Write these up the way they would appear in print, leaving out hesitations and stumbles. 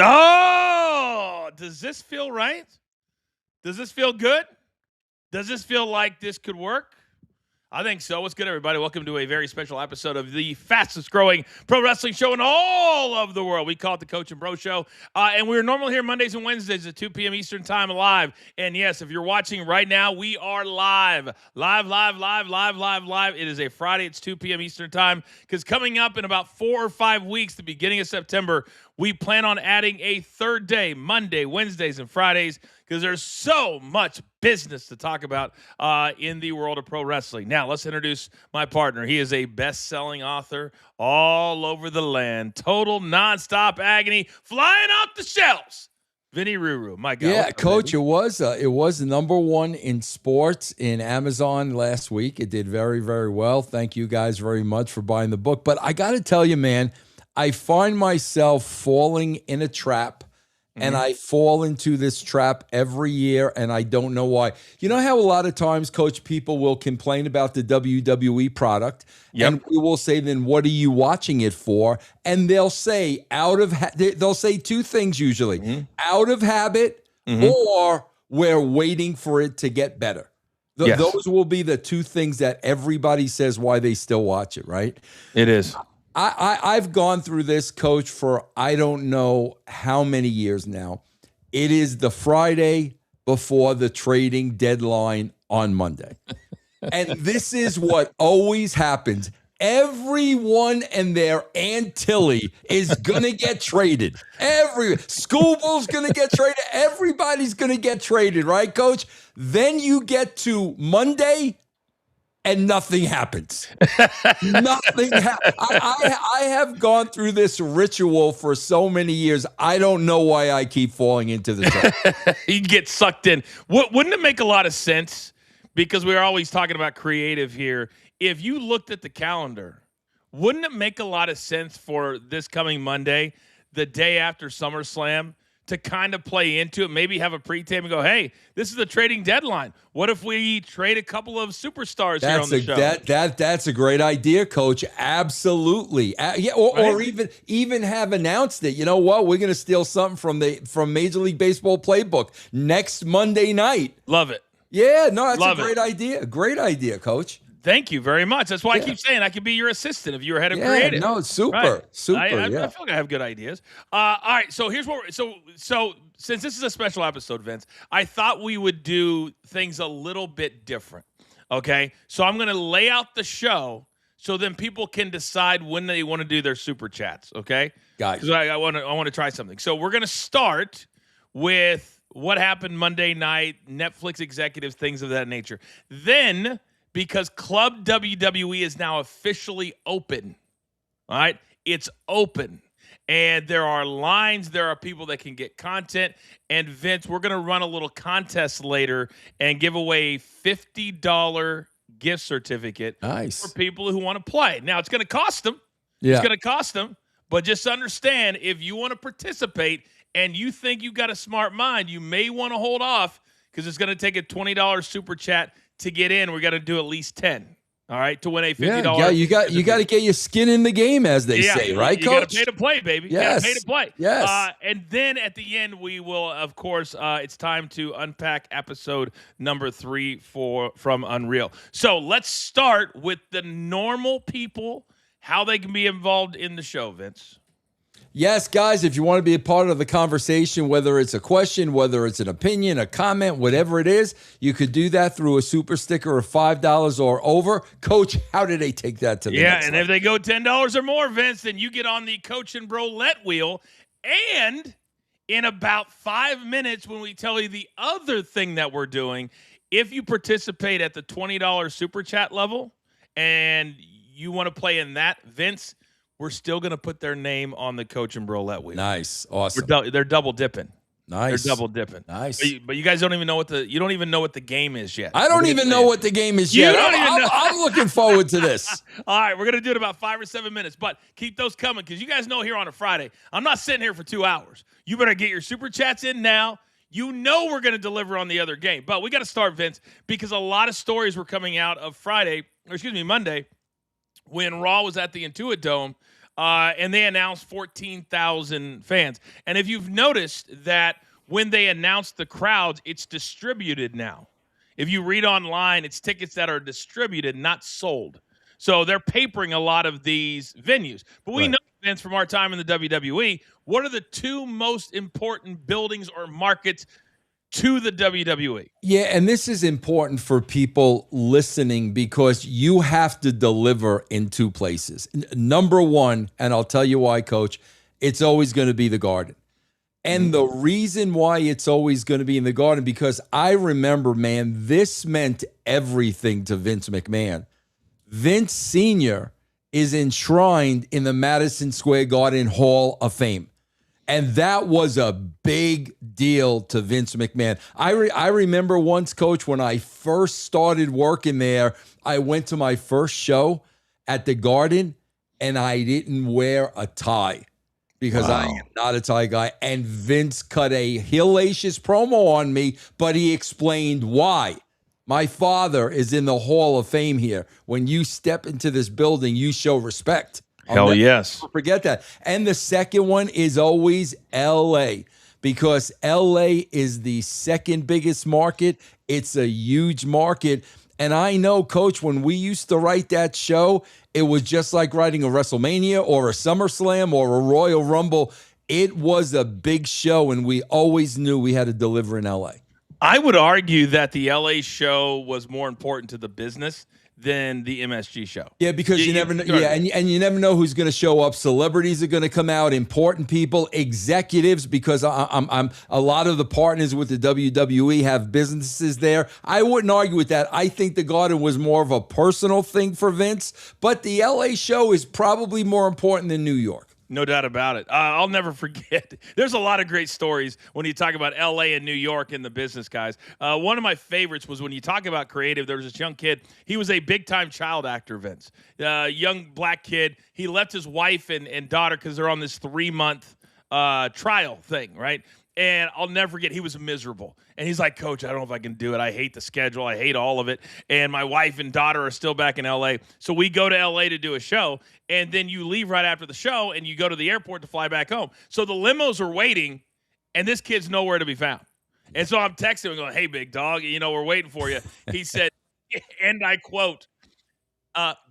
Oh, does this feel right? Does this feel good? Does this feel like this could work? I think so. What's good, everybody? Welcome to a very special episode of the fastest growing pro wrestling show in all of the world. We call it the Coach and Bro Show. And we're normally here Mondays and Wednesdays at 2 p.m. Eastern Time live. And yes, if you're watching right now, we are live. Live. It is a Friday. It's 2 p.m. Eastern Time. Because coming up in about 4 or 5 weeks, the beginning of September, we plan on adding a third day, Monday, Wednesdays, and Fridays, because there's so much business to talk about in the world of pro wrestling. Now, let's introduce my partner. He is a best-selling author all over the land. Total nonstop agony, flying off the shelves. Vinny Ruru, my God. Yeah, Coach, baby? It was number one in sports in Amazon last week. It did very, very well. Thank you guys very much for buying the book. But I got to tell you, man, I find myself falling in a trap. And I fall into this trap every year, and I don't know why. You know how a lot of times, Coach, people will complain about the WWE product, and we will say, then what are you watching it for? And they'll say, they'll say two things usually, out of habit or we're waiting for it to get better. Those will be the two things that everybody says why they still watch it, right? It is. I've gone through this, Coach, for I don't know how many years now. It is the Friday before the trading deadline on Monday. And this is what always happens. Everyone and their Aunt Tilly is going to get traded. Schoolville's going to get traded. Everybody's going to get traded, right, Coach? Then you get to Monday, and nothing happens. Nothing happens. I have gone through this ritual for so many years. I don't know why I keep falling into the trap. You get sucked in. Wouldn't it make a lot of sense? Because we're always talking about creative here. If you looked at the calendar, wouldn't it make a lot of sense for this coming Monday, the day after SummerSlam, to kind of play into it, maybe have a pre-tape and go, hey, this is the trading deadline. What if we trade a couple of superstars here on the show? That's a great idea, Coach. Absolutely. Or even have announced it. You know what? We're going to steal something from Major League Baseball playbook next Monday night. Love it. Yeah, no, that's a great idea. Great idea, Coach. Thank you very much. That's why I keep saying I could be your assistant if you were head of creative. No, it's super. Right. Super. I feel like I have good ideas. All right, so here's what so since this is a special episode, Vince, I thought we would do things a little bit different. Okay? So I'm going to lay out the show so then people can decide when they want to do their super chats, okay? Guys. Because I want to try something. So we're going to start with what happened Monday night, Netflix executives, things of that nature. Then, because Club WWE is now officially open, all right? It's open. And there are lines. There are people that can get content. And, Vince, we're going to run a little contest later and give away a $50 gift certificate for people who want to play. Now, it's going to cost them. Yeah. It's going to cost them. But just understand, if you want to participate and you think you got a smart mind, you may want to hold off because it's going to take a $20 super chat to get in. We got to do at least 10. All right, to win a $50. Yeah, you got to get your skin in the game, as they say, right, Coach? You got to pay to play, baby. Yes. You got to pay to play. Yes. And then at the end, we will, of course, it's time to unpack episode number 3 from Unreal. So let's start with the normal people, how they can be involved in the show, Vince. Yes, guys, if you want to be a part of the conversation, whether it's a question, whether it's an opinion, a comment, whatever it is, you could do that through a super sticker of $5 or over. Coach, how do they take that to the next level? If they go $10 or more, Vince, then you get on the Coach and Bro Let Wheel. And in about 5 minutes, when we tell you the other thing that we're doing, if you participate at the $20 super chat level and you want to play in that, Vince, we're still going to put their name on the Coach and Bro Let Wheel. Nice. Awesome. They're double dipping. Nice. They're double dipping. Nice. But you guys don't even know what the game is yet. I don't even know what the game is yet. I'm looking forward to this. All right, we're going to do it about 5 or 7 minutes, but keep those coming because you guys know here on a Friday, I'm not sitting here for 2 hours. You better get your super chats in now. You know we're going to deliver on the other game. But we got to start, Vince, because a lot of stories were coming out of Monday, when Raw was at the Intuit Dome. and they announced 14,000 fans. And if you've noticed that when they announce the crowds, it's distributed now. If you read online, it's tickets that are distributed, not sold. So they're papering a lot of these venues. But we know, Vince, from our time in the WWE, what are the two most important buildings or markets to the WWE? Yeah, and this is important for people listening because you have to deliver in two places. Number one, and I'll tell you why, Coach, it's always going to be the Garden. And the reason why it's always going to be in the Garden, because I remember, man, this meant everything to Vince McMahon. Vince Sr. is enshrined in the Madison Square Garden Hall of Fame. And that was a big deal to Vince McMahon. I remember once, Coach, when I first started working there, I went to my first show at the Garden, and I didn't wear a tie because I am not a tie guy. And Vince cut a hellacious promo on me, but he explained why. My father is in the Hall of Fame here. When you step into this building, you show respect. Hell yes. Forget that. And the second one is always L.A. because L.A. is the second biggest market. It's a huge market. And I know, Coach, when we used to write that show, it was just like writing a WrestleMania or a SummerSlam or a Royal Rumble. It was a big show, and we always knew we had to deliver in L.A. I would argue that the LA show was more important to the business than the MSG show. Yeah, because you never know. Yeah, and you never know who's going to show up. Celebrities are going to come out, important people, executives, because I'm a lot of the partners with the WWE have businesses there. I wouldn't argue with that. I think the Garden was more of a personal thing for Vince, but the LA show is probably more important than New York. No doubt about it. I'll never forget. There's a lot of great stories when you talk about L.A. and New York and the business guys. One of my favorites was when you talk about creative, there was this young kid. He was a big-time child actor, Vince. Young black kid. He left his wife and daughter because they're on this 3-month trial thing, right? And I'll never forget, he was miserable. And he's like, Coach, I don't know if I can do it. I hate the schedule. I hate all of it. And my wife and daughter are still back in L.A. So we go to L.A. to do a show. And then you leave right after the show and you go to the airport to fly back home. So the limos are waiting, and this kid's nowhere to be found. And so I'm texting him going, hey, big dog, we're waiting for you. He said, and I quote,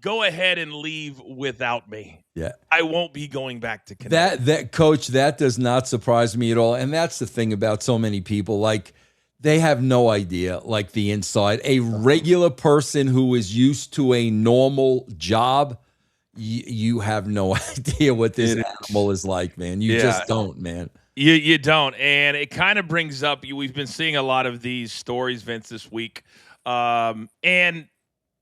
go ahead and leave without me. Yeah. I won't be going back to Connecticut. That Coach, that does not surprise me at all. And that's the thing about so many people. Like, they have no idea, like, the inside. A regular person who is used to a normal job, you have no idea what this animal is like, man. You just don't, man. You don't. And it kind of brings up, we've been seeing a lot of these stories, Vince, this week. And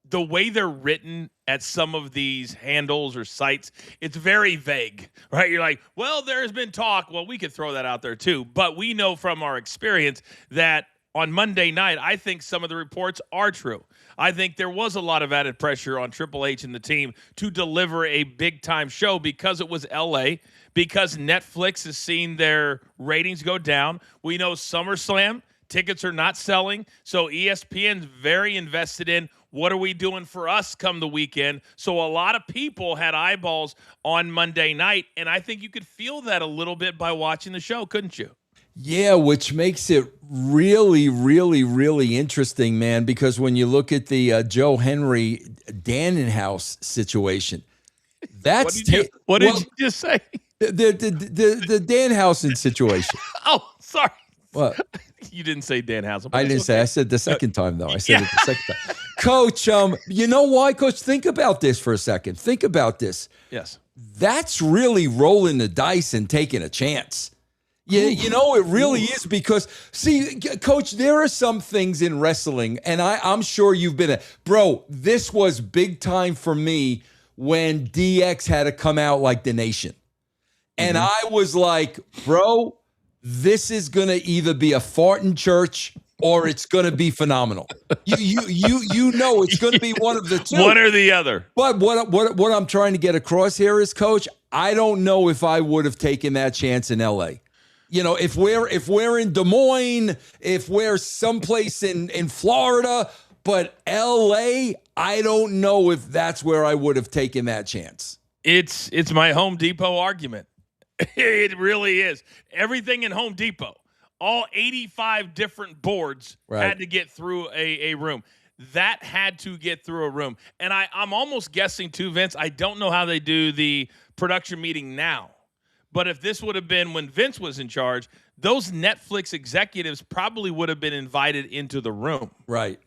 the way they're written at some of these handles or sites, it's very vague, right? You're like, well, there's been talk. Well, we could throw that out there too. But we know from our experience that on Monday night, I think some of the reports are true. I think there was a lot of added pressure on Triple H and the team to deliver a big-time show because it was L.A., because Netflix has seen their ratings go down. We know SummerSlam tickets are not selling, so ESPN's very invested in what are we doing for us come the weekend. So a lot of people had eyeballs on Monday night, and I think you could feel that a little bit by watching the show, couldn't you? Yeah, which makes it really, really, really interesting, man, because when you look at the Joe Henry Dannenhouse situation, that's what did you just say? The Danhausen situation. Oh, sorry. What? You didn't say Danhausen. I didn't say. I said the second time, though. I said it the second time. Coach, you know why, Coach? Think about this for a second. Think about this. Yes. That's really rolling the dice and taking a chance. Yeah, it really is because, see, Coach, there are some things in wrestling, and I'm sure you've been bro, this was big time for me when DX had to come out like the Nation. And I was like, bro, this is going to either be a fart in church or it's going to be phenomenal. You know it's going to be one of the two. One or the other. But what I'm trying to get across here is, Coach, I don't know if I would have taken that chance in L.A. If we're in Des Moines, if we're someplace in Florida, but L.A., I don't know if that's where I would have taken that chance. It's my Home Depot argument. It really is. Everything in Home Depot, all 85 different boards had to get through a room. That had to get through a room. And I'm almost guessing too, Vince, I don't know how they do the production meeting now. But if this would have been when Vince was in charge, those Netflix executives probably would have been invited into the room. Right.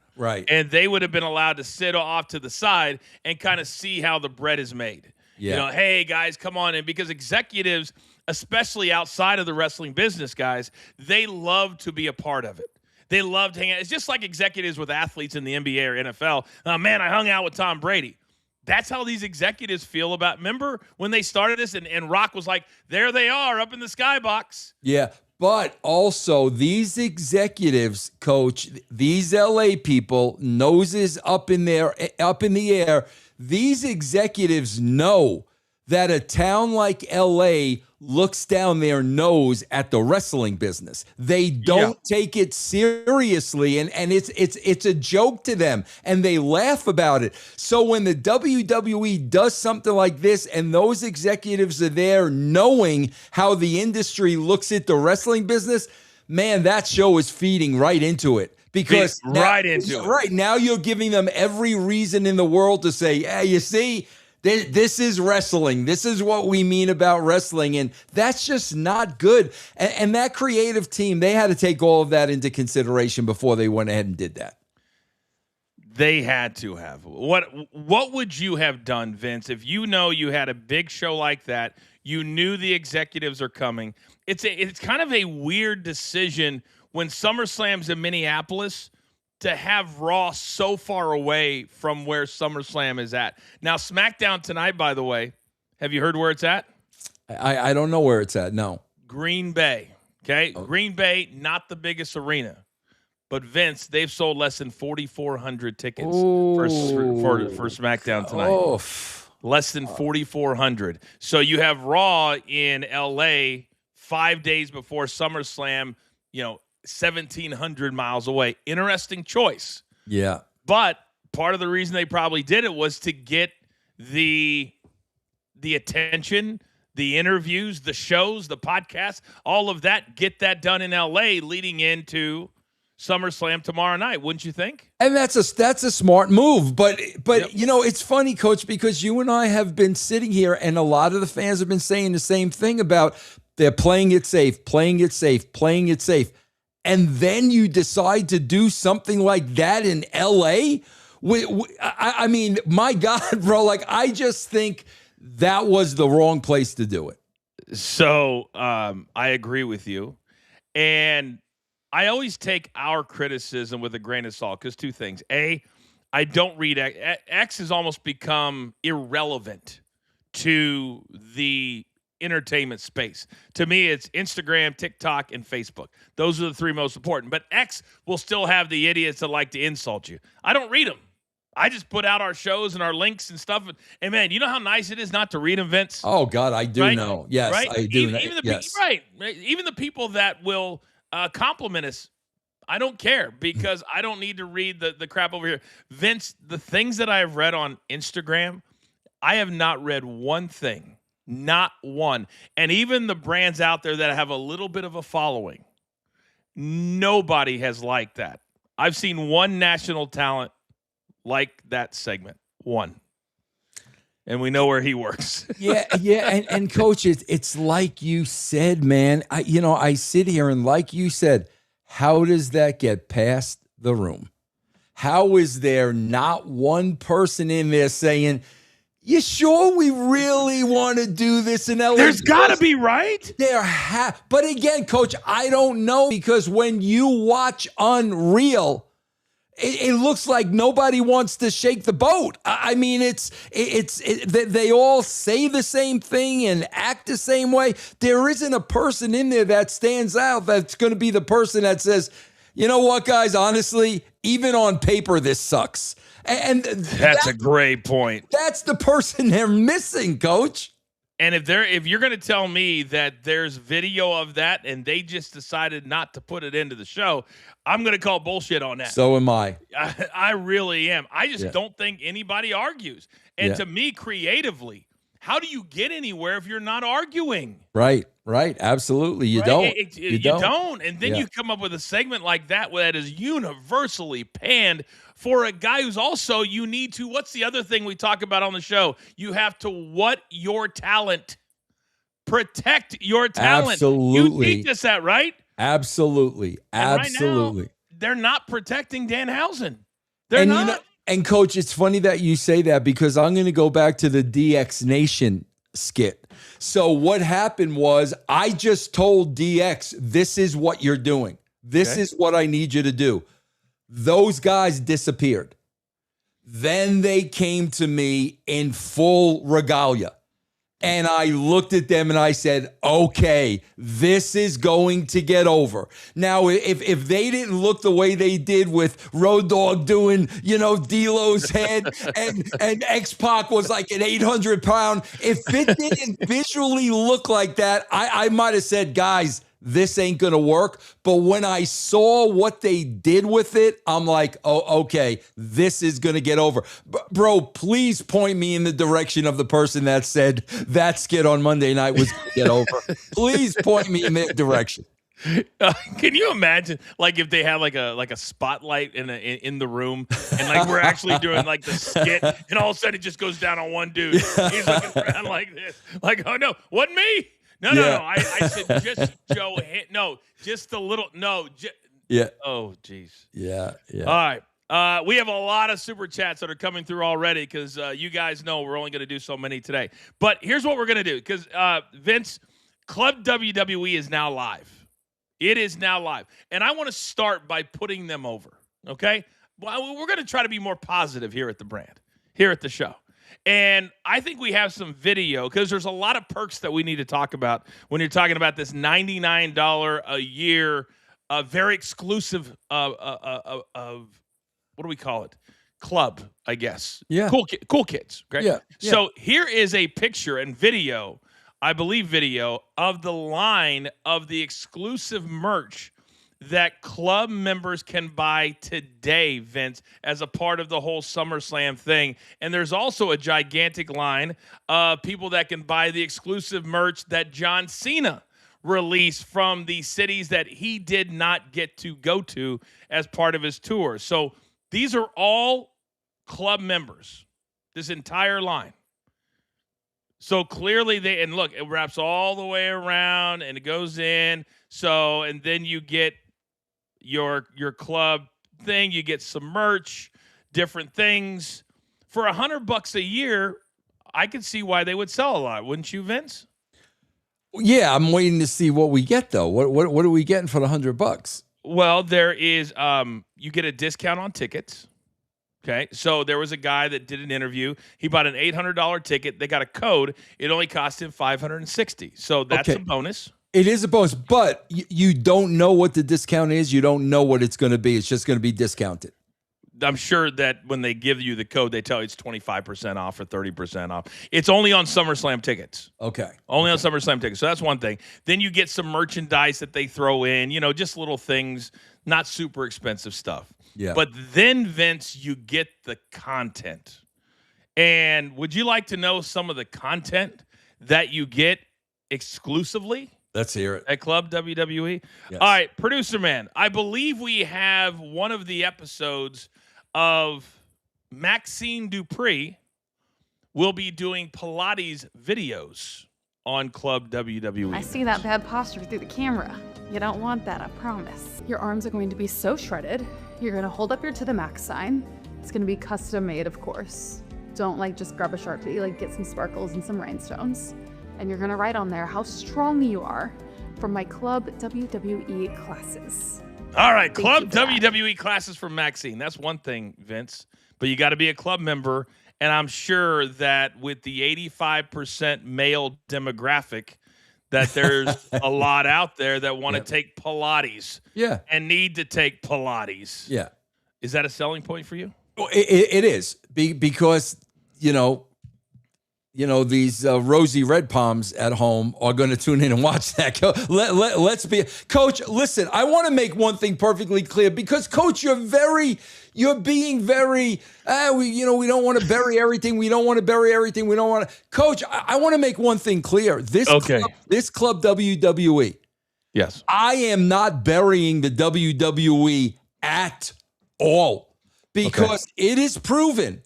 And they would have been allowed to sit off to the side and kind of see how the bread is made. Yeah. You know, hey, guys, come on in. Because executives, especially outside of the wrestling business, guys, they love to be a part of it. They love to hang out. It's just like executives with athletes in the NBA or NFL. Man, I hung out with Tom Brady. That's how these executives feel about, remember when they started this and Rock was like, there they are up in the skybox. Yeah. But also these executives, Coach, these LA people, noses up in the air, these executives know that a town like LA looks down their nose at the wrestling business. They don't take it seriously, and it's a joke to them, and they laugh about it. So when the WWE does something like this, and those executives are there knowing how the industry looks at the wrestling business, man, that show is feeding right into it. Because right now you're giving them every reason in the world to say, yeah, you see, this is wrestling. This is what we mean about wrestling. And that's just not good. And that creative team, they had to take all of that into consideration before they went ahead and did that. They had to have. What would you have done, Vince, if you know you had a big show like that, you knew the executives are coming? It's kind of a weird decision when SummerSlam's in Minneapolis to have Raw so far away from where SummerSlam is at. Now, SmackDown tonight, by the way, have you heard where it's at? I don't know where it's at, no. Green Bay, okay? Oh. Green Bay, not the biggest arena. But, Vince, they've sold less than 4,400 tickets for SmackDown tonight. Oh. Less than 4,400. So you have Raw in L.A. 5 days before SummerSlam, 1,700 miles away. Interesting choice. Yeah. But part of the reason they probably did it was to get the attention, the interviews, the shows, the podcasts, all of that, get that done in LA leading into SummerSlam tomorrow night, wouldn't you think? And that's a smart move. But yep. It's funny, Coach, because you and I have been sitting here and a lot of the fans have been saying the same thing about they're playing it safe. And then you decide to do something like that in L.A.? I mean, my God, bro, I just think that was the wrong place to do it. So I agree with you. And I always take our criticism with a grain of salt because two things. A, I don't read X. X has almost become irrelevant to the entertainment space. To me, it's Instagram, TikTok, and Facebook. Those are the three most important. But X will still have the idiots that like to insult you. I don't read them. I just put out our shows and our links and stuff. And man, you know how nice it is not to read them, Vince? Oh, God, I do know. Yes, right? I do. Even the people that will compliment us, I don't care because I don't need to read the crap over here. Vince, the things that I have read on Instagram, I have not read one thing. Not one. And even the brands out there that have a little bit of a following, nobody has liked that. I've seen one national talent like that segment. One. And we know where he works. Yeah. And Coach, it's like you said, man. I sit here and like you said, how does that get past the room? How is there not one person in there saying, you sure we really want to do this in LA? There's got to be, right? But again, Coach, I don't know because when you watch Unreal, it looks like nobody wants to shake the boat. I mean, they all say the same thing and act the same way. There isn't a person in there that stands out that's going to be the person that says, you know what, guys, honestly, even on paper, this sucks. And that's a great point. That's the person they're missing, Coach. And if you're going to tell me that there's video of that and they just decided not to put it into the show, I'm going to call bullshit on that. So am I. I really am. I just don't think anybody argues. And to me, creatively, how do you get anywhere if you're not arguing? Right. Absolutely. You Right? don't. You don't. And then Yeah. you come up with a segment like that is universally panned for a guy who's also, you need to, what's the other thing we talk about on the show? You have to what your talent. Protect your talent. Absolutely. You teach us that, right? Absolutely. And right now, they're not protecting Danhausen. They're and not. You know, and Coach, it's funny that you say that because I'm going to go back to the DX Nation skit. So what happened was I just told DX, this is what you're doing. This is what I need you to do. Those guys disappeared. Then they came to me in full regalia. And I looked at them and I said, okay, this is going to get over. Now, if they didn't look the way they did with Road Dogg doing, D'Lo's head and X-Pac was like an 800-pound, if it didn't visually look like that, I might have said, guys, this ain't going to work. But when I saw what they did with it, I'm like, oh, okay, this is going to get over. Bro, please point me in the direction of the person that said that skit on Monday night was going to get over. Please point me in that direction. Can you imagine, like, if they had like a spotlight in the room, and like we're actually doing like the skit, and all of a sudden it just goes down on one dude. He's looking around like this, like, oh no, wasn't me. No. I said just Joe. No, just the little. No. Yeah. Oh, geez. Yeah. All right. We have a lot of super chats that are coming through already because you guys know we're only going to do so many today. But here's what we're going to do because Vince, Club WWE is now live. It is now live, and I want to start by putting them over. Okay. Well, we're going to try to be more positive here at the brand, here at the show. And I think we have some video because there's a lot of perks that we need to talk about when you're talking about this $99 a year, very exclusive what do we call it? Club, I guess. Yeah. Cool kids. Great. Yeah. So here is a picture and video, I believe video, of the line of the exclusive merch that club members can buy today, Vince, as a part of the whole SummerSlam thing. And there's also a gigantic line of people that can buy the exclusive merch that John Cena released from the cities that he did not get to go to as part of his tour. So these are all club members, this entire line. So clearly and look, it wraps all the way around and it goes in. So, and then you get your club thing, you get some merch, different things. For $100 a year, I could see why they would sell a lot, wouldn't you, Vince? Yeah, I'm waiting to see what we get though. What are we getting for the $100? Well, there is you get a discount on tickets. Okay, so there was a guy that did an interview. He bought an $800 ticket. They got a code. It only cost him $560. So that's a bonus. It is a bonus, but you don't know what the discount is. You don't know what it's going to be. It's just going to be discounted. I'm sure that when they give you the code, they tell you it's 25% off or 30% off. It's only on SummerSlam tickets. Okay. Only on SummerSlam tickets. So that's one thing. Then you get some merchandise that they throw in, just little things, not super expensive stuff. Yeah. But then, Vince, you get the content. And would you like to know some of the content that you get exclusively? Let's hear it. At Club WWE? Yes. All right, producer man, I believe we have one of the episodes of Maxine Dupree will be doing Pilates videos on Club WWE. I see that bad posture through the camera. You don't want that, I promise. Your arms are going to be so shredded. You're going to hold up your to the max sign. It's going to be custom made, of course. Don't just grab a Sharpie, get some sparkles and some rhinestones. And you're going to write on there how strong you are from my Club WWE classes. All right, Club WWE classes from Maxine. That's one thing, Vince. But you got to be a club member. And I'm sure that with the 85% male demographic, that there's a lot out there that want to take Pilates. Yeah. And need to take Pilates. Yeah. Is that a selling point for you? It is because, these rosy red palms at home are going to tune in and watch that. Let's be, Coach, listen, I want to make one thing perfectly clear because, Coach, you're being very, we don't want to bury everything. We don't want to bury everything. We don't want to. Coach, I want to make one thing clear. This club, WWE. Yes. I am not burying the WWE at all because it is proven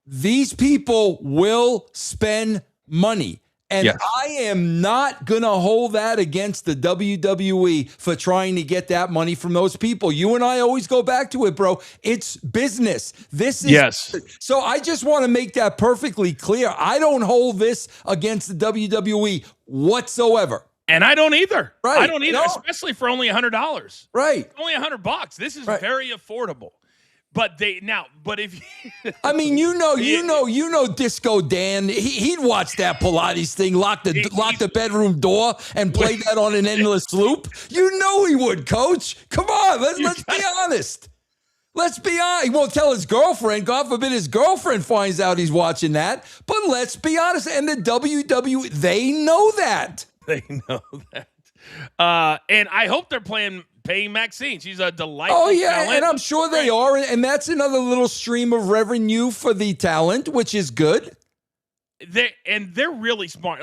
these people will spend money. And I am not going to hold that against the WWE for trying to get that money from those people. You and I always go back to it, bro. It's business. This is So I just want to make that perfectly clear. I don't hold this against the WWE whatsoever. And I don't either. Right. I don't either, especially for only $100. Right. Only $100. This is very affordable. But if I mean, Disco Dan, he'd watch that Pilates thing, lock the bedroom door, and play that on an endless loop. You know he would, Coach. Come on, let's be honest. Let's be honest. He won't tell his girlfriend. God forbid his girlfriend finds out he's watching that. But let's be honest. And the WWE, they know that. They know that. And I hope they're paying Maxine. She's a delightful talent. And I'm sure they are. And that's another little stream of revenue for the talent, which is good. They're really smart.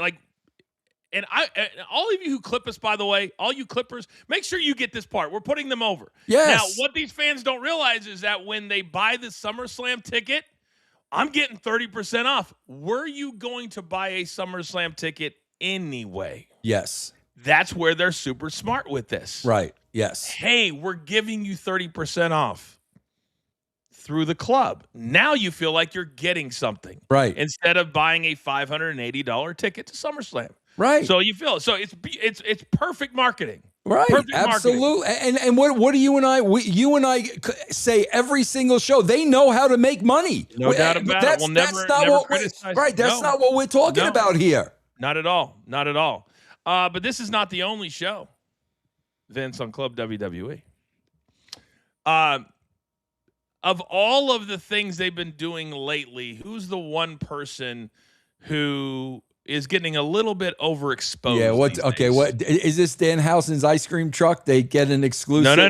And all of you who clip us, by the way, all you clippers, make sure you get this part. We're putting them over. Yes. Now, what these fans don't realize is that when they buy the SummerSlam ticket, I'm getting 30% off. Were you going to buy a SummerSlam ticket anyway? Yes. That's where they're super smart with this. Right. Yes. Hey, we're giving you 30% off through the club. Now you feel like you're getting something. Right. Instead of buying a $580 ticket to SummerSlam. Right. So you feel so it's perfect marketing. Right. Perfect Absolutely. Marketing. And what do you and I say every single show? They know how to make money. No doubt about it. We'll never criticize. Right. That's not what we're talking about here. Not at all. Not at all. But this is not the only show, Vince, on Club WWE. Of all of the things they've been doing lately, who's the one person who is getting a little bit overexposed? Yeah. What is this? Danhausen's ice cream truck? They get an exclusive. No.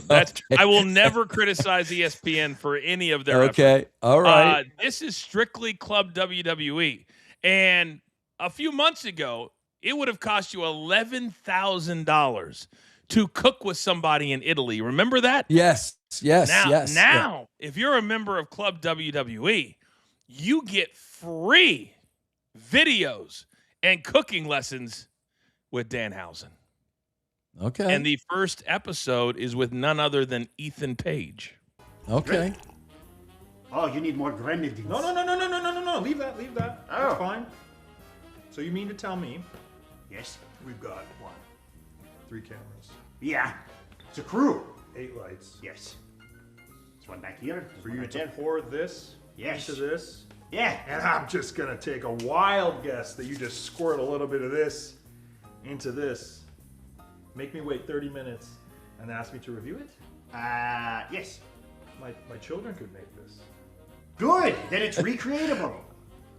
That's I will never criticize ESPN for any of their efforts. All right. This is strictly Club WWE, and a few months ago, it would have cost you $11,000 to cook with somebody in Italy. Remember that? Yes. Now, if you're a member of Club WWE, you get free videos and cooking lessons with Danhausen. Okay. And the first episode is with none other than Ethan Page. Okay. Oh, you need more grenadines. No. Leave that. Oh. That's fine. So you mean to tell me Yes. we've got 3 cameras, Yeah. It's a crew. 8 lights. Yes. There's one back here. There's For one you right to there. pour this Yes. into this. Yeah. And I'm just gonna take a wild guess that you just squirt a little bit of this into this. Make me wait 30 minutes and ask me to review it? Yes. My children could make this. Good. Then it's recreatable.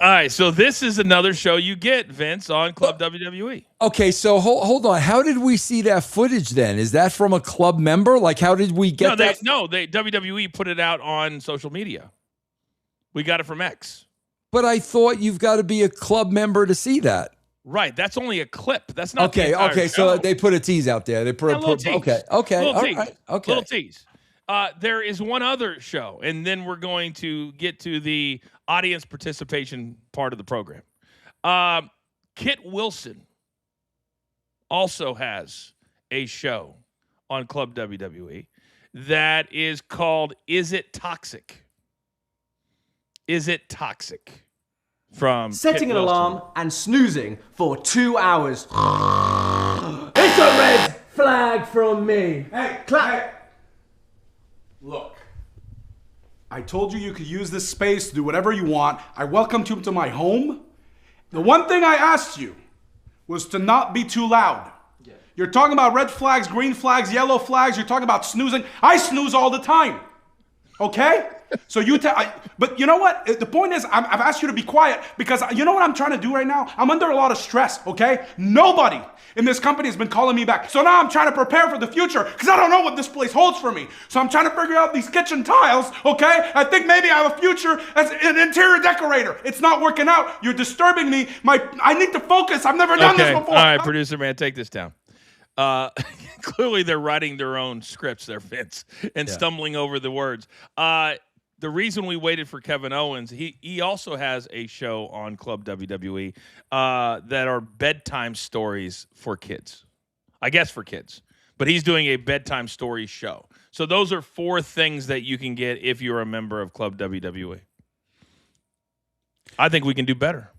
All right, so this is another show you get, Vince, on Club WWE. Okay, so hold on. How did we see that footage then? Is that from a club member? Like, how did we get that? WWE put it out on social media. We got it from X. But I thought you've got to be a club member to see that. Right, that's only a clip. That's not okay. the entire So show. they put a tease out there. They put little tease. Okay. Little tease. Right. Okay. Little tease. There is one other show, and then we're going to get to the audience participation part of the program. Kit Wilson also has a show on Club WWE that is called Is It Toxic? Is It Toxic? From Setting Kit an Wilson. alarm and snoozing for 2 hours. It's a red flag from me. Hey, Clap. Look. I told you could use this space to do whatever you want. I welcomed you to my home. The one thing I asked you was to not be too loud. Yeah. You're talking about red flags, green flags, yellow flags. You're talking about snoozing. I snooze all the time. Okay? So but you know what? The point is, I've asked you to be quiet because you know what I'm trying to do right now? I'm under a lot of stress, okay? Nobody in this company has been calling me back. So now I'm trying to prepare for the future because I don't know what this place holds for me. So I'm trying to figure out these kitchen tiles, okay? I think maybe I have a future as an interior decorator. It's not working out. You're disturbing me. I need to focus. I've never done this before. All right, producer man, take this down. Clearly, they're writing their own scripts there, Vince, and stumbling over the words. The reason we waited for Kevin Owens, he also has a show on Club WWE that are bedtime stories for kids. I guess for kids. But he's doing a bedtime story show. So those are 4 things that you can get if you're a member of Club WWE. I think we can do better.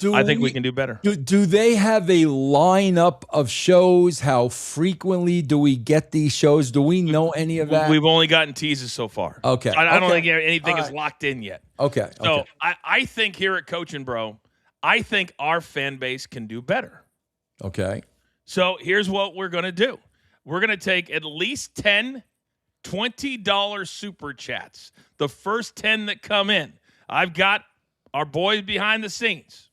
I think we can do better. Do they have a lineup of shows? How frequently do we get these shows? Do we know any of that? We've only gotten teases so far. Okay. I don't think anything is locked in yet. Okay. So I think here at Coach and Bro, I think our fan base can do better. Okay. So here's what we're going to do. We're going to take at least 10 $20 super chats. The first 10 that come in. I've got our boys behind the scenes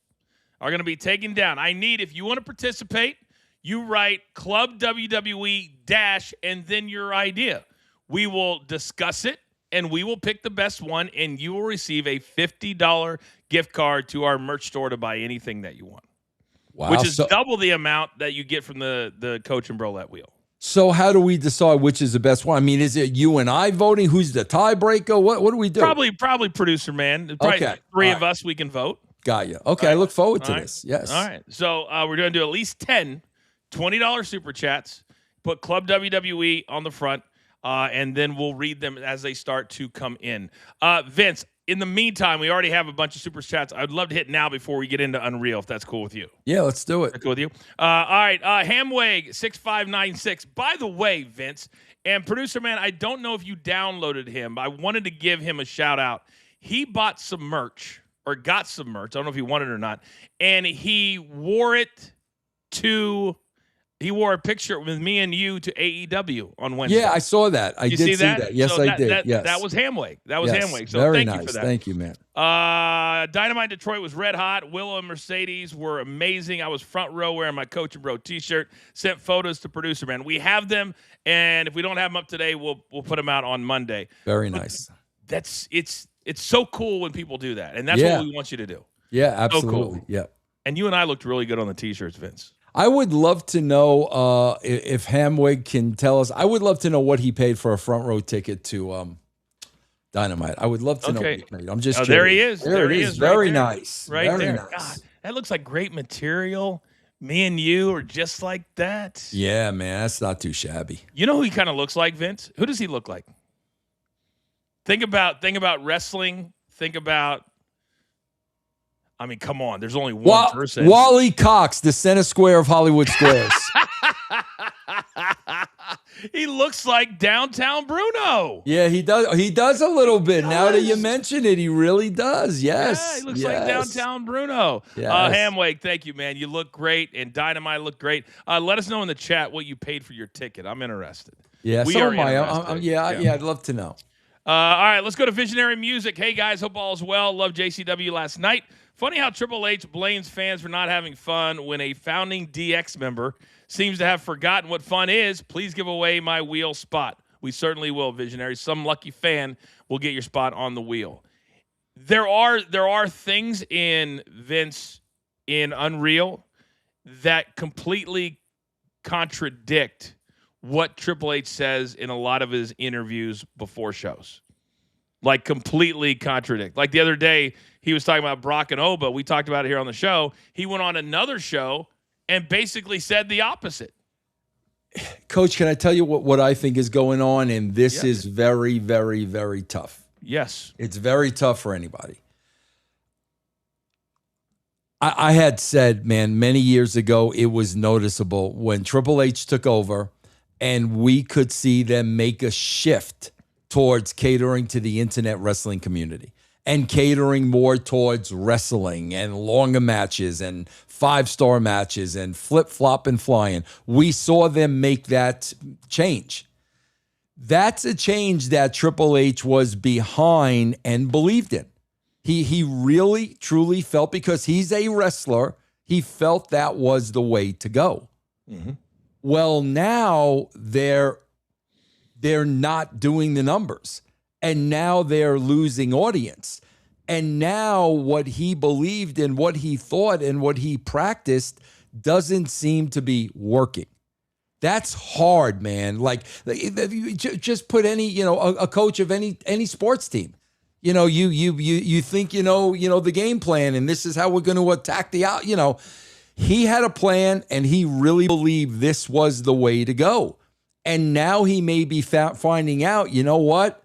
are going to be taken down. I need, if you want to participate, you write Club WWE dash and then your idea. We will discuss it and we will pick the best one and you will receive a $50 gift card to our merch store to buy anything that you want. Wow. Which is double the amount that you get from the Coach and Brolette wheel. So how do we decide which is the best one? I mean, is it you and I voting? Who's the tiebreaker? What do we do? Probably producer man. Probably okay. Three of us, we can vote. Got you. Okay, I look forward to this. Yes. All right. So we're going to do at least 10 $20 super chats. Put Club WWE on the front, and then we'll read them as they start to come in. Vince, in the meantime, we already have a bunch of super chats. I'd love to hit now before we get into Unreal, if that's cool with you. Yeah, let's do it. That's cool with you? All right. Hamwag6596. By the way, Vince, and producer man, I don't know if you downloaded him. I wanted to give him a shout out. He bought some merch. Or got some merch. I don't know if he wanted it or not. And he wore a picture with me and you to AEW on Wednesday. Yeah, I saw that. I did see that. Yes, I did. Yes. That was Hamwag. Hamwag. So very thank nice. you for that. Thank you, man. Dynamite Detroit was red hot. Willow and Mercedes were amazing. I was front row wearing my Coach and Bro t-shirt. Sent photos to producer man. We have them, and if we don't have them up today, we'll put them out on Monday. Very nice. It's so cool when people do that, and that's what we want you to do. Yeah, absolutely. So cool. Yeah. And you and I looked really good on the T-shirts, Vince. I would love to know if Hamwig can tell us. I would love to know what he paid for a front row ticket to Dynamite. I would love to know what he paid. I'm just there he is. There it is. Very nice. Right very there. Nice. God, that looks like great material. Me and you are just like that. Yeah, man. That's not too shabby. You know who he kind of looks like, Vince? Who does he look like? Think about wrestling. Think about, I mean, come on. There's only one person. Wally Cox, the center square of Hollywood Squares. He looks like Downtown Bruno. Yeah, he does. He does a little bit. Now that you mention it, he really does. Yes. Yeah, he looks like Downtown Bruno. Yes. Hamwag, thank you, man. You look great, and Dynamite looked great. Let us know in the chat what you paid for your ticket. I'm interested. Yeah, we so are am I. interested. Yeah, I'd love to know. All right, let's go to Visionary Music. Hey, guys, hope all is well. Love JCW last night. Funny how Triple H blames fans for not having fun when a founding DX member seems to have forgotten what fun is. Please give away my wheel spot. We certainly will, Visionary. Some lucky fan will get your spot on the wheel. There are things in Vince in Unreal that completely contradict what Triple H says in a lot of his interviews before shows. Like, completely contradict. Like, the other day, he was talking about Brock and Oba. We talked about it here on the show. He went on another show and basically said the opposite. Coach, can I tell you what I think is going on? And this is very, very, very tough. Yes. It's very tough for anybody. I had said, man, many years ago, it was noticeable when Triple H took over and we could see them make a shift towards catering to the internet wrestling community and catering more towards wrestling and longer matches and 5-star matches and flip-flop and flying. We saw them make that change. That's a change that Triple H was behind and believed in. He really, truly felt, because he's a wrestler, he felt that was the way to go. Mm-hmm. Well, now they're not doing the numbers, and now they're losing audience. And now what he believed and what he thought and what he practiced doesn't seem to be working. That's hard, man. Like, you just put any, a coach of any sports team. You think the game plan, and this is how we're going to attack the out. He had a plan, and he really believed this was the way to go. And now he may be finding out, you know what?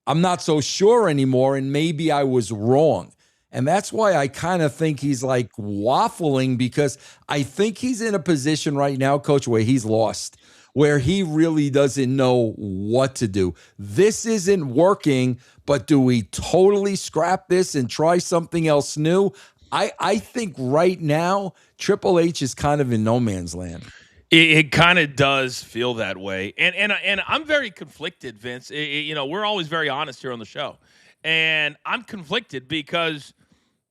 I'm not so sure anymore, and maybe I was wrong. And that's why I kind of think he's like waffling, because I think he's in a position right now, Coach, where he's lost, where he really doesn't know what to do. This isn't working, but do we totally scrap this and try something else new? I think right now, Triple H is kind of in no man's land. It kind of does feel that way, and I'm very conflicted, Vince. We're always very honest here on the show, and I'm conflicted because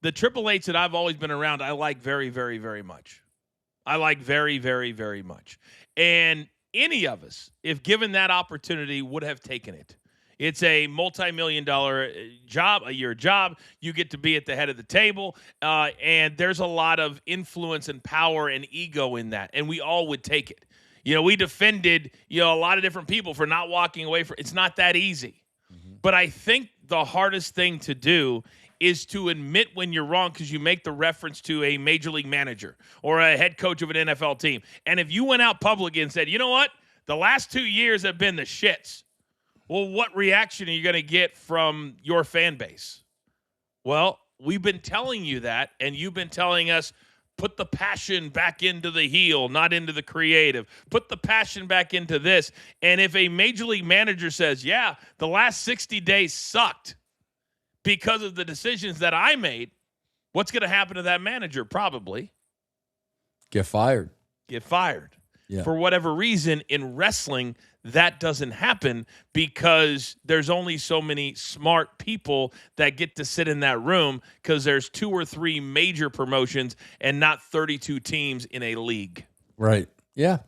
the Triple H that I've always been around, I like very, very, very much. I like very, very, very much, and any of us, if given that opportunity, would have taken it. It's a multi-million-dollar job, a year job. You get to be at the head of the table, and there's a lot of influence and power and ego in that, and we all would take it. We defended, a lot of different people for not walking away from. It's not that easy. Mm-hmm. But I think the hardest thing to do is to admit when you're wrong, because you make the reference to a major league manager or a head coach of an NFL team. And if you went out public and said, you know what, the last 2 years have been the shits. Well, what reaction are you going to get from your fan base? Well, we've been telling you that, and you've been telling us, put the passion back into the heel, not into the creative. Put the passion back into this. And if a major league manager says, yeah, the last 60 days sucked because of the decisions that I made, what's going to happen to that manager? Probably get fired. Yeah. For whatever reason, in wrestling, that doesn't happen because there's only so many smart people that get to sit in that room, because there's 2 or 3 major promotions and not 32 teams in a league. Right. Yeah.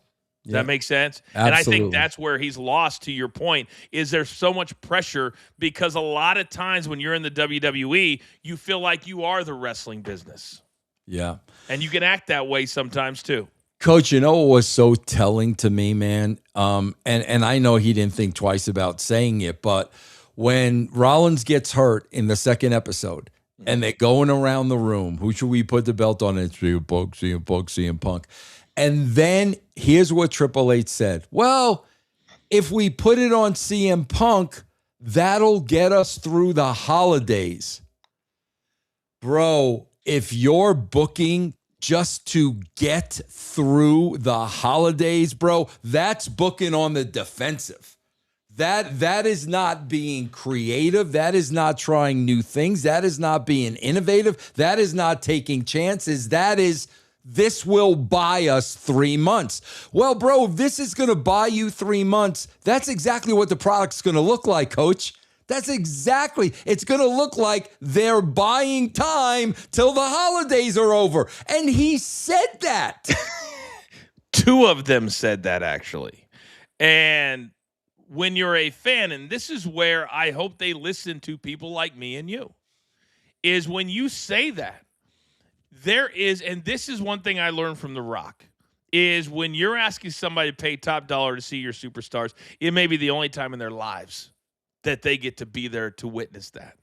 Does that make sense? Absolutely. And I think that's where he's lost, to your point, is there's so much pressure, because a lot of times when you're in the WWE, you feel like you are the wrestling business. Yeah. And you can act that way sometimes too. Coach, what was so telling to me, man, and I know he didn't think twice about saying it, but when Rollins gets hurt in the second episode and they're going around the room, who should we put the belt on? It's CM Punk, CM Punk, CM Punk. And then here's what Triple H said. Well, if we put it on CM Punk, that'll get us through the holidays. Bro, if you're booking just to get through the holidays, bro, that's booking on the defensive. That is not being creative. That is not trying new things. That is not being innovative. That is not taking chances. That is, this will buy us 3 months. Well, bro, if this is going to buy you 3 months, that's exactly what the product's going to look like, Coach. That's exactly. It's going to look like they're buying time till the holidays are over. And he said that. 2 of them said that, actually. And when you're a fan, and this is where I hope they listen to people like me and you, is when you say that, there is, and this is one thing I learned from The Rock, is when you're asking somebody to pay top dollar to see your superstars, it may be the only time in their lives that they get to be there to witness that.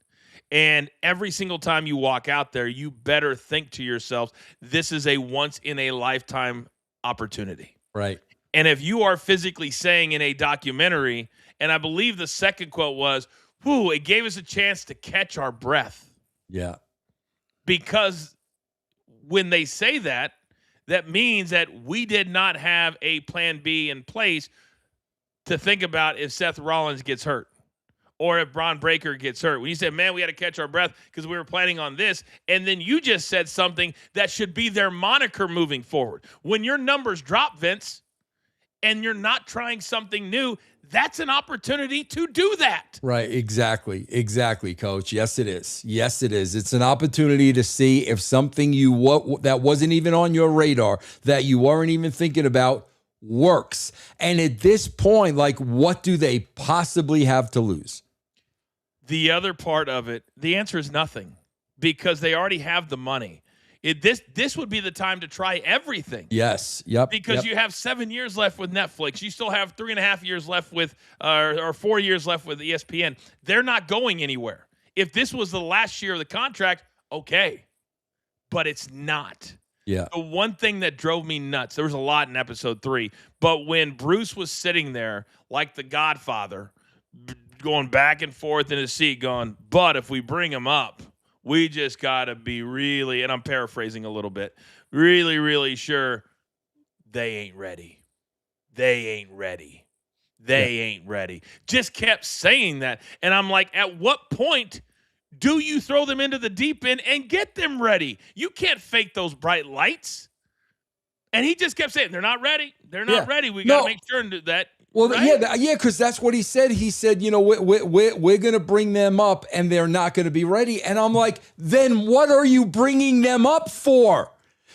And every single time you walk out there, you better think to yourself, this is a once-in-a-lifetime opportunity. Right. And if you are physically saying in a documentary, and I believe the second quote was, whoo, it gave us a chance to catch our breath. Yeah. Because when they say that, that means that we did not have a plan B in place to think about if Seth Rollins gets hurt. Or if Braun Breaker gets hurt. When you said, man, we had to catch our breath because we were planning on this, and then you just said something that should be their moniker moving forward. When your numbers drop, Vince, and you're not trying something new, that's an opportunity to do that. Right, exactly, Coach. Yes, it is. Yes, it is. It's an opportunity to see if something that wasn't even on your radar, that you weren't even thinking about, works. And at this point, like, what do they possibly have to lose? The other part of it, the answer is nothing, because they already have the money. This would be the time to try everything. Yes. Yep. Because you have 7 years left with Netflix. You still have 3.5 years left with, or 4 years left with ESPN. They're not going anywhere. If this was the last year of the contract, okay. But it's not. Yeah. The one thing that drove me nuts, there was a lot in episode 3, but when Bruce was sitting there like the Godfather, going back and forth in his seat going, but if we bring him up, we just got to be really, and I'm paraphrasing a little bit, really, really sure they ain't ready. They ain't ready. They ain't ready. Just kept saying that. And I'm like, at what point do you throw them into the deep end and get them ready? You can't fake those bright lights. And he just kept saying, they're not ready. They're not ready. We got to make sure and do that. Well, right? yeah, because that's what he said. He said, we're going to bring them up and they're not going to be ready. And I'm like, then what are you bringing them up for?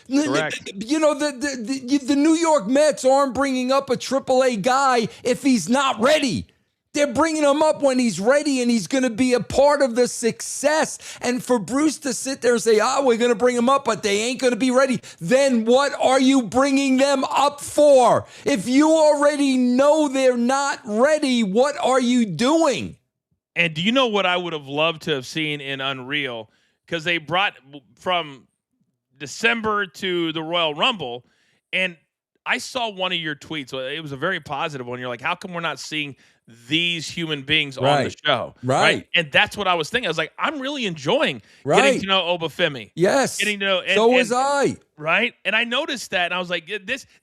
Correct. The New York Mets aren't bringing up a AAA guy if he's not ready. They're bringing him up when he's ready and he's going to be a part of the success. And for Bruce to sit there and say, we're going to bring him up, but they ain't going to be ready. Then what are you bringing them up for? If you already know they're not ready, what are you doing? And do you know what I would have loved to have seen in Unreal? Because they brought from December to the Royal Rumble, and I saw one of your tweets. It was a very positive one. You're like, how come we're not seeing these human beings on the show? Right. And that's what I was thinking. I was like, I'm really enjoying getting to know Obafemi. Yes. Getting to know, so was I. Right. And I noticed that, and I was like,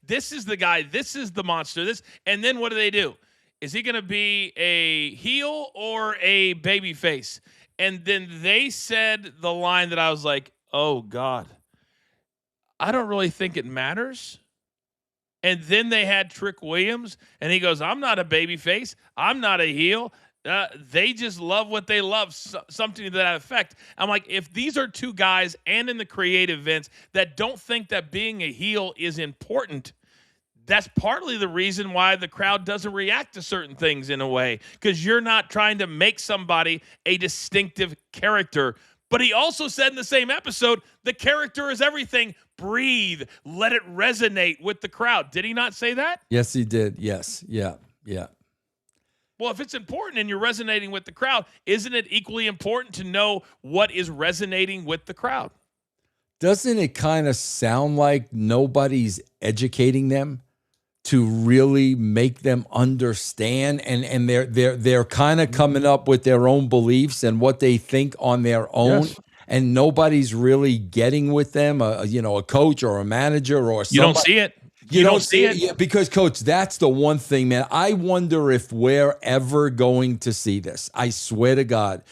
this is the guy. This is the monster. And then what do? Is he going to be a heel or a baby face? And then they said the line that I was like, oh, God, I don't really think it matters. And then they had Trick Williams, and he goes, I'm not a baby face. I'm not a heel. They just love what they love, something to that effect. I'm like, if these are two guys and in the creative events that don't think that being a heel is important, that's partly the reason why the crowd doesn't react to certain things in a way, because you're not trying to make somebody a distinctive character. But he also said in the same episode, the character is everything. Breathe. Let it resonate with the crowd. Did he not say that? Yes, he did. Yes. Yeah. Well, if it's important and you're resonating with the crowd, isn't it equally important to know what is resonating with the crowd? Doesn't it kind of sound like nobody's educating them to really make them understand, and they're kind of coming up with their own beliefs and what they think on their own? Yes. And nobody's really getting with them, a coach or a manager or somebody. You don't see it. You don't see it. Yeah, because, Coach, that's the one thing, man. I wonder if we're ever going to see this. I swear to God.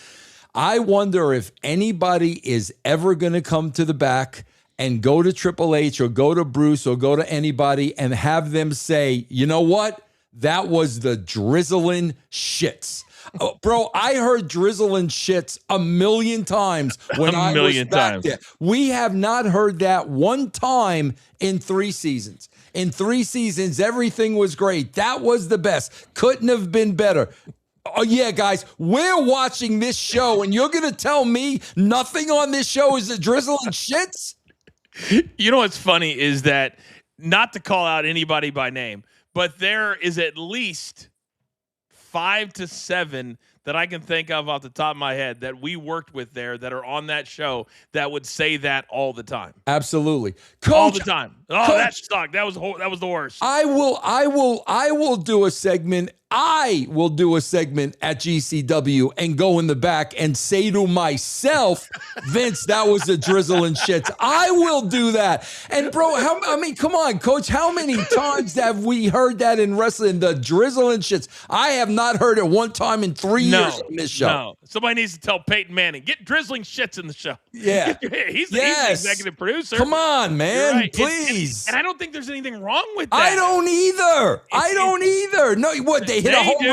I wonder if anybody is ever going to come to the back and go to Triple H or go to Bruce or go to anybody and have them say, you know what? That was the drizzling shits. Bro, I heard drizzling shits a million times when I was back there. We have not heard that one time in 3 seasons. In 3 seasons, everything was great. That was the best. Couldn't have been better. Oh, yeah, guys, we're watching this show, and you're going to tell me nothing on this show is a drizzling shits? You know what's funny is that, not to call out anybody by name, but there is at least 5 to 7 that I can think of off the top of my head that we worked with there that are on that show that would say that all the time. Absolutely. Coach, all the time. Oh, Coach, that sucked. That was the worst. I will do a segment I will do a segment at GCW and go in the back and say to myself, Vince, that was a drizzle and shits. I will do that. And bro, come on, coach, how many times have we heard that in wrestling? The drizzle and shits. I have not heard it one time in 3 years on this show. No, somebody needs to tell Peyton Manning, get drizzling shits in the show. Yeah. he's the executive producer. Come on, man, right. please. And I don't think there's anything wrong with that. I don't either. No, what, they hit a home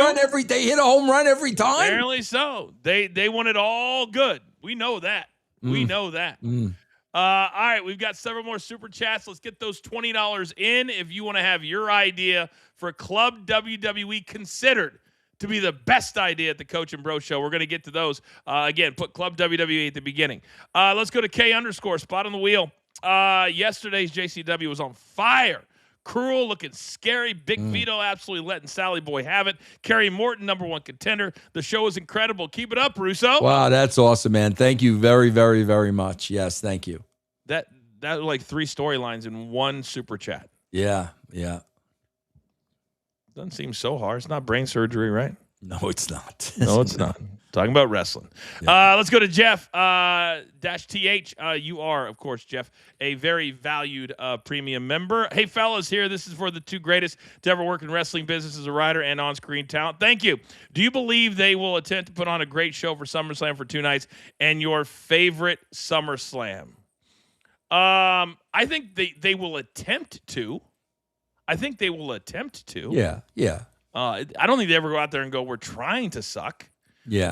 run every time? Apparently so. They want it all good. We know that. We know that. All right, we've got several more super chats. Let's get those $20 in if you want to have your idea for Club WWE considered to be the best idea at the Coach and Bro Show. We're going to get to those. Again, put Club WWE at the beginning. Let's go to K_, spot on the wheel. Yesterday's JCW was on fire. Cruel, looking scary. Big Vito absolutely letting Sally Boy have it. Kerry Morton, #1 contender. The show is incredible. Keep it up, Russo. Wow, that's awesome, man. Thank you very, very, very much. Yes, thank you. That was like 3 storylines in one super chat. Yeah. Doesn't seem so hard. It's not brain surgery, right? No, it's not. No, it's not. Talking about wrestling. Yeah. Let's go to Jeff -TH. You are, of course, Jeff, a very valued premium member. Hey, fellas, here. This is for the 2 greatest to ever work in wrestling business as a writer and on-screen talent. Thank you. Do you believe they will attempt to put on a great show for SummerSlam for 2 nights and your favorite SummerSlam? I think they will attempt to. Yeah. I don't think they ever go out there and go, we're trying to suck. Yeah.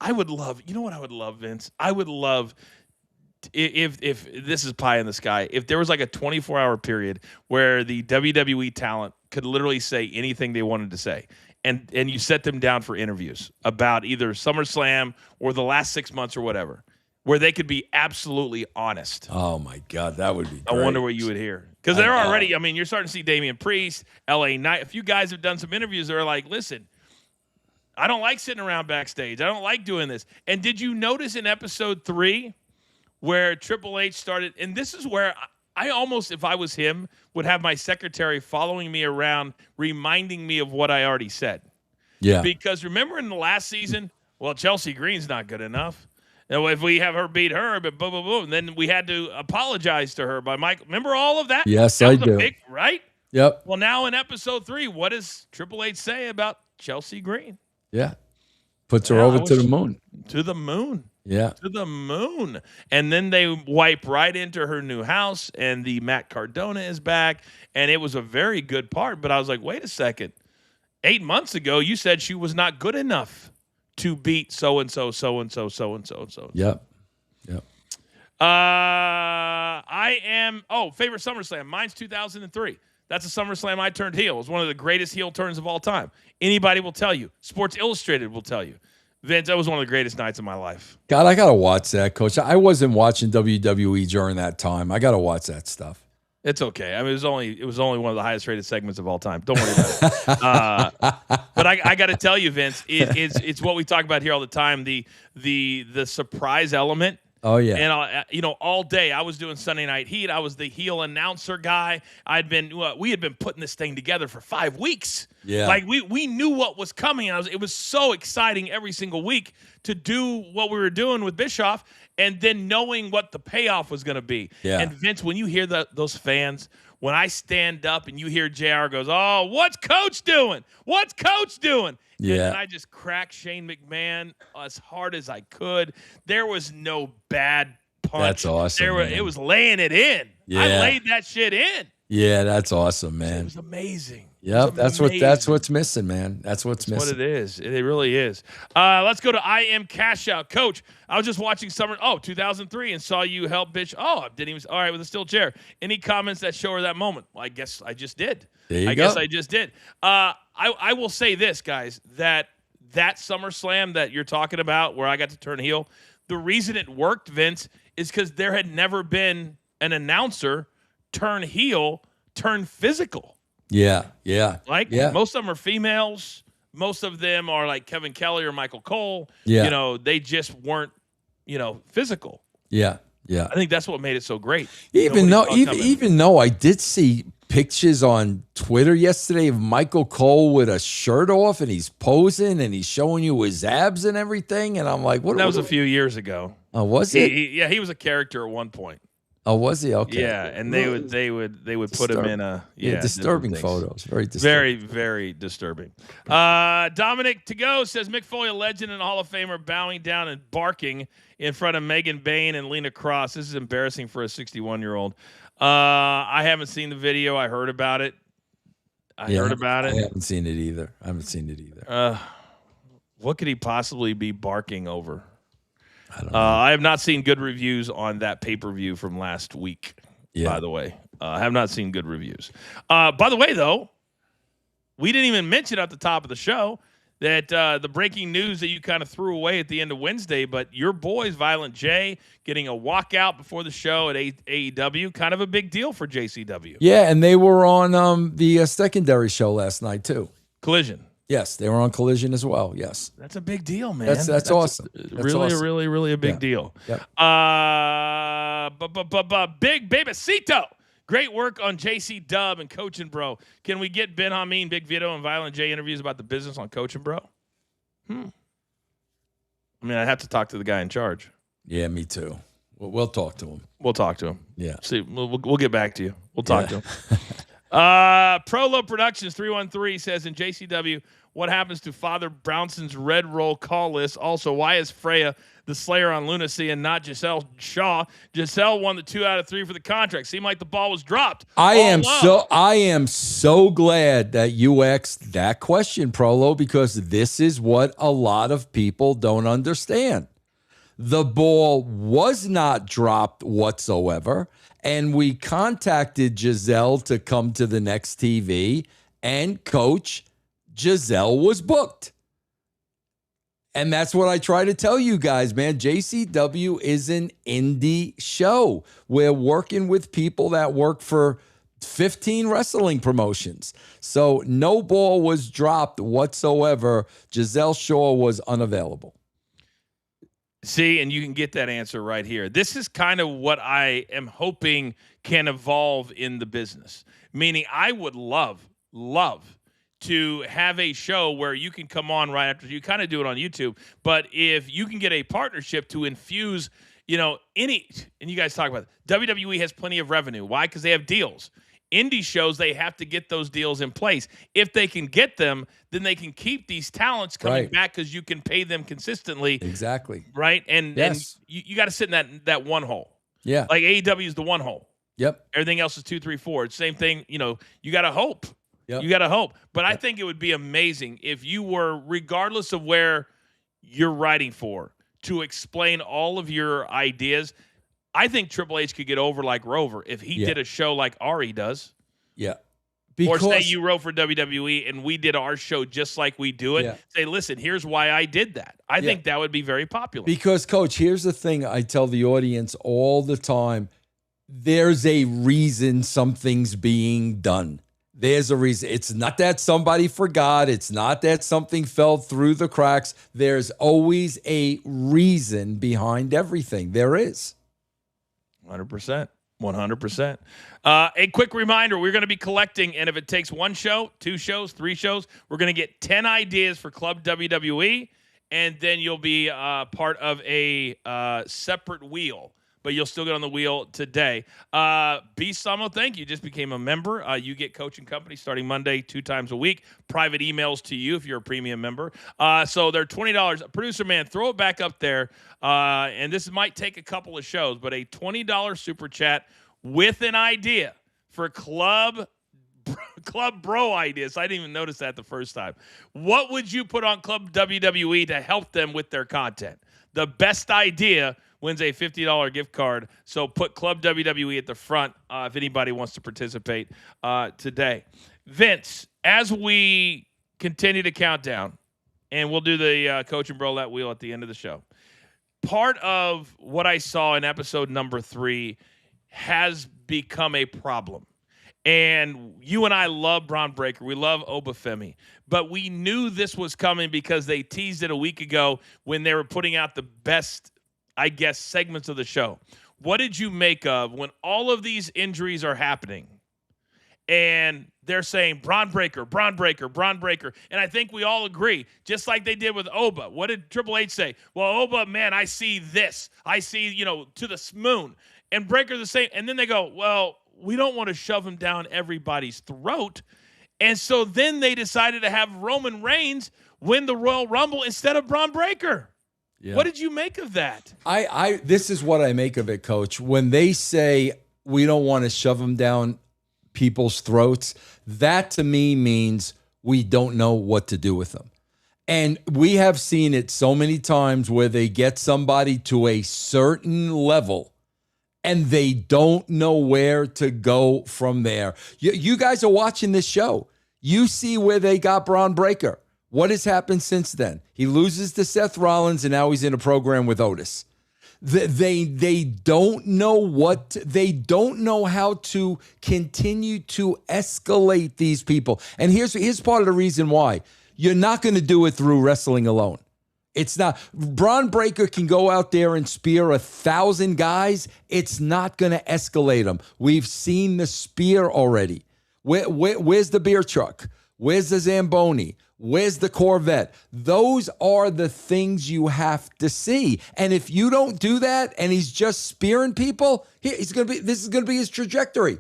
I would love, you know what I would love, Vince? I would love if this is pie in the sky, if there was like a 24-hour period where the WWE talent could literally say anything they wanted to say. And you set them down for interviews about either SummerSlam or the last 6 months or whatever, where they could be absolutely honest. Oh, my God. That would be great. I wonder what you would hear. Because they're already, I mean, you're starting to see Damian Priest, LA Knight. A few guys have done some interviews that are like, listen, I don't like sitting around backstage. I don't like doing this. And did you notice in episode 3 where Triple H started, and this is where I almost, if I was him, would have my secretary following me around, reminding me of what I already said. Yeah. Because remember in the last season, well, Chelsea Green's not good enough. And if we have her beat her, but boom, boom, boom, then we had to apologize to her by Mike. Remember all of that? Yes, that I was do. Big, right? Yep. Well, now in episode 3, what does Triple H say about Chelsea Green? Yeah. Puts her over to the moon. To the moon. Yeah. To the moon. And then they wipe right into her new house, and the Matt Cardona is back, and it was a very good part. But I was like, wait a second. 8 months ago, you said she was not good enough to beat so-and-so, so-and-so, so-and-so, and so-and-so. Yep. Favorite SummerSlam. Mine's 2003. That's a SummerSlam I turned heel. It was one of the greatest heel turns of all time. Anybody will tell you. Sports Illustrated will tell you. Vince, that was one of the greatest nights of my life. God, I got to watch that, Coach. I wasn't watching WWE during that time. I got to watch that stuff. It's okay. I mean, it was only one of the highest rated segments of all time. Don't worry about it. But I got to tell you, Vince, it's what we talk about here all the time. The surprise element. Oh yeah. And all day I was doing Sunday Night Heat. I was the heel announcer guy. We had been putting this thing together for 5 weeks. Yeah. Like we knew what was coming. It was so exciting every single week to do what we were doing with Bischoff, and then knowing what the payoff was going to be. Yeah. And Vince, when you hear those fans, when I stand up and you hear JR goes, "Oh, what's Coach doing? What's Coach doing?" Yeah. And I just cracked Shane McMahon as hard as I could. There was no bad punch. That's awesome. It was laying it in. Yeah. I laid that shit in. Yeah, that's awesome, man. It was amazing. Yep, that's what's missing, man. That's what's missing. What it is. It really is. Let's go to I Am Cash Out. Coach, I was just watching 2003 and saw you help bitch. Oh, I didn't even. All right, with a steel chair. Any comments that show her that moment? Well, I guess I just did. There you go. Guess I just did. I will say this, guys, that SummerSlam that you're talking about where I got to turn heel, the reason it worked, Vince, is because there had never been an announcer turn heel, turn physical. Yeah. Most of them are females. Most of them are like Kevin Kelly or Michael Cole. Yeah. They just weren't, physical. Yeah. Yeah. I think that's what made it so great. Even Nobody though, saw it coming. even though I did see pictures on Twitter yesterday of Michael Cole with a shirt off and he's posing and he's showing you his abs and everything, and I'm like, what? That was a few years ago. Oh, was it? He was a character at one point. Oh, was he? Okay. Yeah, and they would put him in a disturbing different things. photos. Very disturbing. Very, very disturbing. Dominic to go says Mick Foley, a legend and Hall of Famer, bowing down and barking in front of Megan Bain and Lena Cross. This is embarrassing for a 61-year-old. I haven't seen the video. I heard about it. I haven't seen it either. What could he possibly be barking over? I don't know. I have not seen good reviews on that pay-per-view from last week, by the way. I have not seen good reviews. By the way, though, we didn't even mention at the top of the show that the breaking news that you kind of threw away at the end of Wednesday, but your boys, Violent J, getting a walkout before the show at AEW, kind of a big deal for JCW. Yeah, and they were on the secondary show last night, too. Collision. Yes, they were on Collision as well. Yes. That's a big deal, man. That's awesome. That's really, awesome. really, really a big deal. Yep. Big Babacito. Great work on JC Dub and Coachin' Bro. Can we get Ben Hameen, Big Vito, and Violent J interviews about the business on Coachin' Bro? I mean, I'd have to talk to the guy in charge. Yeah, me too. We'll talk to him. We'll talk to him. Yeah. See, we'll get back to you. We'll talk to him. Prolo Productions 313 says in JCW, what happens to Father Brownson's red roll call list? Also, why is Freya the Slayer on Lunacy and not Giselle Shaw? Giselle won the 2 out of 3 for the contract. Seemed like the ball was dropped. I am so glad that you asked that question, Prolo, because this is what a lot of people don't understand. The ball was not dropped whatsoever, and we contacted Giselle to come to the next TV, and Coach, Giselle was booked. And that's what I try to tell you guys, man. JCW is an indie show. We're working with people that work for 15 wrestling promotions. So no ball was dropped whatsoever. Giselle Shaw was unavailable. See, and you can get that answer right here. This is kind of what I am hoping can evolve in the business. Meaning I would love to have a show where you can come on right after. You kind of do it on YouTube. But if you can get a partnership to infuse, any, and you guys talk about it, WWE has plenty of revenue. Why? Because they have deals. Indie shows, they have to get those deals in place. If they can get them, then they can keep these talents coming back because you can pay them consistently. Exactly. Right? And you got to sit in that one hole. Yeah. Like AEW is the one hole. Yep. Everything else is 2, 3, 4. It's the same thing. You got to hope. Yep. You got to hope. But I think it would be amazing if you were, regardless of where you're writing for, to explain all of your ideas. I think Triple H could get over like Rover if he did a show like Ari does. Yeah. Or say you wrote for WWE and we did our show just like we do it. Yeah. Say, listen, here's why I did that. I think that would be very popular. Because, Coach, here's the thing I tell the audience all the time. There's a reason something's being done. There's a reason. It's not that somebody forgot. It's not that something fell through the cracks. There's always a reason behind everything. There is. 100%. 100%. A quick reminder, we're going to be collecting, and if it takes 1 show, 2 shows, 3 shows, we're going to get 10 ideas for Club WWE, and then you'll be part of a separate wheel. But you'll still get on the wheel today. B. Samo, thank you. Just became a member. You get Coach and Company starting Monday 2 times a week. Private emails to you if you're a premium member. So they're $20. Producer man, throw it back up there. And this might take a couple of shows, but a $20 super chat with an idea for Club Bro ideas. I didn't even notice that the first time. What would you put on Club WWE to help them with their content? The best idea wins a $50 gift card. So put Club WWE at the front if anybody wants to participate today. Vince, as we continue to count down, and we'll do the Coach and Roulette wheel at the end of the show, part of what I saw in episode number 3 has become a problem. And you and I love Braun Breaker. We love Obafemi. But we knew this was coming because they teased it a week ago when they were putting out the best, I guess, segments of the show. what did you make of when all of these injuries are happening and they're saying Braun Breaker, Braun Breaker, Braun Breaker? And I think we all agree, just like they did with Oba. What did Triple H say? Well, Oba, man, I see this. I see, to the moon. And Breaker the same. And then they go, well, we don't want to shove him down everybody's throat. And so then they decided to have Roman Reigns win the Royal Rumble instead of Braun Breaker. Yeah. What did you make of that? This is what I make of it, Coach. When they say we don't want to shove him down people's throats, that to me means we don't know what to do with them. And we have seen it so many times where they get somebody to a certain level and they don't know where to go from there. You guys are watching this show. You see where they got Braun Breaker. What has happened since then? He loses to Seth Rollins, and now he's in a program with Otis. They don't know they don't know how to continue to escalate these people. And here's part of the reason why. You're not going to do it through wrestling alone. It's not. Braun Breaker can go out there and spear 1,000 guys. It's not going to escalate them. We've seen the spear already. Where's the beer truck? Where's the Zamboni? Where's the Corvette? Those are the things you have to see. And if you don't do that and he's just spearing people, this is going to be his trajectory.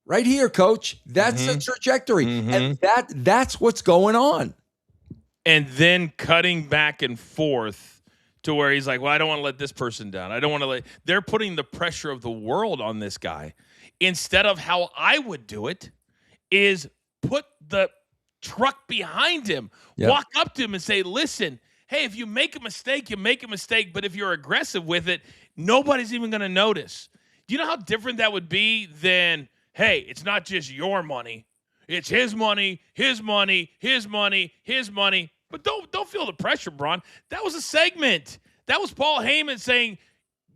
Right here, Coach. That's the trajectory. And that's what's going on. And then cutting back and forth to where he's like, well, I don't want to let this person down. I don't want to they're putting the pressure of the world on this guy. Instead of how I would do it is put the truck behind him, walk up to him and say, listen, hey, if you make a mistake, you make a mistake. But if you're aggressive with it, nobody's even going to notice. Do you know how different that would be than, hey, it's not just your money. It's his money, his money, his money, his money. But don't feel the pressure, Braun. That was a segment. That was Paul Heyman saying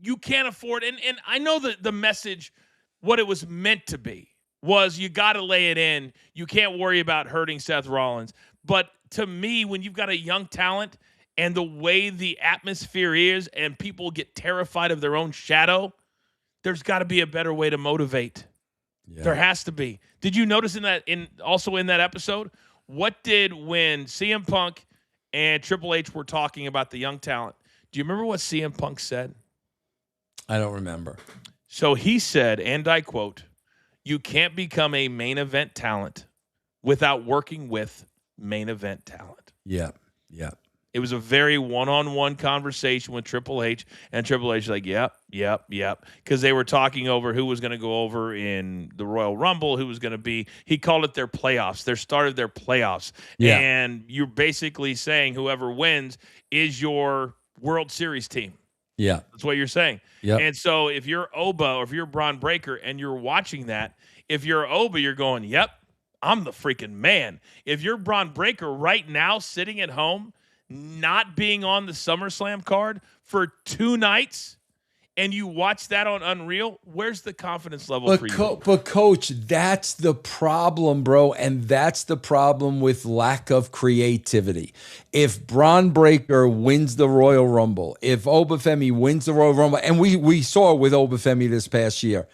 you can't afford. And I know the message, what it was meant to be, was you got to lay it in. You can't worry about hurting Seth Rollins. But to me, when you've got a young talent and the way the atmosphere is and people get terrified of their own shadow, there's got to be a better way to motivate. Yeah. There has to be. Did you notice in that episode, what did when CM Punk and Triple H were talking about the young talent? Do you remember what CM Punk said? I don't remember. So he said, and I quote, "You can't become a main event talent without working with main event talent." Yeah. It was a very one-on-one conversation with Triple H, and Triple H was like, yep, because they were talking over who was going to go over in the Royal Rumble, who was going to be, he called it their playoffs, their start of their playoffs. Yeah. And you're basically saying whoever wins is your World Series team. Yeah. That's what you're saying. Yeah. And so if you're Oba or if you're Braun Breaker and you're watching that, if you're Oba, you're going, yep, I'm the freaking man. If you're Braun Breaker right now sitting at home, not being on the SummerSlam card for 2 nights, and you watch that on Unreal, where's the confidence level for you? But Coach, that's the problem, bro, and that's the problem with lack of creativity. If Braun Breaker wins the Royal Rumble, if Obafemi wins the Royal Rumble, and we saw it with Obafemi this past year,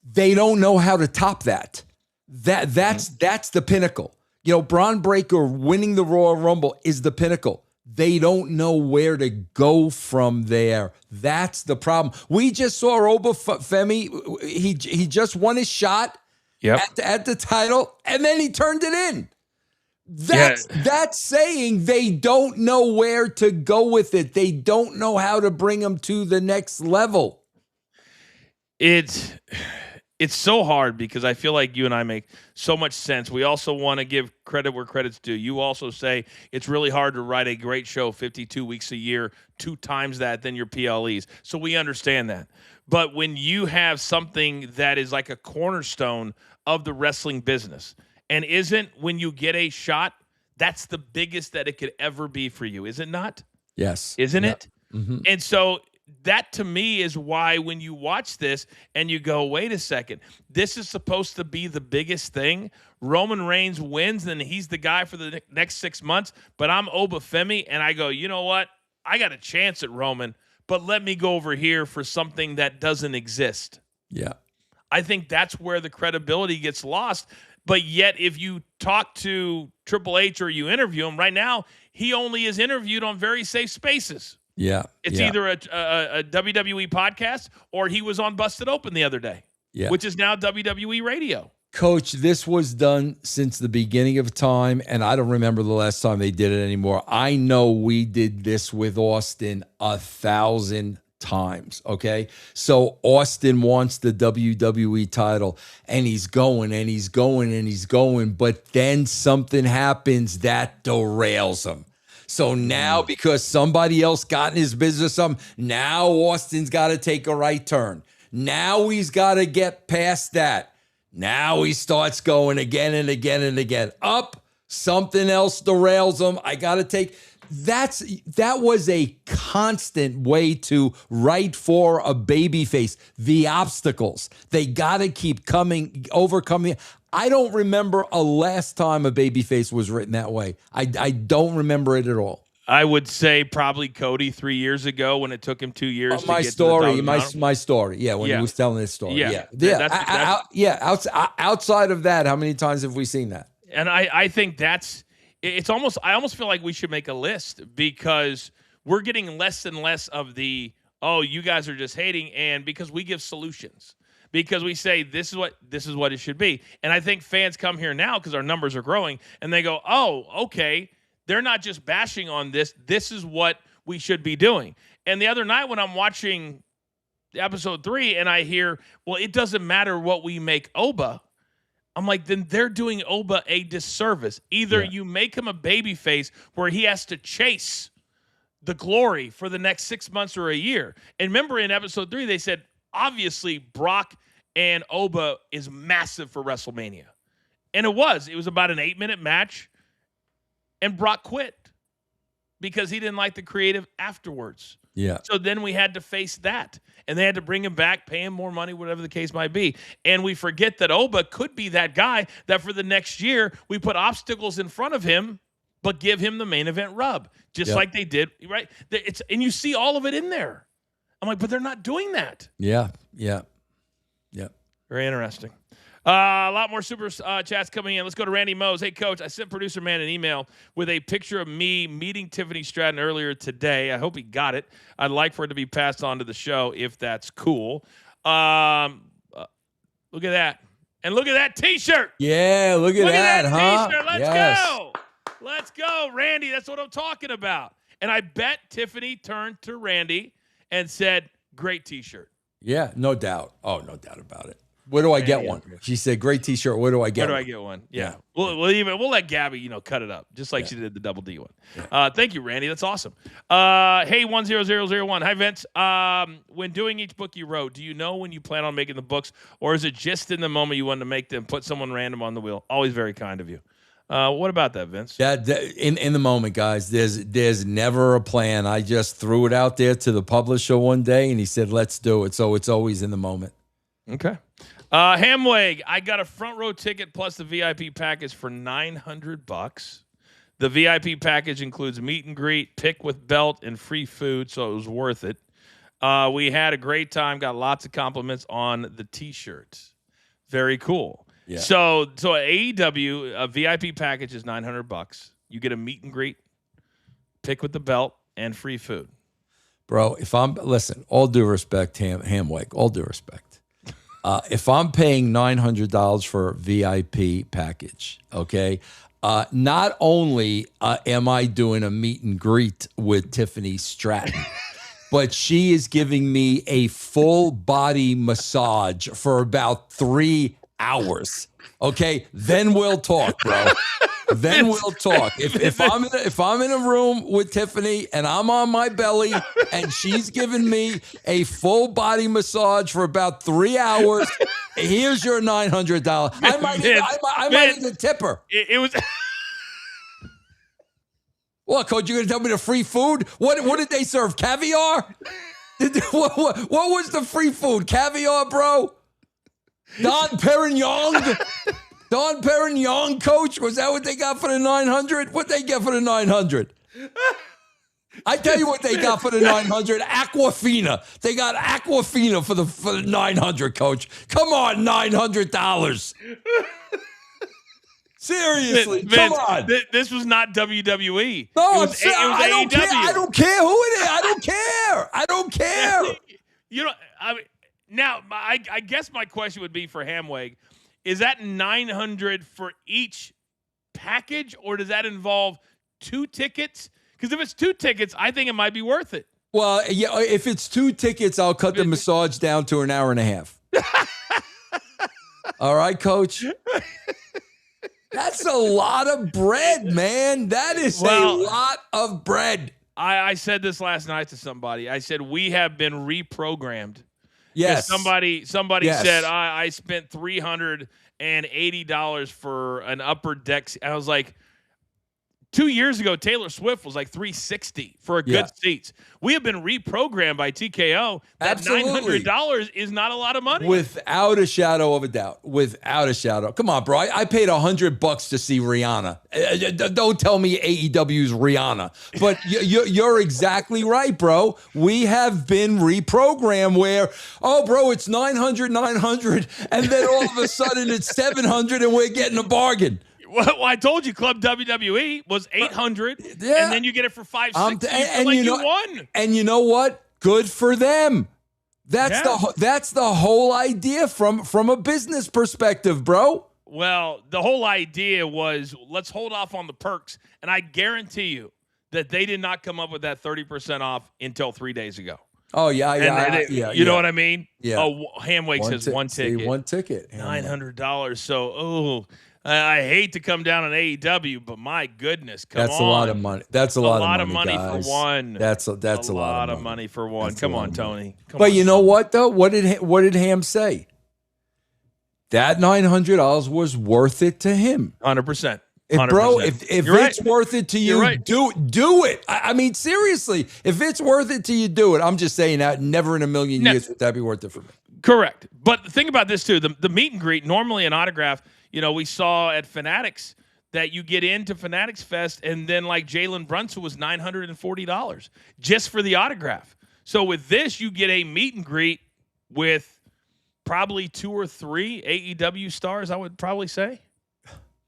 they don't know how to top that. That's the pinnacle. You know, Braun Breaker winning the Royal Rumble is the pinnacle. They don't know where to go from there. That's the problem. We just saw Obafemi. He just won his shot at the title, and then he turned it in. That's saying they don't know where to go with it. They don't know how to bring him to the next level. It's so hard because I feel like you and I make so much sense. We also want to give credit where credit's due. You also say it's really hard to write a great show 52 weeks a year, 2 times that than your PLEs. So we understand that. But when you have something that is like a cornerstone of the wrestling business and isn't when you get a shot, that's the biggest that it could ever be for you, is it not? Yes. Isn't it? Mm-hmm. And so that to me is why when you watch this and you go, wait a second, this is supposed to be the biggest thing. Roman Reigns wins and he's the guy for the next 6 months, but I'm Obafemi and I go, you know what? I got a chance at Roman, but let me go over here for something that doesn't exist. Yeah. I think that's where the credibility gets lost. But yet, if you talk to Triple H or you interview him right now, he only is interviewed on very safe spaces. Yeah. It's either a WWE podcast or he was on Busted Open the other day, which is now WWE Radio. Coach, this was done since the beginning of time, and I don't remember the last time they did it anymore. I know we did this with Austin 1,000 times, okay? So Austin wants the WWE title, and he's going, and he's going, and he's going, but then something happens that derails him. So now, because somebody else got in his business, now Austin's got to take a right turn. Now he's got to get past that. Now he starts going again and again and again. Up, something else derails him. I got to take... That was a constant way to write for a baby face. The obstacles. They got to keep overcoming. I don't remember a last time a baby face was written that way. I don't remember it at all. I would say probably Cody 3 years ago when it took him 2 years to my get story, to the my story. Yeah, when he was telling his story. Outside of that, how many times have we seen that? And I think that's... I almost feel like we should make a list because we're getting less and less of the, oh, you guys are just hating, and because we give solutions. Because we say this is what it should be. And I think fans come here now because our numbers are growing and they go, oh, okay, they're not just bashing on this. This is what we should be doing. And the other night when I'm watching episode 3 and I hear, well, it doesn't matter what we make Oba. I'm like, then they're doing Oba a disservice. Either you make him a babyface where he has to chase the glory for the next 6 months or a year. And remember in episode 3, they said, obviously, Brock and Oba is massive for WrestleMania. And it was. It was about an 8-minute match. And Brock quit because he didn't like the creative afterwards. Yeah. So then we had to face that. And they had to bring him back, pay him more money, whatever the case might be. And we forget that Oba could be that guy that for the next year, we put obstacles in front of him, but give him the main event rub, just like they did, right? And you see all of it in there. I'm like, but they're not doing that. Yeah. Very interesting. A lot more super chats coming in. Let's go to Randy Mose. Hey, Coach, I sent Producer Man an email with a picture of me meeting Tiffany Stratton earlier today. I hope he got it. I'd like for it to be passed on to the show if that's cool. Look at that. And look at that T-shirt. Yeah, look at that, huh? T-shirt. Let's go. Let's go, Randy. That's what I'm talking about. And I bet Tiffany turned to Randy and said, great T-shirt. Yeah, no doubt. Oh, no doubt about it. Where do I get one? She said, great T-shirt. Where do I get one? Where do I get one? Yeah. We'll let Gabby, cut it up, just like she did the Double D one. Yeah. Thank you, Randy. That's awesome. Hey, 10001. Hi, Vince. When doing each book you wrote, do you know when you plan on making the books, or is it just in the moment you want to make them, put someone random on the wheel? Always very kind of you. What about that, Vince? That in the moment, guys, there's never a plan. I just threw it out there to the publisher one day, and he said, let's do it. So it's always in the moment. Okay. Hamwag, I got a front row ticket plus the VIP package for $900. The VIP package includes meet and greet, pick with belt, and free food, so it was worth it. We had a great time, got lots of compliments on the T-shirt. Very cool. Yeah. So AEW, a VIP package is $900. You get a meet and greet, pick with the belt, and free food. Bro, listen, all due respect, Hamwag, all due respect. If I'm paying $900 for a VIP package, okay, not only am I doing a meet and greet with Tiffany Stratton, but she is giving me a full body massage for about 3 hours. Okay, then we'll talk, bro. Then we'll talk. If I'm in a room with Tiffany and I'm on my belly and she's giving me a full body massage for about 3 hours, here's your $900. I might even tip her. It was. What, Coach? You're gonna tell me the free food? What did they serve? Caviar? What was the free food? Caviar, bro? Don Perignon? Don Perignon, Coach? Was that what they got for the $900? What'd they get for the $900? I tell you what they got for the 900, Aquafina. They got Aquafina for the 900, Coach. Come on, $900. Seriously, Vince, come on. This was not WWE. No, it was I don't care. I don't care who it is. I don't care. I don't care. You know, I mean, now I guess my question would be for Hamweg: is that 900 for each package, or does that involve 2 tickets? Because if it's 2 tickets, I think it might be worth it. Well, yeah, if it's 2 tickets, I'll cut the massage down to an hour and a half. All right, Coach? That's a lot of bread, man. That is a lot of bread. I said this last night to somebody. I said, we have been reprogrammed. Yes. Somebody said, I spent $380 for an upper deck. And I was like, 2 years ago, Taylor Swift was like $360 for a good seats. We have been reprogrammed by TKO. That $900 is not a lot of money. Without a shadow of a doubt. Without a shadow. Come on, bro. I paid $100 to see Rihanna. Don't tell me AEW's Rihanna. But you're exactly right, bro. We have been reprogrammed where, oh, bro, it's 900, and then all of a sudden it's 700 and we're getting a bargain. Well, I told you, Club WWE was $800, and then you get it for $560. And you won. And you know what? Good for them. That's the whole idea from a business perspective, bro. Well, the whole idea was let's hold off on the perks, and I guarantee you that they did not come up with that 30% off until 3 days ago. Oh yeah. You know what I mean? Yeah. Oh, Hamweg says one ticket. One ticket. $900. So, I hate to come down on AEW, but my goodness, That's a lot of money. That's a lot of money, for one. That's a lot of money for one. Come on, Tony. But you know what though? What did Ham say? That $900 was worth it to him. 100%. If it's worth it to you, do it. I mean, seriously, if it's worth it to you, do it. I'm just saying that never in a million years would that be worth it for me. Correct. But think about this too. The meet and greet, normally an autograph, we saw at Fanatics that you get into Fanatics Fest, and then like Jalen Brunson was $940 just for the autograph. So with this, you get a meet and greet with probably 2 or 3 AEW stars, I would probably say.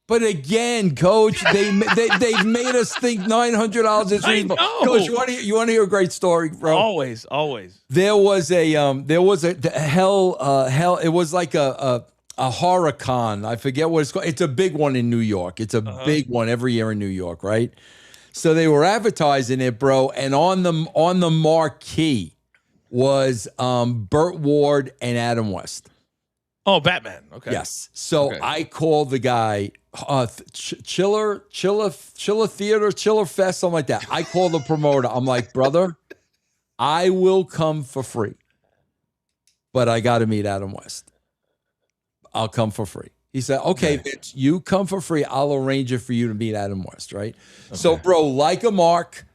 But again, Coach, they've made us think $900 is reasonable. Coach, you want to hear a great story, bro? Always. There was a hell. It was like a horror con. I forget what it's called. It's a big one in New York. It's a big one every year in New York, right? So they were advertising it, bro, and on the marquee was Burt Ward and Adam West. Oh, Batman. Okay. Yes. So I called the guy, Chiller Theater, Chiller Fest, something like that. I called the promoter. I'm like, brother, I will come for free, but I got to meet Adam West. I'll come for free. He said, okay, Vince, you come for free. I'll arrange it for you to meet Adam West, right? Okay. So, bro, like a mark,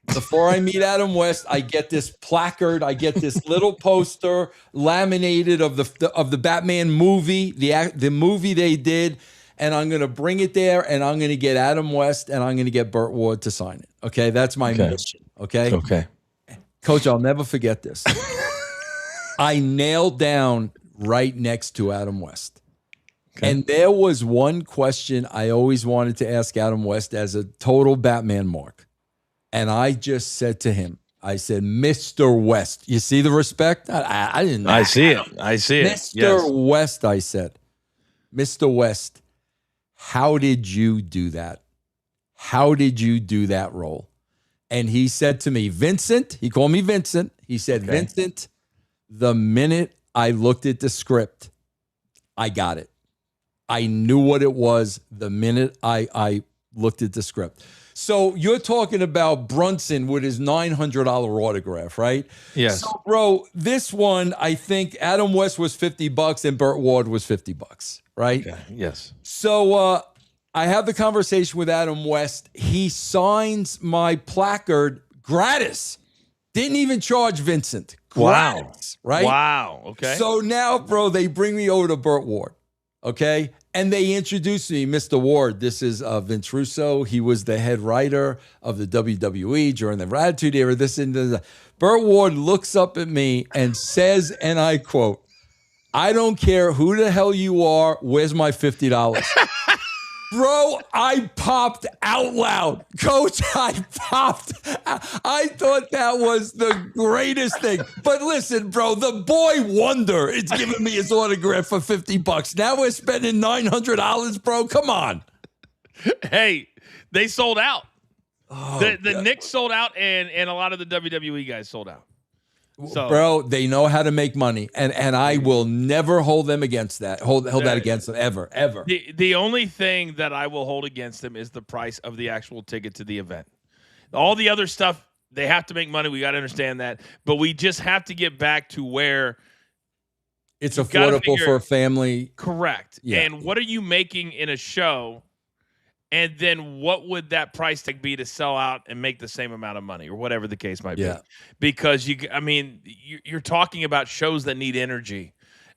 before I meet Adam West, I get this placard. I get this little poster laminated of the Batman movie, the movie they did, and I'm going to bring it there, and I'm going to get Adam West, and I'm going to get Burt Ward to sign it. Okay, that's my mission. Okay? Okay. Coach, I'll never forget this. I nailed down right next to Adam West. Okay. And there was one question I always wanted to ask Adam West as a total Batman mark. And I just said to him, I said, Mr. West, you see the respect? I didn't know. I see it. Mr. West, I said, Mr. West, how did you do that? How did you do that role? And he said to me, Vincent, he called me Vincent. He said, Vincent, the minute I looked at the script, I got it. I knew what it was the minute I looked at the script. So you're talking about Brunson with his $900 autograph, right? Yes. So, bro, this one, I think Adam West was $50 and Burt Ward was $50, right? Okay. Yes. So I have the conversation with Adam West. He signs my placard gratis. Didn't even charge Vincent. Gratis, right? Wow. Okay. So now, bro, they bring me over to Burt Ward. Okay. And they introduced me, Mr. Ward. This is Vince Russo. He was the head writer of the WWE during the Attitude Era. Burt Ward looks up at me and says, and I quote, "I don't care who the hell you are. Where's my $50?" Bro, I popped out loud. Coach, I popped. I thought that was the greatest thing. But listen, bro, the boy wonder is giving me his autograph for $50. Now we're spending $900, bro. Come on. Hey, they sold out. Oh, the Knicks sold out, and a lot of the WWE guys sold out. So, bro, they know how to make money, and I will never hold them against that. Hold that against them ever. The only thing that I will hold against them is the price of the actual ticket to the event. All the other stuff, they have to make money. We got to understand that, but we just have to get back to where it's affordable for a family. Correct. Yeah. And what are you making in a show? And then what would that price tag be to sell out and make the same amount of money or whatever the case might be? Because you're talking about shows that need energy.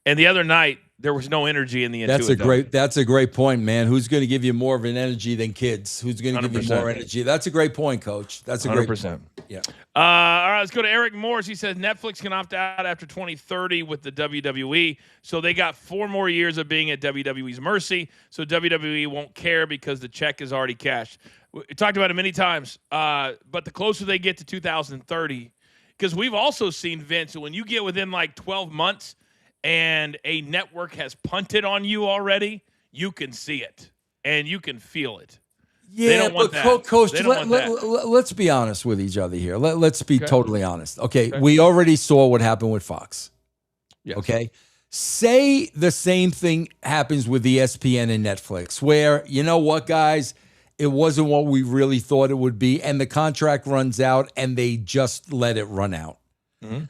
And the other night there was no energy in the Intuit. That's a great point, man. Who's going to give you more of an energy than kids? Who's going to give you more energy? That's a great point, Coach. That's a 100%. Great point. Yeah. All right, let's go to Eric Morris. He says Netflix can opt out after 2030 with the WWE. So they got 4 more years of being at WWE's mercy. So WWE won't care because the check is already cashed. We talked about it many times. But the closer they get to 2030, because we've also seen, Vince, when you get within like 12 months and a network has punted on you already, you can see it and you can feel it. Yeah, they don't want that. Coach, let's be honest with each other here. Let's be totally honest. Okay, we already saw what happened with Fox. Yes. Okay, say the same thing happens with ESPN and Netflix, where, you know what, guys, it wasn't what we really thought it would be, and the contract runs out, and they just let it run out. Mm-hmm.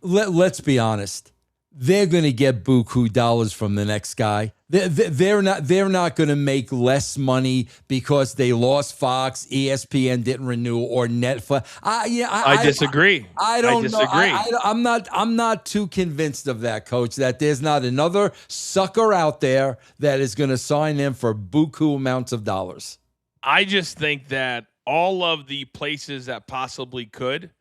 Let's be honest. They're going to get buku dollars from the next guy. They're not going to make less money because they lost Fox, ESPN didn't renew, or Netflix. I disagree. I don't know. I'm not too convinced of that, Coach, that there's not another sucker out there that is going to sign them for buku amounts of dollars. I just think that all of the places that possibly could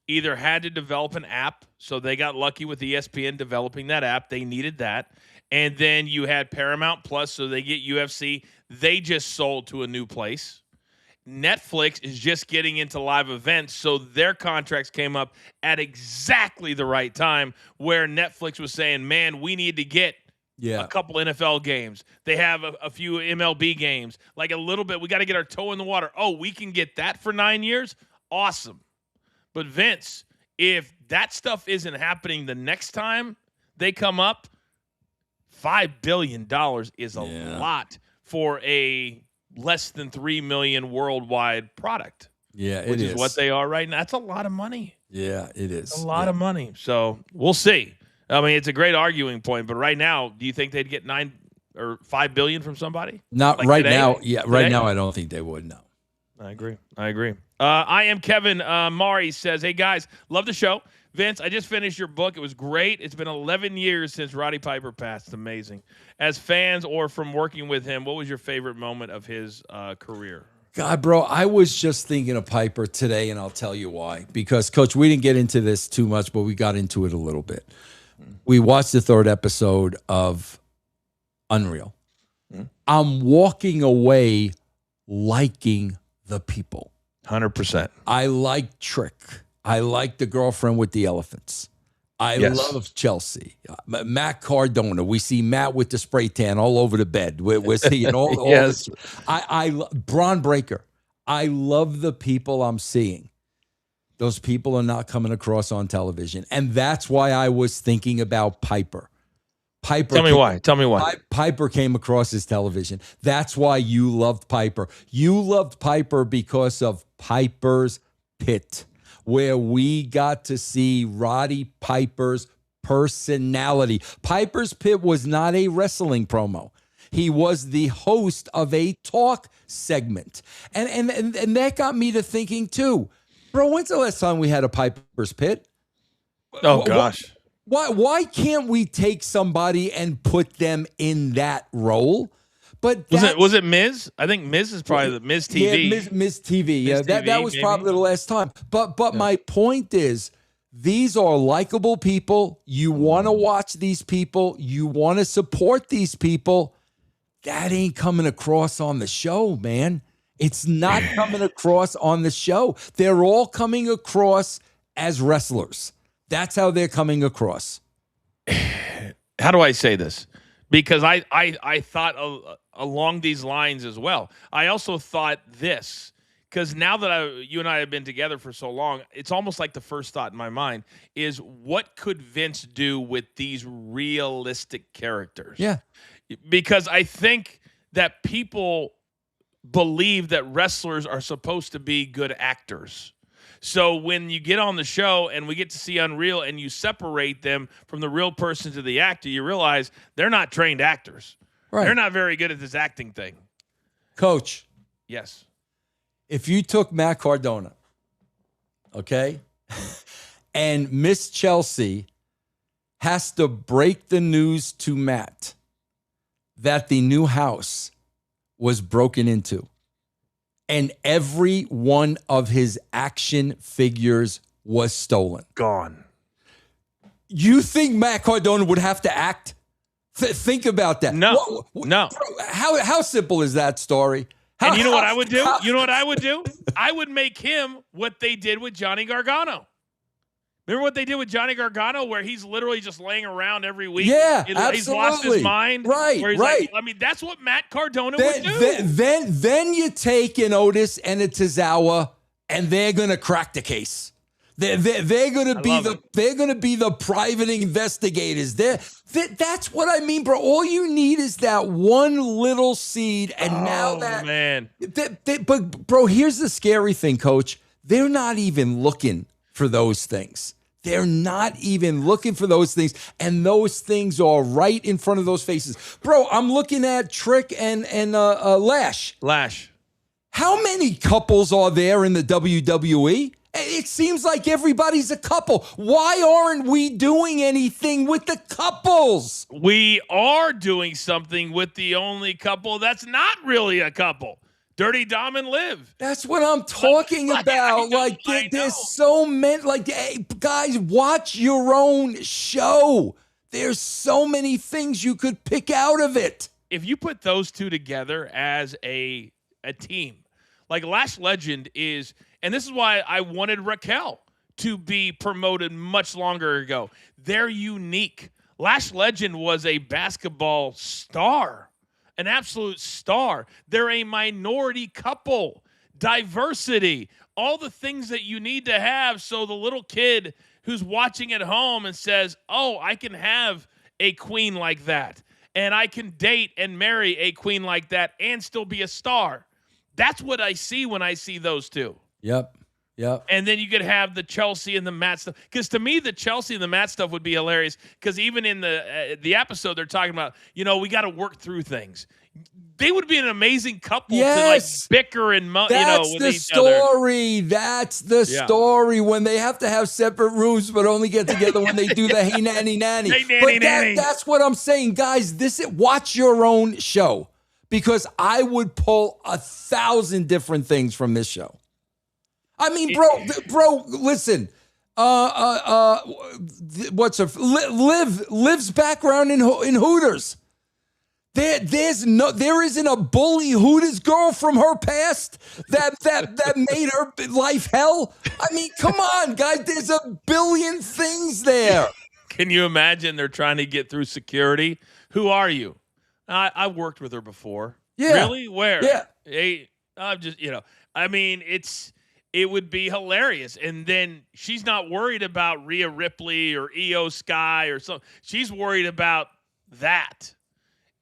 either had to develop an app, so they got lucky with ESPN developing that app. They needed that. And then you had Paramount Plus, so they get UFC. They just sold to a new place. Netflix is just getting into live events, so their contracts came up at exactly the right time where Netflix was saying, man, we need to get a couple NFL games. They have a few MLB games. Like a little bit, we got to get our toe in the water. Oh, we can get that for 9 years? Awesome. But Vince, if that stuff isn't happening the next time they come up, $5 billion is a lot for a less than 3 million worldwide product. Yeah, which is what they are right now. That's a lot of money. Yeah, it is. A lot of money. So we'll see. I mean, it's a great arguing point, but right now, do you think they'd get 9 or 5 billion from somebody? Not like right today? Now. Yeah, today? Right now, I don't think they would. No. I agree. I am Kevin Mari says, hey, guys, love the show. Vince, I just finished your book. It was great. It's been 11 years since Roddy Piper passed. It's amazing. As fans or from working with him, what was your favorite moment of his career? God, bro, I was just thinking of Piper today, and I'll tell you why. Because, Coach, we didn't get into this too much, but we got into it a little bit. We watched the 3rd episode of Unreal. I'm walking away liking the people. 100%. I like Trick. I like the girlfriend with the elephants. I love Chelsea. Matt Cardona. We see Matt with the spray tan all over the bed. We're seeing all this. Braun Breaker. I love the people I'm seeing. Those people are not coming across on television. And that's why I was thinking about Piper. Tell me why. Piper came across his television. That's why you loved Piper. You loved Piper because of Piper's Pit, where we got to see Roddy Piper's personality. Piper's Pit was not a wrestling promo. He was the host of a talk segment. And that got me to thinking too, bro, when's the last time we had a Piper's Pit? Oh, gosh. Why can't we take somebody and put them in that role? But Was it Miz? I think Miz is probably the Miz TV. Yeah, Miz TV. Yeah, that was maybe. probably the last time. But my point is, these are likable people. You want to watch these people. You want to support these people. That ain't coming across on the show, man. It's not coming across on the show. They're all coming across as wrestlers. That's how they're coming across. How do I say this? Because I thought along these lines as well. I also thought this, because now that you and I have been together for so long, it's almost like the first thought in my mind is, what could Vince do with these realistic characters? Yeah. Because I think that people believe that wrestlers are supposed to be good actors. So when you get on the show and we get to see Unreal and you separate them from the real person to the actor, you realize they're not trained actors. Right. They're not very good at this acting thing. Coach, Yes. if you took Matt Cardona, okay, and Miss Chelsea has to break the news to Matt that the new house was broken into, and every one of his action figures was stolen. Gone. You think Matt Cardona would have to act? Think about that. No. No. Bro, how simple is that story? And you know what I would do? You know what I would do? I would make him what they did with Johnny Gargano. Remember what they did with Johnny Gargano, where he's literally just laying around every week? Yeah, He's absolutely. lost his mind. Right, where he's right. Like, I mean, that's what Matt Cardona would do. Then you take an Otis and a Tozawa, and they're gonna crack the case. They're gonna be the private investigators. That's what I mean, bro. All you need is that one little seed, and now that man. But bro, here's the scary thing, Coach. They're not even looking for those things. They're not even looking for those things, and those things are right in front of those faces. Bro, I'm looking at Trick and Lash. Lash. How many couples are there in the WWE? It seems like everybody's a couple. Why aren't we doing anything with the couples? We are doing something with the only couple that's not really a couple. Dirty Dom and Liv. That's what I'm talking about. There's so many. Hey, guys, watch your own show. There's so many things you could pick out of it. If you put those two together as a team, like Lash Legend is, and this is why I wanted Raquel to be promoted much longer ago. They're unique. Lash Legend was a basketball star. An absolute star. They're a minority couple. Diversity. All the things that you need to have so the little kid who's watching at home and says, oh, I can have a queen like that. And I can date and marry a queen like that and still be a star. That's what I see when I see those two. Yep. And then you could have the Chelsea and the Matt stuff. Because to me, the Chelsea and the Matt stuff would be hilarious. Because even in the episode, they're talking about, we got to work through things. They would be an amazing couple to bicker and with each other. That's the story. When they have to have separate rooms, but only get together when they do the hey nanny nanny. Hey nanny nanny. That's what I'm saying, guys. Watch your own show, because I would pull 1,000 different things from this show. I mean, bro, listen. Liv's background in Hooters. There isn't a bully Hooters girl from her past that made her life hell. I mean, come on, guys. There's a billion things there. Can you imagine they're trying to get through security? Who are you? I've worked with her before. Yeah. Really? Where? Yeah. Hey, I'm just, I mean, it would be hilarious. And then she's not worried about Rhea Ripley or Io Sky or something. She's worried about that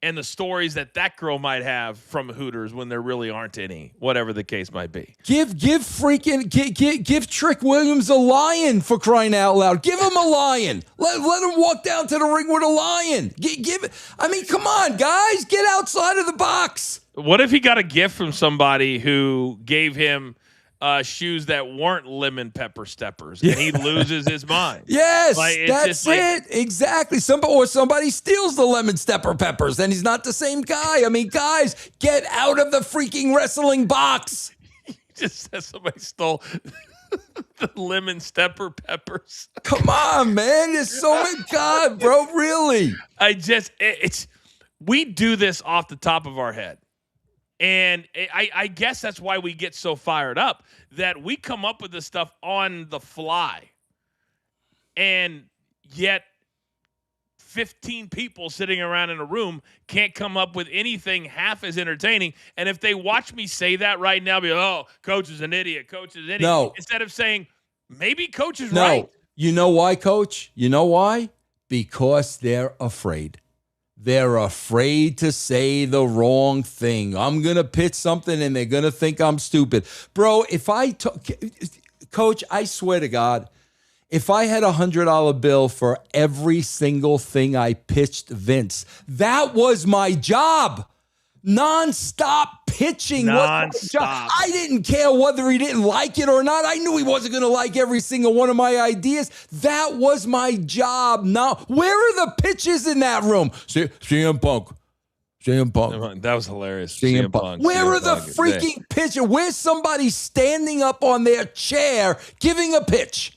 and the stories that girl might have from Hooters when there really aren't any, whatever the case might be. Give Trick Williams a lion, for crying out loud. Give him a lion. Let him walk down to the ring with a lion. I mean, come on, guys. Get outside of the box. What if he got a gift from somebody who gave him shoes that weren't lemon pepper steppers, and he loses his mind. Yes, Like, it's that's just like- it. Exactly. Somebody steals the lemon stepper peppers, and he's not the same guy. I mean, guys, get out of the freaking wrestling box. Just says somebody stole the lemon stepper peppers. Come on, man. There's so many. God, bro, really? We do this off the top of our head. And I guess that's why we get so fired up, that we come up with this stuff on the fly. And yet 15 people sitting around in a room can't come up with anything half as entertaining. And if they watch me say that right now, be like, oh, Coach is an idiot. Coach is an idiot. No. Instead of saying, maybe Coach is No. right. You know why, Coach? You know why? Because they're afraid. They're afraid to say the wrong thing. I'm going to pitch something and they're going to think I'm stupid. Bro, Coach, I swear to God, if I had $100 bill for every single thing I pitched Vince, that was my job. Non-stop pitching was my job. I didn't care whether he didn't like it or not. I knew he wasn't going to like every single one of my ideas. That was my job. Now, where are the pitches in that room? CM Punk. CM Punk. That was hilarious. CM Punk. Where are the freaking pitches? Where's somebody standing up on their chair giving a pitch?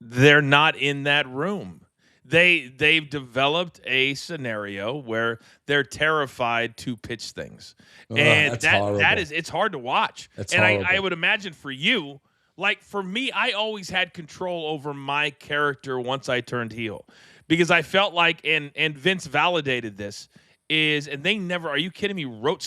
They're not in that room. They've developed a scenario where they're terrified to pitch things. And it's hard to watch. I would imagine for you, like for me, I always had control over my character once I turned heel, because I felt like, and Vince validated this, and they never, are you kidding me, write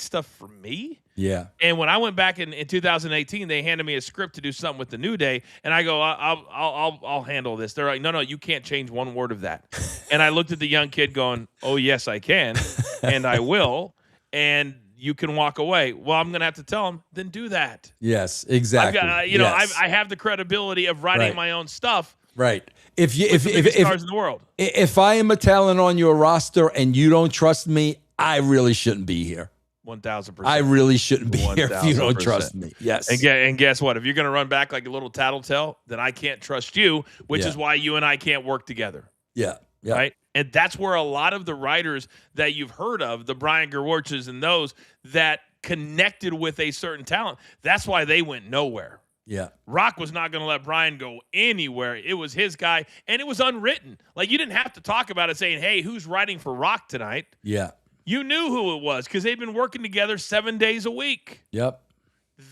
stuff for me? Yeah. And when I went back in 2018, they handed me a script to do something with the New Day, and I go, I'll handle this. They're like, no, you can't change one word of that. And I looked at the young kid going, oh, yes, I can, and I will, and you can walk away. Well, I'm going to have to tell him, then do that. Yes, exactly. I have the credibility of writing my own stuff. Right. If stars in the world. If I am a talent on your roster and you don't trust me, I really shouldn't be here. 1,000%. I really shouldn't be here if you don't trust me. Yes. And guess what? If you're going to run back like a little tattletale, then I can't trust you, which is why you and I can't work together. Yeah. Right? And that's where a lot of the writers that you've heard of, the Brian Gerwarches and those that connected with a certain talent, that's why they went nowhere. Yeah. Rock was not going to let Brian go anywhere. It was his guy, and it was unwritten. Like, you didn't have to talk about it saying, hey, who's writing for Rock tonight? Yeah. You knew who it was because they've been working together 7 days a week. Yep.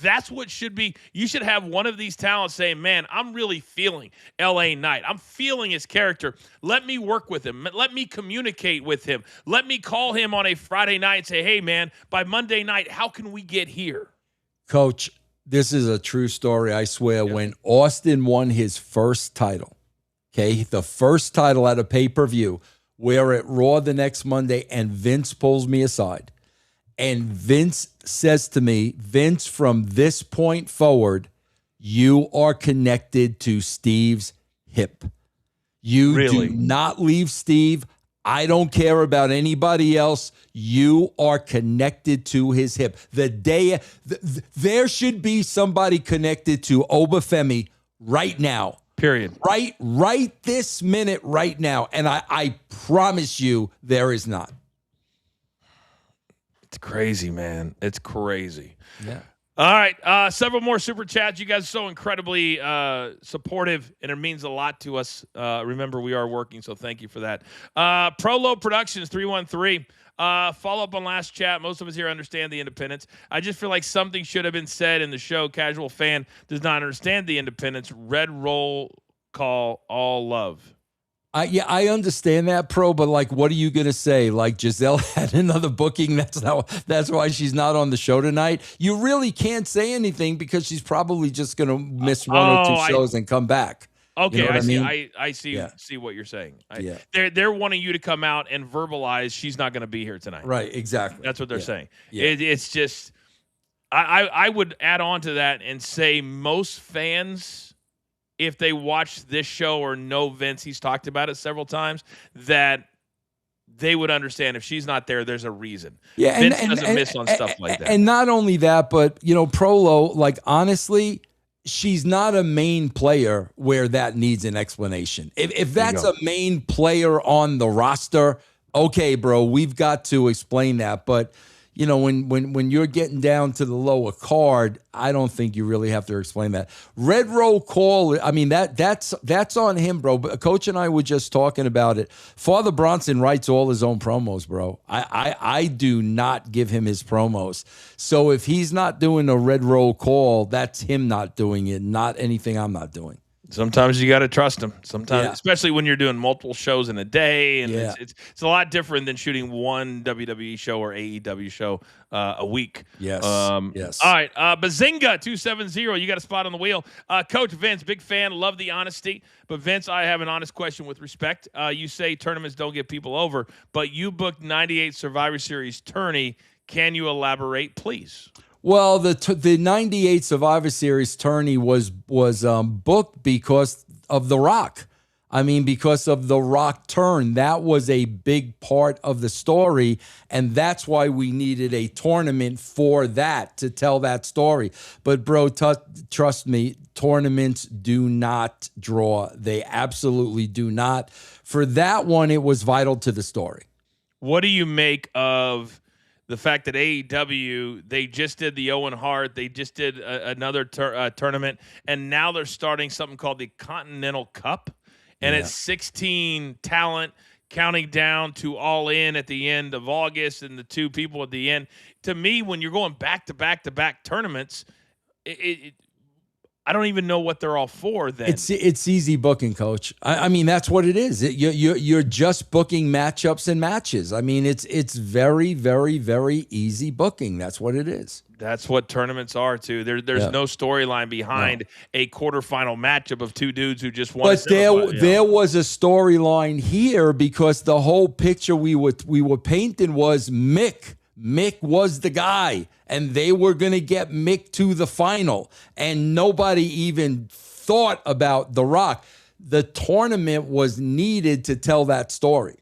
That's what should be. You should have one of these talents saying, man, I'm really feeling LA Knight. I'm feeling his character. Let me work with him. Let me communicate with him. Let me call him on a Friday night and say, hey, man, by Monday night, how can we get here? Coach, this is a true story, I swear. Yep. When Austin won his first title, okay, the first title at a pay-per-view, we're at Raw the next Monday, and Vince pulls me aside. And Vince says to me, Vince, from this point forward, you are connected to Steve's hip. You do not leave Steve. I don't care about anybody else. You are connected to his hip. There should be somebody connected to Obafemi right now. Period. Right this minute, right now. And I promise you there is not. It's crazy, man. It's crazy. Yeah. All right. Several more super chats. You guys are so incredibly supportive, and it means a lot to us. Remember, we are working, so thank you for that. Prolo Productions 313. Follow up on last chat. Most of us here understand the independents. I just feel like something should have been said in the show. Casual fan does not understand the independents. Red roll call, all love. I understand that, Pro, but like, what are you gonna say? Like, Giselle had another booking. That's why she's not on the show tonight. You really can't say anything because she's probably just gonna miss one or two shows and come back. Okay, you know I see. mean? I see. See what you're saying. They're wanting you to come out and verbalize she's not going to be here tonight. Right. Exactly. That's what they're saying. Yeah. It's just. I would add on to that and say most fans, if they watch this show or know Vince, he's talked about it several times, that they would understand if she's not there, there's a reason. Yeah, Vince doesn't miss on stuff like that. And not only that, but Prolo, like honestly, she's not a main player where that needs an explanation. If that's a main player on the roster, okay, bro, we've got to explain that. But when you're getting down to the lower card, I don't think you really have to explain that. Red roll call, I mean, that's on him, bro. But Coach and I were just talking about it. Father Bronson writes all his own promos, bro. I do not give him his promos. So if he's not doing a red roll call, that's him not doing it, not anything I'm not doing. Sometimes you got to trust them. Sometimes, especially when you're doing multiple shows in a day, and it's a lot different than shooting one WWE show or AEW show a week. Yes. Yes. All right. Bazinga 270. You got a spot on the wheel. Coach Vince, big fan. Love the honesty. But Vince, I have an honest question with respect. You say tournaments don't get people over, but you booked 98 Survivor Series tourney. Can you elaborate, please? Well, the 98 Survivor Series tourney was booked because of The Rock. I mean, because of The Rock turn. That was a big part of the story, and that's why we needed a tournament for that, to tell that story. But, bro, trust me, tournaments do not draw. They absolutely do not. For that one, it was vital to the story. What do you make of the fact that AEW, they just did the Owen Hart, they just did another tournament, and now they're starting something called the Continental Cup, and it's 16 talent counting down to All In at the end of August and the two people at the end. To me, when you're going back-to-back tournaments, I don't even know what they're all for then. It's easy booking, Coach. I mean, that's what it is. You're just booking matchups and matches. I mean, it's very, very, very easy booking. That's what it is. That's what tournaments are, too. There's no storyline behind a quarterfinal matchup of two dudes who just won. But there was a storyline here, because the whole picture we were painting was Mick. Mick was the guy, and they were going to get Mick to the final, and nobody even thought about The Rock. The tournament was needed to tell that story.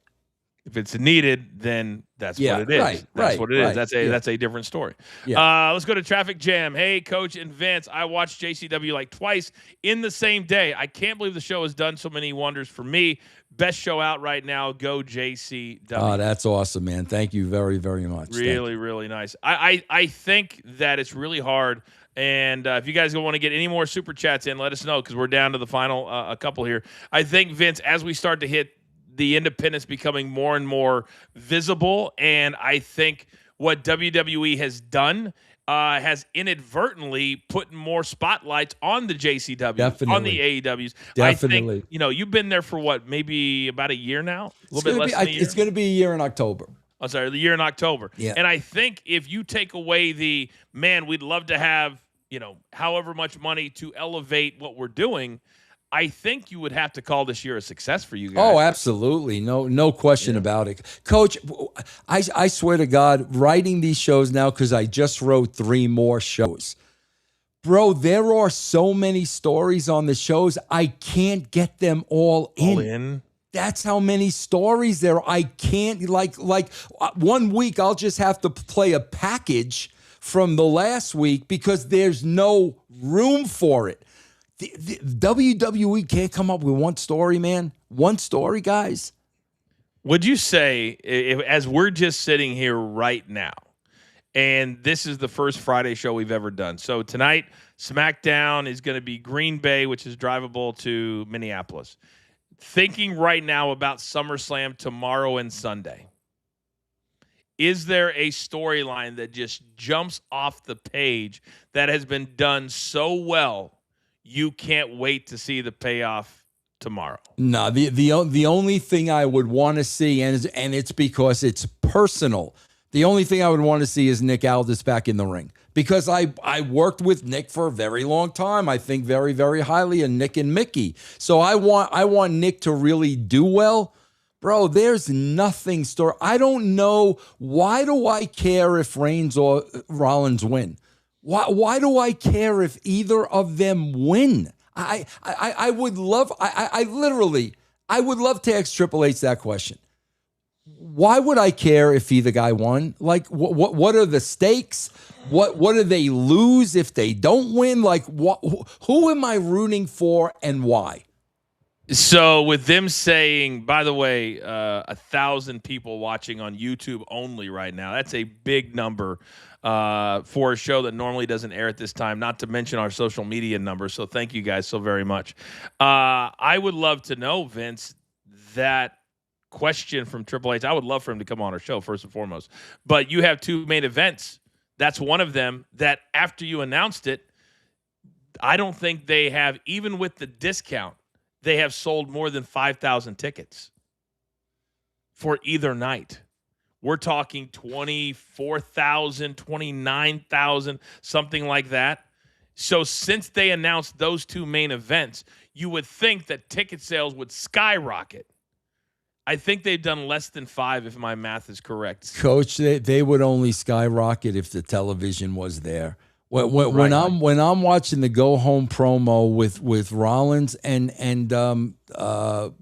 If it's needed, then that's what it is. That's what it is. That's a different story. Yeah. Let's go to Traffic Jam. Hey, Coach and Vince, I watched JCW like twice in the same day. I can't believe the show has done so many wonders for me. Best show out right now. Go JCW. Oh, that's awesome, man. Thank you very, very much. Really, really nice. I think that it's really hard. And if you guys don't want to get any more super chats in, let us know, because we're down to the final a couple here. I think, Vince, as we start to hit the independents becoming more and more visible, and I think what WWE has done has inadvertently put more spotlights on the JCW, on the AEWs. Definitely. I think, you've been there for what, maybe about a year now? A little bit less than a year? It's going to be a year in October. I'm sorry, the year in October. Yeah. And I think if you take away we'd love to have, however much money to elevate what we're doing, I think you would have to call this year a success for you guys. Oh, absolutely. No question about it. Coach, I swear to God, writing these shows now, because I just wrote 3 more shows. Bro, there are so many stories on the shows, I can't get them all in. That's how many stories there are. I can't, like 1 week, I'll just have to play a package from the last week because there's no room for it. The WWE can't come up with one story, man. One story, guys. Would you say, as we're just sitting here right now, and this is the first Friday show we've ever done. So tonight, SmackDown is going to be Green Bay, which is drivable to Minneapolis. Thinking right now about SummerSlam tomorrow and Sunday, is there a storyline that just jumps off the page that has been done so well you can't wait to see the payoff tomorrow? No, the only thing I would want to see, and it's because it's personal, the only thing I would want to see is Nick Aldis back in the ring. Because I worked with Nick for a very long time. I think very, very highly of Nick and Mickey. So I want Nick to really do well. Bro, there's nothing I don't know. Why do I care if Reigns or Rollins win? Why do I care if either of them win? I would love, I would love to ask Triple H that question. why would I care if either guy won? Like, what are the stakes? What do they lose if they don't win? Like, who am I rooting for and why? So with them saying, by the way, 1,000 people watching on YouTube only right now, that's a big number for a show that normally doesn't air at this time, not to mention our social media numbers. So thank you guys so very much. I would love to know, Vince, that question from Triple H. I would love for him to come on our show first and foremost. But you have two main events. That's one of them that after you announced it, I don't think they have, even with the discount, they have sold more than 5,000 tickets for either night. We're talking 24,000, 29,000, something like that. So since they announced those two main events, you would think that ticket sales would skyrocket. I think they've done less than 5, if my math is correct. Coach, they would only skyrocket if the television was there. When I'm watching the go home promo with Rollins and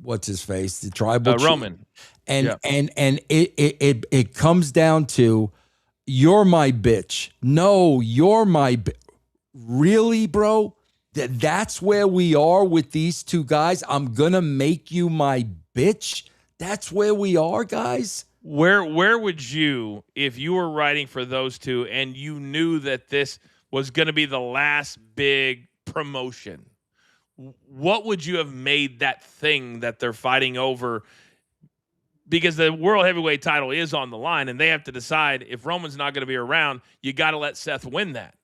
what's his face, the tribal Roman, and it comes down to, you're my bitch. No, you're my really, bro. That's where we are with these two guys. I'm gonna make you my bitch. That's where we are, guys. Where would you, if you were writing for those two and you knew that this was going to be the last big promotion, what would you have made that thing that they're fighting over? Because the World Heavyweight title is on the line, and they have to decide, if Roman's not going to be around, you got to let Seth win that.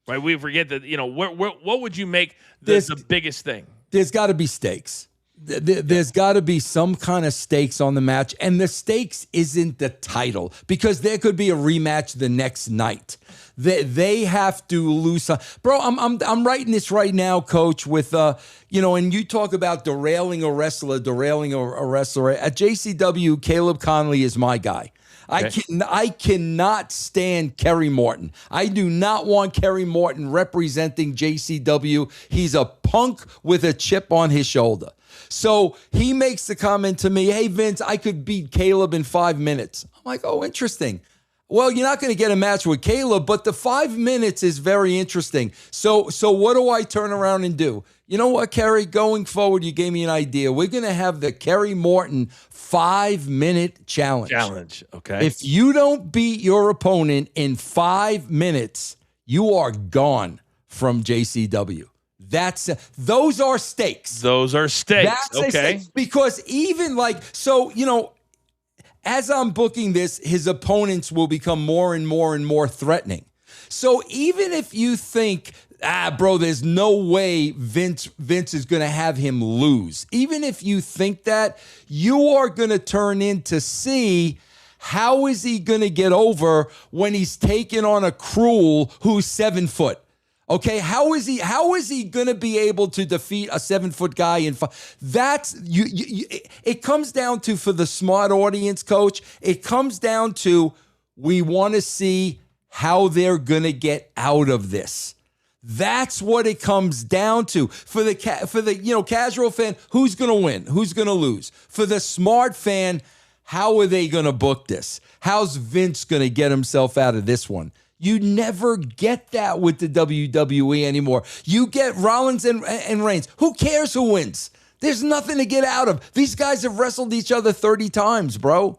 Right? We forget that, what would you make the biggest thing? There's got to be stakes. There's got to be some kind of stakes on the match, and the stakes isn't the title, because there could be a rematch the next night. They have to lose. Bro, I'm writing this right now, Coach, with and you talk about derailing a wrestler. At JCW, Caleb Conley is my guy. Okay. I cannot stand Kerry Morton. I do not want Kerry Morton representing JCW. He's a punk with a chip on his shoulder. So he makes the comment to me, hey, Vince, I could beat Caleb in 5 minutes. I'm like, oh, interesting. Well, you're not going to get a match with Caleb, but the 5 minutes is very interesting. So what do I turn around and do? You know what, Kerry? Going forward, you gave me an idea. We're going to have the Kerry Morton 5-minute challenge. Okay. If you don't beat your opponent in 5 minutes, you are gone from JCW. Those are stakes. Those are stakes. That's okay. Because even as I'm booking this, his opponents will become more and more and more threatening. So even if you think, bro, there's no way Vince is going to have him lose. Even if you think that, you are going to turn in to see how is he going to get over when he's taking on a Cruel who's 7 foot. Okay, how is he going to be able to defeat a 7-foot guy in 5? That's it comes down to, for the smart audience, Coach, it comes down to, we want to see how they're going to get out of this. That's what it comes down to. For the casual fan, who's going to win? Who's going to lose? For the smart fan, how are they going to book this? How's Vince going to get himself out of this one? You never get that with the WWE anymore. You get Rollins and Reigns. Who cares who wins? There's nothing to get out of. These guys have wrestled each other 30 times, bro.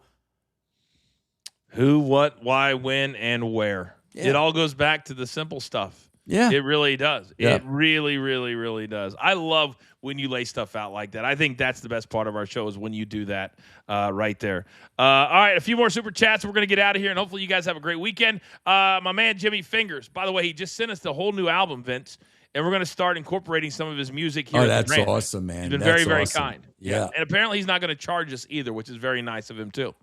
Who, what, why, when, and where. Yeah. It all goes back to the simple stuff. Yeah. It really does. Yeah. It really, really, really does. I love when you lay stuff out like that. I think that's the best part of our show, is when you do that right there. All right, a few more super chats. We're going to get out of here, and hopefully you guys have a great weekend. My man Jimmy Fingers, by the way, he just sent us the whole new album, Vince, and we're going to start incorporating some of his music here. Oh, that's awesome, man. He's been that's very, awesome. very kind. Yeah. And apparently he's not going to charge us either, which is very nice of him, too.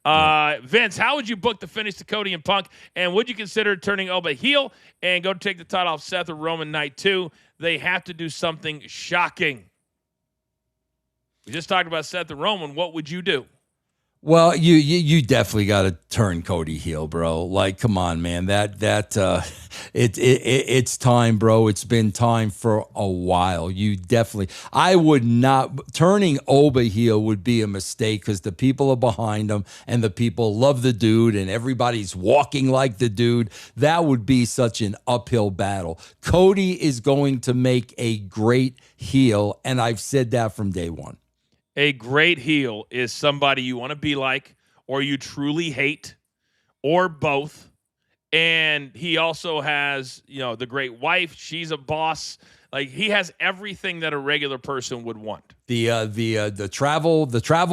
Vince, how would you book the finish to Cody and Punk? And would you consider turning Oba heel and go take the title off Seth or Roman night 2? They have to do something shocking. We just talked about Seth and Roman. What would you do? Well, you definitely got to turn Cody heel, bro. Like, come on, man. It's time, bro. It's been time for a while. I would not turning Oba heel would be a mistake because the people are behind him and the people love the dude and everybody's walking like the dude. That would be such an uphill battle. Cody is going to make a great heel, and I've said that from day one. A great heel is somebody you want to be like, or you truly hate, or both. And he also has, the great wife. She's a boss. Like, he has everything that a regular person would want. The travel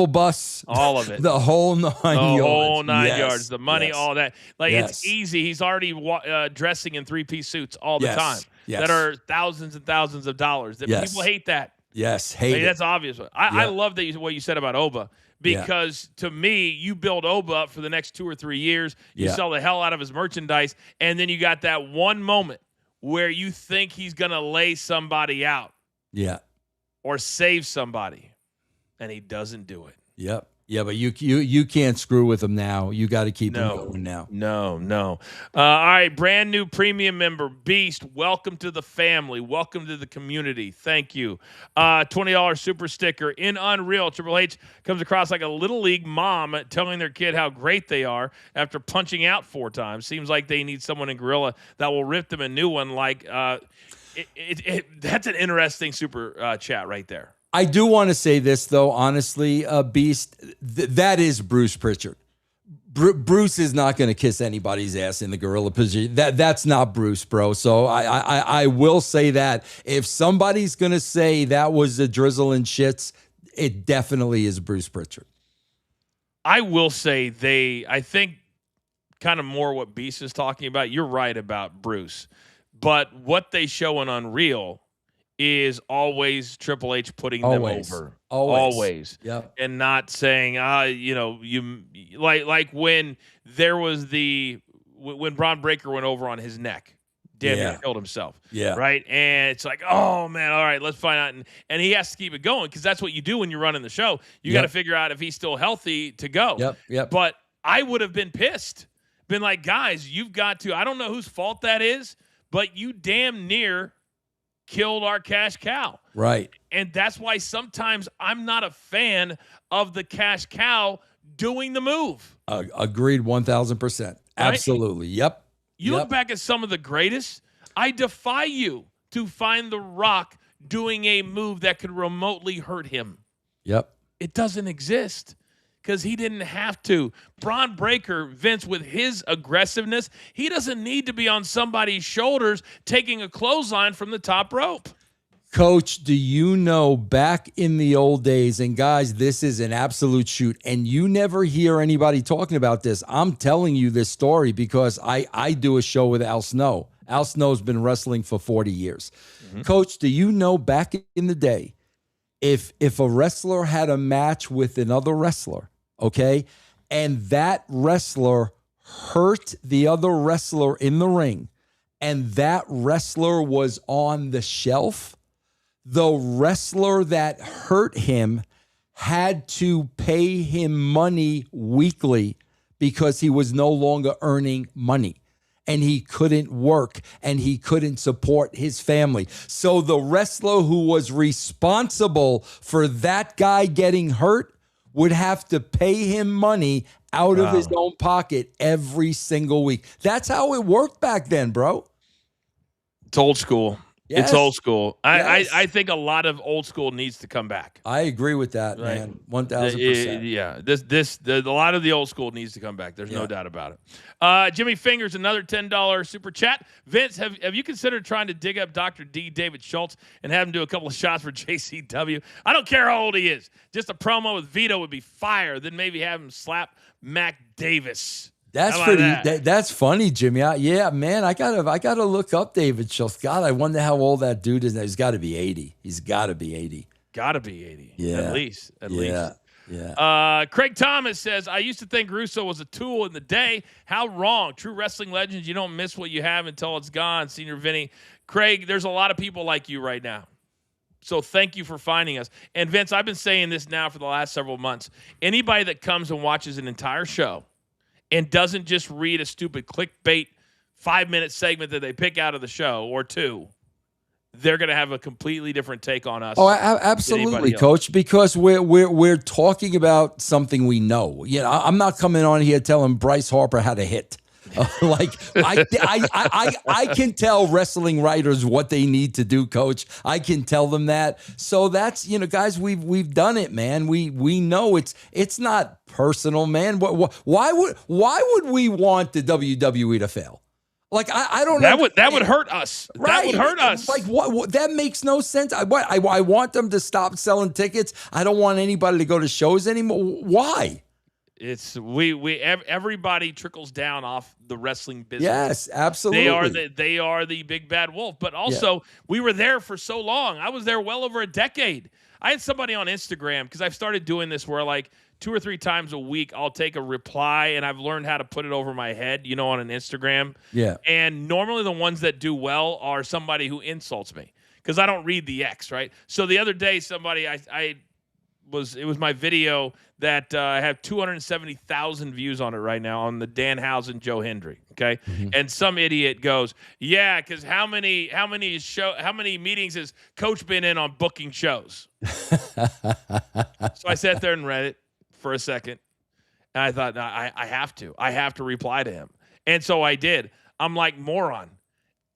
bus, all of it, the whole nine yards, the money, all that. Like, yes. It's easy. He's already dressing in 3-piece suits all the time yes. that are thousands and thousands of dollars. People hate that. Yes, hate it. That's obvious. I love that what you said about Oba, because to me, you build Oba up for the next 2 or 3 years. You sell the hell out of his merchandise, and then you got that one moment where you think he's going to lay somebody out. Yeah. Or save somebody, and he doesn't do it. Yep. Yeah, but you can't screw with him now. You got to keep him going now. No. All right, brand new premium member, Beast. Welcome to the family. Welcome to the community. Thank you. $20 super sticker in Unreal. Triple H comes across like a little league mom telling their kid how great they are after punching out 4 times. Seems like they need someone in Gorilla that will rip them a new one. Like that's an interesting super chat right there. I do want to say this, though, honestly, Beast, that is Bruce Pritchard. Bruce is not going to kiss anybody's ass in the gorilla position. That's not Bruce, bro. So I will say that. If somebody's going to say that was a drizzle and shits, it definitely is Bruce Pritchard. I will say I think kind of more what Beast is talking about. You're right about Bruce. But what they show in Unreal is always Triple H putting them over. Always. Yep. And not saying, you like when there was when Braun Breaker went over on his neck, damn near killed himself. Yeah. Right. And it's like, oh man, all right, let's find out. And he has to keep it going because that's what you do when you're running the show. You got to figure out if he's still healthy to go. Yep. But I would have been pissed. Been like, guys, you've got to, I don't know whose fault that is, but you damn near killed our cash cow. Right. And that's why sometimes I'm not a fan of the cash cow doing the move. Agreed 1,000%. Right? Absolutely. Yep. You look back at some of the greatest, I defy you to find The Rock doing a move that could remotely hurt him. Yep. It doesn't exist. Because he didn't have to. Braun Breaker, Vince, with his aggressiveness, he doesn't need to be on somebody's shoulders taking a clothesline from the top rope. Coach, do you know back in the old days, and guys, this is an absolute shoot, and you never hear anybody talking about this. I'm telling you this story because I do a show with Al Snow. Al Snow's been wrestling for 40 years. Mm-hmm. Coach, do you know back in the day, if a wrestler had a match with another wrestler, okay, and that wrestler hurt the other wrestler in the ring, and that wrestler was on the shelf, the wrestler that hurt him had to pay him money weekly because he was no longer earning money. And he couldn't work and he couldn't support his family. So the wrestler who was responsible for that guy getting hurt would have to pay him money out of his own pocket every single week. That's how it worked back then, bro. It's old school. Yes. It's old school. Yes. I think a lot of old school needs to come back. I agree with that, right. Man. 1,000%. Yeah. A lot of the old school needs to come back. There's no doubt about it. Jimmy Fingers, another $10 super chat. Vince, have you considered trying to dig up Dr. D. David Schultz and have him do a couple of shots for JCW? I don't care how old he is. Just a promo with Vito would be fire. Then maybe have him slap Mac Davis. That's pretty. That's funny, Jimmy. Yeah, man. I gotta look up David Schultz. God, I wonder how old that dude is. He's got to be 80. He's got to be 80. Got to be 80. Yeah, at least. Yeah. Craig Thomas says, I used to think Russo was a tool in the day. How wrong. True wrestling legends, you don't miss what you have until it's gone. Senior Vinny. Craig, there's a lot of people like you right now. So thank you for finding us. And Vince, I've been saying this now for the last several months. Anybody that comes and watches an entire show and doesn't just read a stupid clickbait 5-minute segment that they pick out of the show or two, they're going to have a completely different take on us. Oh, absolutely, Coach, because we're talking about something we know. You know, I'm not coming on here telling Bryce Harper how to hit. I can tell wrestling writers what they need to do, Coach. I can tell them that. So that's, guys, we've done it, man. We know it's not personal, man. Why would we want the WWE to fail? Like I don't know. That would hurt us. Right. That would hurt us. Like what? That makes no sense. I want them to stop selling tickets. I don't want anybody to go to shows anymore. Why? It's everybody trickles down off the wrestling business. Yes, absolutely. They are the big bad wolf. But also, we were there for so long. I was there well over a decade. I had somebody on Instagram, because I've started doing this where like 2 or 3 times a week I'll take a reply, and I've learned how to put it over my head, on an Instagram. Yeah. And normally the ones that do well are somebody who insults me, because I don't read the X, right? So the other day somebody it was my video that I have 270,000 views on it right now on the Danhausen Joe Hendry. Okay. Mm-hmm. And some idiot goes, yeah, because how many meetings has Coach been in on booking shows? So I sat there and read it for a second. And I thought, no, I have to reply to him. And so I did. I'm like, moron.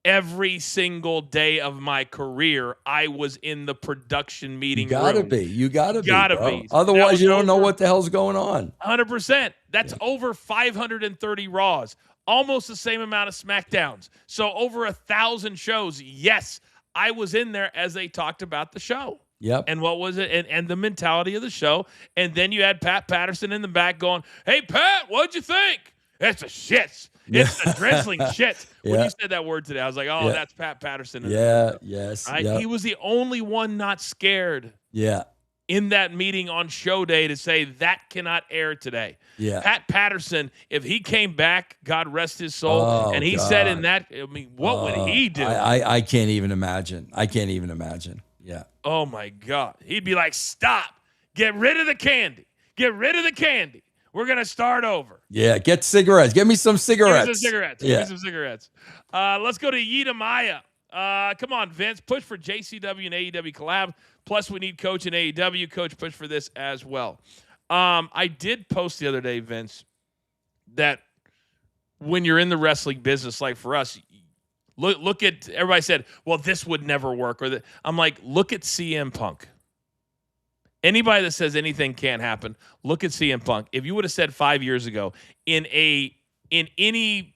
Every single day of my career, I was in the production meeting room. You gotta be. Otherwise, you don't know what the hell's going on. 100%. That's over 530 Raws. Almost the same amount of SmackDowns. So over 1,000 shows. Yes, I was in there as they talked about the show. Yep. And what was it? And the mentality of the show. And then you had Pat Patterson in the back going, hey, Pat, what'd you think? It's a shits. It's the drizzling shit. When you said that word today, I was like, oh, that's Pat Patterson. Yes. Right? Yep. He was the only one not scared in that meeting on show day to say that cannot air today. Yeah. Pat Patterson, if he came back, God rest his soul, and he said in that, what would he do? I can't even imagine. Yeah. Oh, my God. He'd be like, stop. Get rid of the candy. Get rid of the candy. We're going to start over. Yeah, get cigarettes. Get me some cigarettes. Give me some cigarettes. Let's go to Yita Maya. Come on, Vince. Push for JCW and AEW collab. Plus, we need Coach in AEW. Coach, push for this as well. I did post the other day, Vince, that when you're in the wrestling business, like for us, look at, everybody said, well, this would never work. I'm like, look at CM Punk. Anybody that says anything can't happen, look at CM Punk. If you would have said 5 years ago in any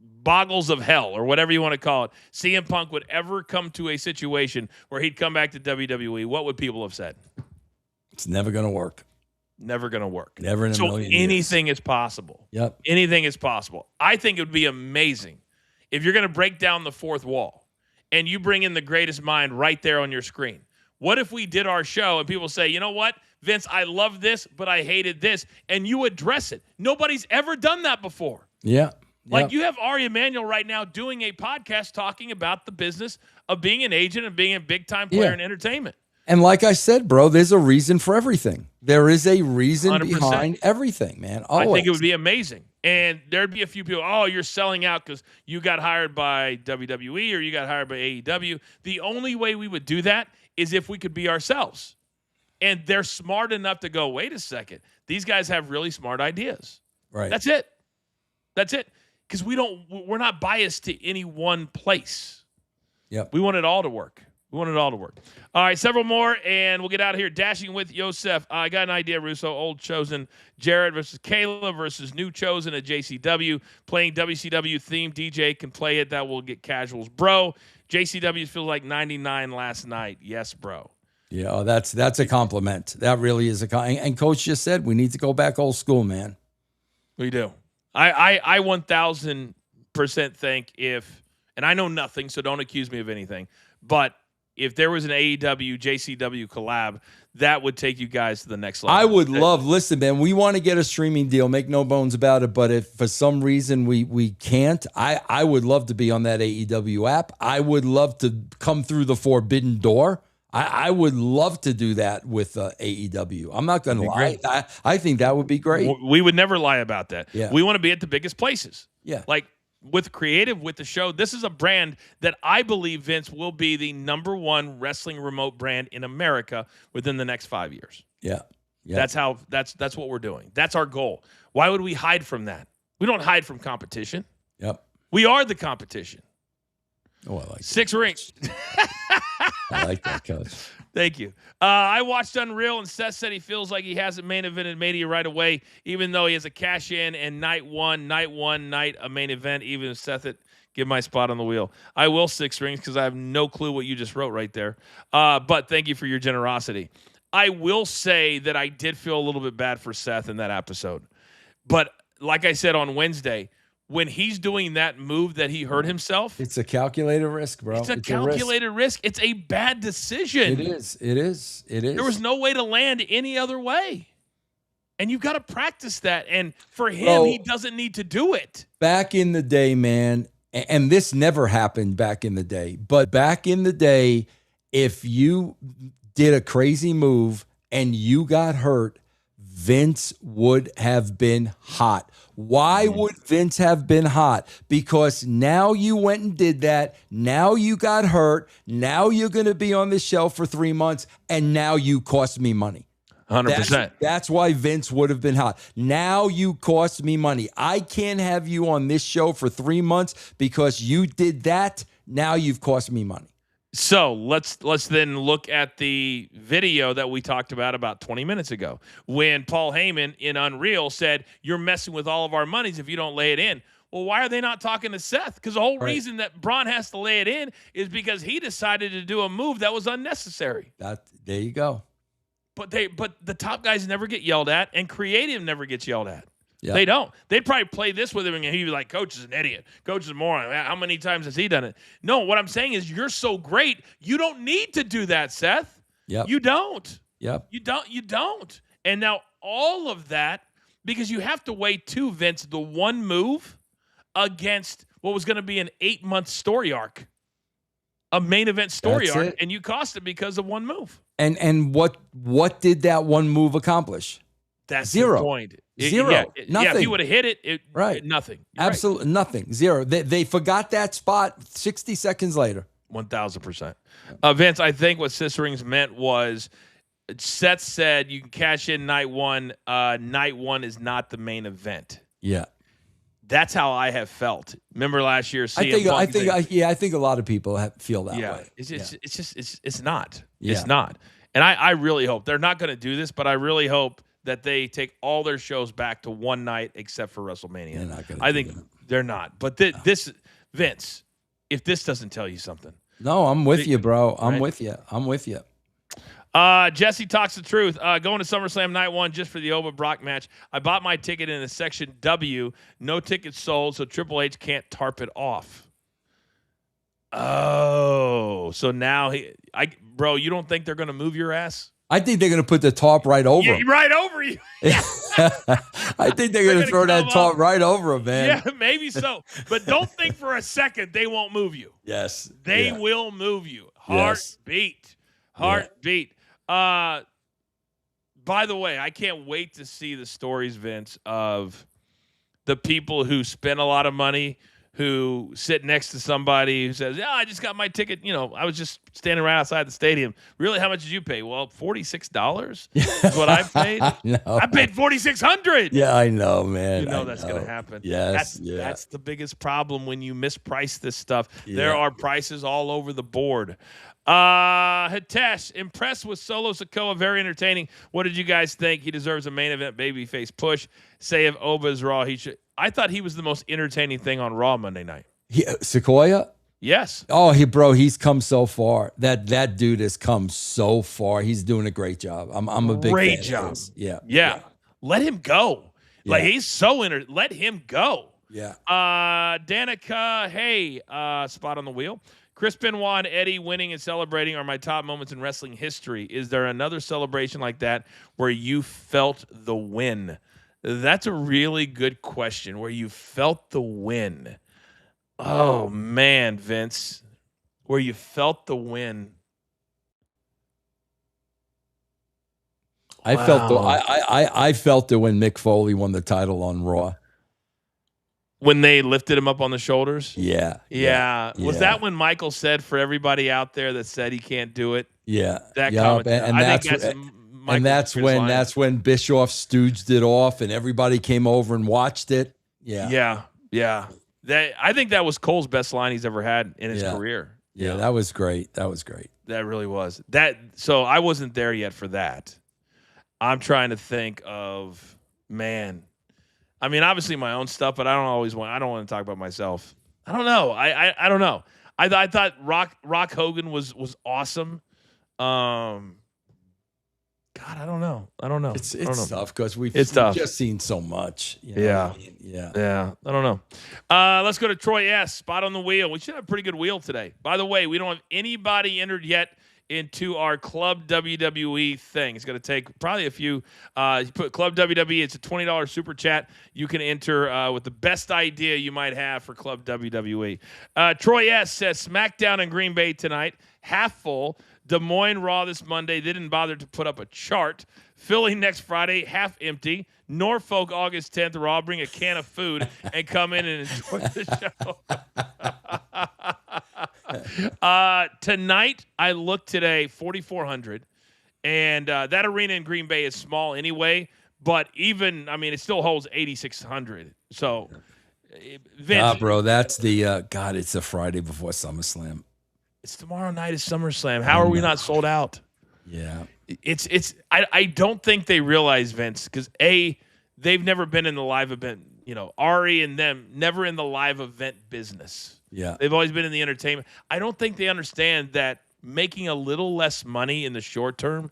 boggles of hell or whatever you want to call it, CM Punk would ever come to a situation where he'd come back to WWE, what would people have said? It's never going to work. Never going to work. Never in a million years. Anything is possible. Yep. Anything is possible. I think it would be amazing if you're going to break down the fourth wall and you bring in the greatest mind right there on your screen. What if we did our show and people say, you know what, Vince, I love this, but I hated this, and you address it. Nobody's ever done that before. Yeah. Like you have Ari Emanuel right now doing a podcast talking about the business of being an agent and being a big-time player in entertainment. And like I said, bro, there's a reason for everything. There is a reason 100%. Behind everything, man. Always. I think it would be amazing. And there'd be a few people, oh, you're selling out because you got hired by WWE or you got hired by AEW. The only way we would do that is if we could be ourselves. And they're smart enough to go, wait a second, these guys have really smart ideas. Right. That's it. Because we're not biased to any one place. Yep. We want it all to work. All right, several more, and we'll get out of here. Dashing with Yosef. I got an idea, Russo. Old Chosen Jared versus Kayla versus New Chosen at JCW. Playing WCW theme. DJ can play it. That will get casuals. Bro, JCW feels like 99 last night. Yes, bro. Yeah, that's a compliment. That really is and Coach just said we need to go back old school, man. We do. I 1,000% think and I know nothing, so don't accuse me of anything, but if there was an AEW, JCW collab, that would take you guys to the next level. I would listen, man, we want to get a streaming deal, make no bones about it, but if for some reason we can't, I would love to be on that AEW app. I would love to come through the forbidden door I would love to do that with AEW. I'm not going to lie. great. I think that would be great. We would never lie about that. Yeah. We want to be at the biggest places. Yeah. Like with creative, with the show, this is a brand that I believe, Vince, will be the #1 wrestling remote brand in America within the next 5 years. Yeah. Yeah. That's what we're doing. That's our goal. Why would we hide from that? We don't hide from competition. Yep. We are the competition. Oh, I like 6 rings. I like that, Coach. Thank you. I watched Unreal, and Seth said he feels like he hasn't main evented Mania right away, even though he has a cash in and night a main event. Even if Seth it, give my spot on the wheel. I will 6 rings because I have no clue what you just wrote right there. But thank you for your generosity. I will say that I did feel a little bit bad for Seth in that episode. But like I said on Wednesday, when he's doing that move that he hurt himself, It's a calculated risk, bro. it's a calculated risk. It's a bad decision. It is. It is. It is. There was no way to land any other way. And you've got to practice that. And for him, Bro, he doesn't need to do it. back in the day, man, and this never happened back in the day, but back in the day, if you did a crazy move and you got hurt, Vince would have been hot. Why would Vince have been hot? Because now you went and did that. Now you got hurt. Now you're going to be on the shelf for 3 months, and now you cost me money. 100%. That's why Vince would have been hot. Now you cost me money. I can't have you on this show for 3 months because you did that. Now you've cost me money. So let's then look at the video that we talked about 20 minutes ago when Paul Heyman in Unreal said, "You're messing with all of our monies if you don't lay it in." Well, why are they not talking to Seth? Because the whole reason that Braun has to lay it in is because he decided to do a move that was unnecessary. There you go. But the top guys never get yelled at, and creative never gets yelled at. Yeah. They don't. They'd probably play this with him, and he'd be like, "Coach is an idiot. Coach is a moron. How many times has he done it?" No, what I'm saying is you're so great, you don't need to do that, Seth. Yep. You don't. Yep. You don't. And now all of that, because you have to weigh too, Vince, the one move against what was going to be an 8-month story arc, a main event story That's arc, it. and you cost it because of one move. And what did that one move accomplish? That's Zero. the point. Zero. Yeah, Nothing. if you would have hit it, Right. nothing. You're Absolutely nothing. Zero. They forgot that spot 60 seconds later. 1,000%. Vince, I think what Six Rings meant was Seth said you can cash in night one. Night one is not the main event. Yeah. That's how I have felt. Remember last year, I think a lot of people feel that way. It's not. Yeah. It's not. And I really hope they're not going to do this, but I really hope that they take all their shows back to one night except for WrestleMania. They're not gonna I do think that. they're not. But this, Vince, if this doesn't tell you something. No, I'm with you, bro. I'm Right? with you. I'm with you. Jesse talks the truth. Going to SummerSlam night one just for the Oba Brock match. I bought my ticket in a section W. No tickets sold, so Triple H can't tarp it off. Oh, so now bro, you don't think they're going to move your ass? I think they're going to put the tarp right over him. Right over you. I think they're going to throw that tarp right over him, man. Yeah, maybe so. But don't think for a second they won't move you. Yes. They Yeah. will move you. Yes. Heartbeat. By the way, I can't wait to see the stories, Vince, of the people who spend a lot of money, who sit next to somebody who says, "Yeah, I just got my ticket. I was just standing right outside the stadium. Really, how much did you pay?" Well, $46 is what I paid. No. I paid $4,600. Yeah, I know, man. You know I that's know. going to happen. Yes. That's the biggest problem when you misprice this stuff. Yeah. There are prices all over the board. Hitesh, impressed with Solo Sikoa. Very entertaining. What did you guys think? He deserves a main event babyface push. Say if Oba is Raw, he should. I thought he was the most entertaining thing on Raw Monday night. Sequoia? Yes. Oh, he's come so far. That dude has come so far. He's doing a great job. I'm a big Great fan of job. his. Yeah. Yeah. Let him go. Like Yeah. he's so let him go. Yeah. Danica, hey, spot on the wheel. Chris Benoit and Eddie winning and celebrating are my top moments in wrestling history. Is there another celebration like that where you felt the win? That's a really good question, where you felt the win. Oh, man, Vince, where you felt the win. I felt it when Mick Foley won the title on Raw. When they lifted him up on the shoulders? Yeah. Was that when Michael said, for everybody out there that said he can't do it? Yeah. That Yep. comment. And I think that's when Bischoff stooged it off and everybody came over and watched it. Yeah. Yeah. I think that was Cole's best line he's ever had in his career. Yeah, that was great. That really was. So I wasn't there yet for that. I'm trying to think of, man. I mean, obviously my own stuff, but I don't want to talk about myself. I don't know. I don't know. I thought Rock Hogan was awesome. God, I don't know. It's tough because we've tough. just seen so much. Yeah. I don't know. Let's go to Troy S. Spot on the wheel. We should have a pretty good wheel today. By the way, we don't have anybody entered yet into our Club WWE thing. It's going to take probably a few. You put Club WWE. It's a $20 super chat. You can enter with the best idea you might have for Club WWE. Troy S. says SmackDown in Green Bay tonight, half full. Des Moines Raw this Monday. They didn't bother to put up a chart. Philly next Friday, half empty. Norfolk August 10th Raw. Bring a can of food and come in and enjoy the show. Tonight, I looked today, 4,400. And that arena in Green Bay is small anyway. But it still holds 8,600. So, Vince. Bro, that's it's the Friday before SummerSlam. It's tomorrow night is SummerSlam. How are we not sold out? Yeah. I don't think they realize, Vince, because they've never been in the live event, Ari and them, never in the live event business. Yeah. They've always been in the entertainment. I don't think they understand that making a little less money in the short term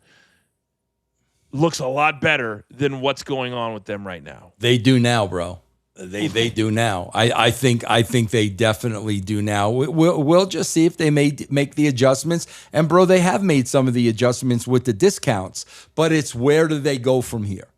looks a lot better than what's going on with them right now. They do now, bro. They do now. I think they definitely do now. We'll just see if they make the adjustments. And bro, they have made some of the adjustments with the discounts, but it's where do they go from here?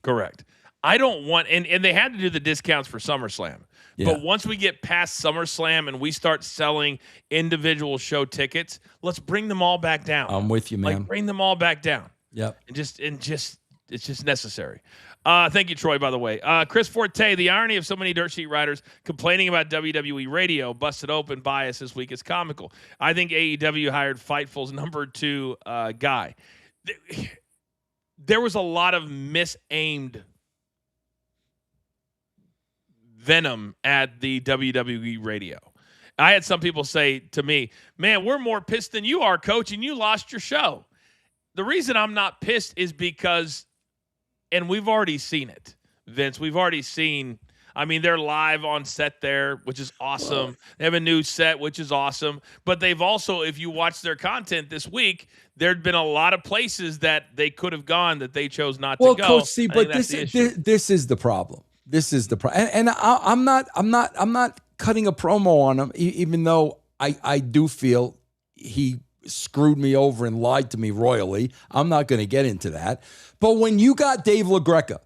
Correct. I don't want and they had to do the discounts for SummerSlam. Yeah. But once we get past SummerSlam and we start selling individual show tickets, let's bring them all back down. I'm with you, man. Bring them all back down. Yep. And it's just necessary. Thank you, Troy, by the way. Chris Forte, the irony of so many dirt sheet writers complaining about WWE radio, busted open bias this week is comical. I think AEW hired Fightful's number 2 guy. There was a lot of misaimed venom at the WWE radio. I had some people say to me, man, we're more pissed than you are, coach, and you lost your show. The reason I'm not pissed is because, and we've already seen it, Vince. We've already seen, they're live on set there, which is awesome. They have a new set, which is awesome. But they've also, if you watch their content this week, there'd been a lot of places that they could have gone that they chose not to go. Well, Coach, see, but this is the problem. This is the problem. And I'm not cutting a promo on him, even though I do feel he screwed me over and lied to me royally. I'm not going to get into that. But when you got Dave LaGreca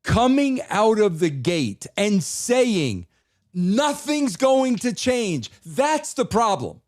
coming out of the gate and saying nothing's going to change, that's the problem.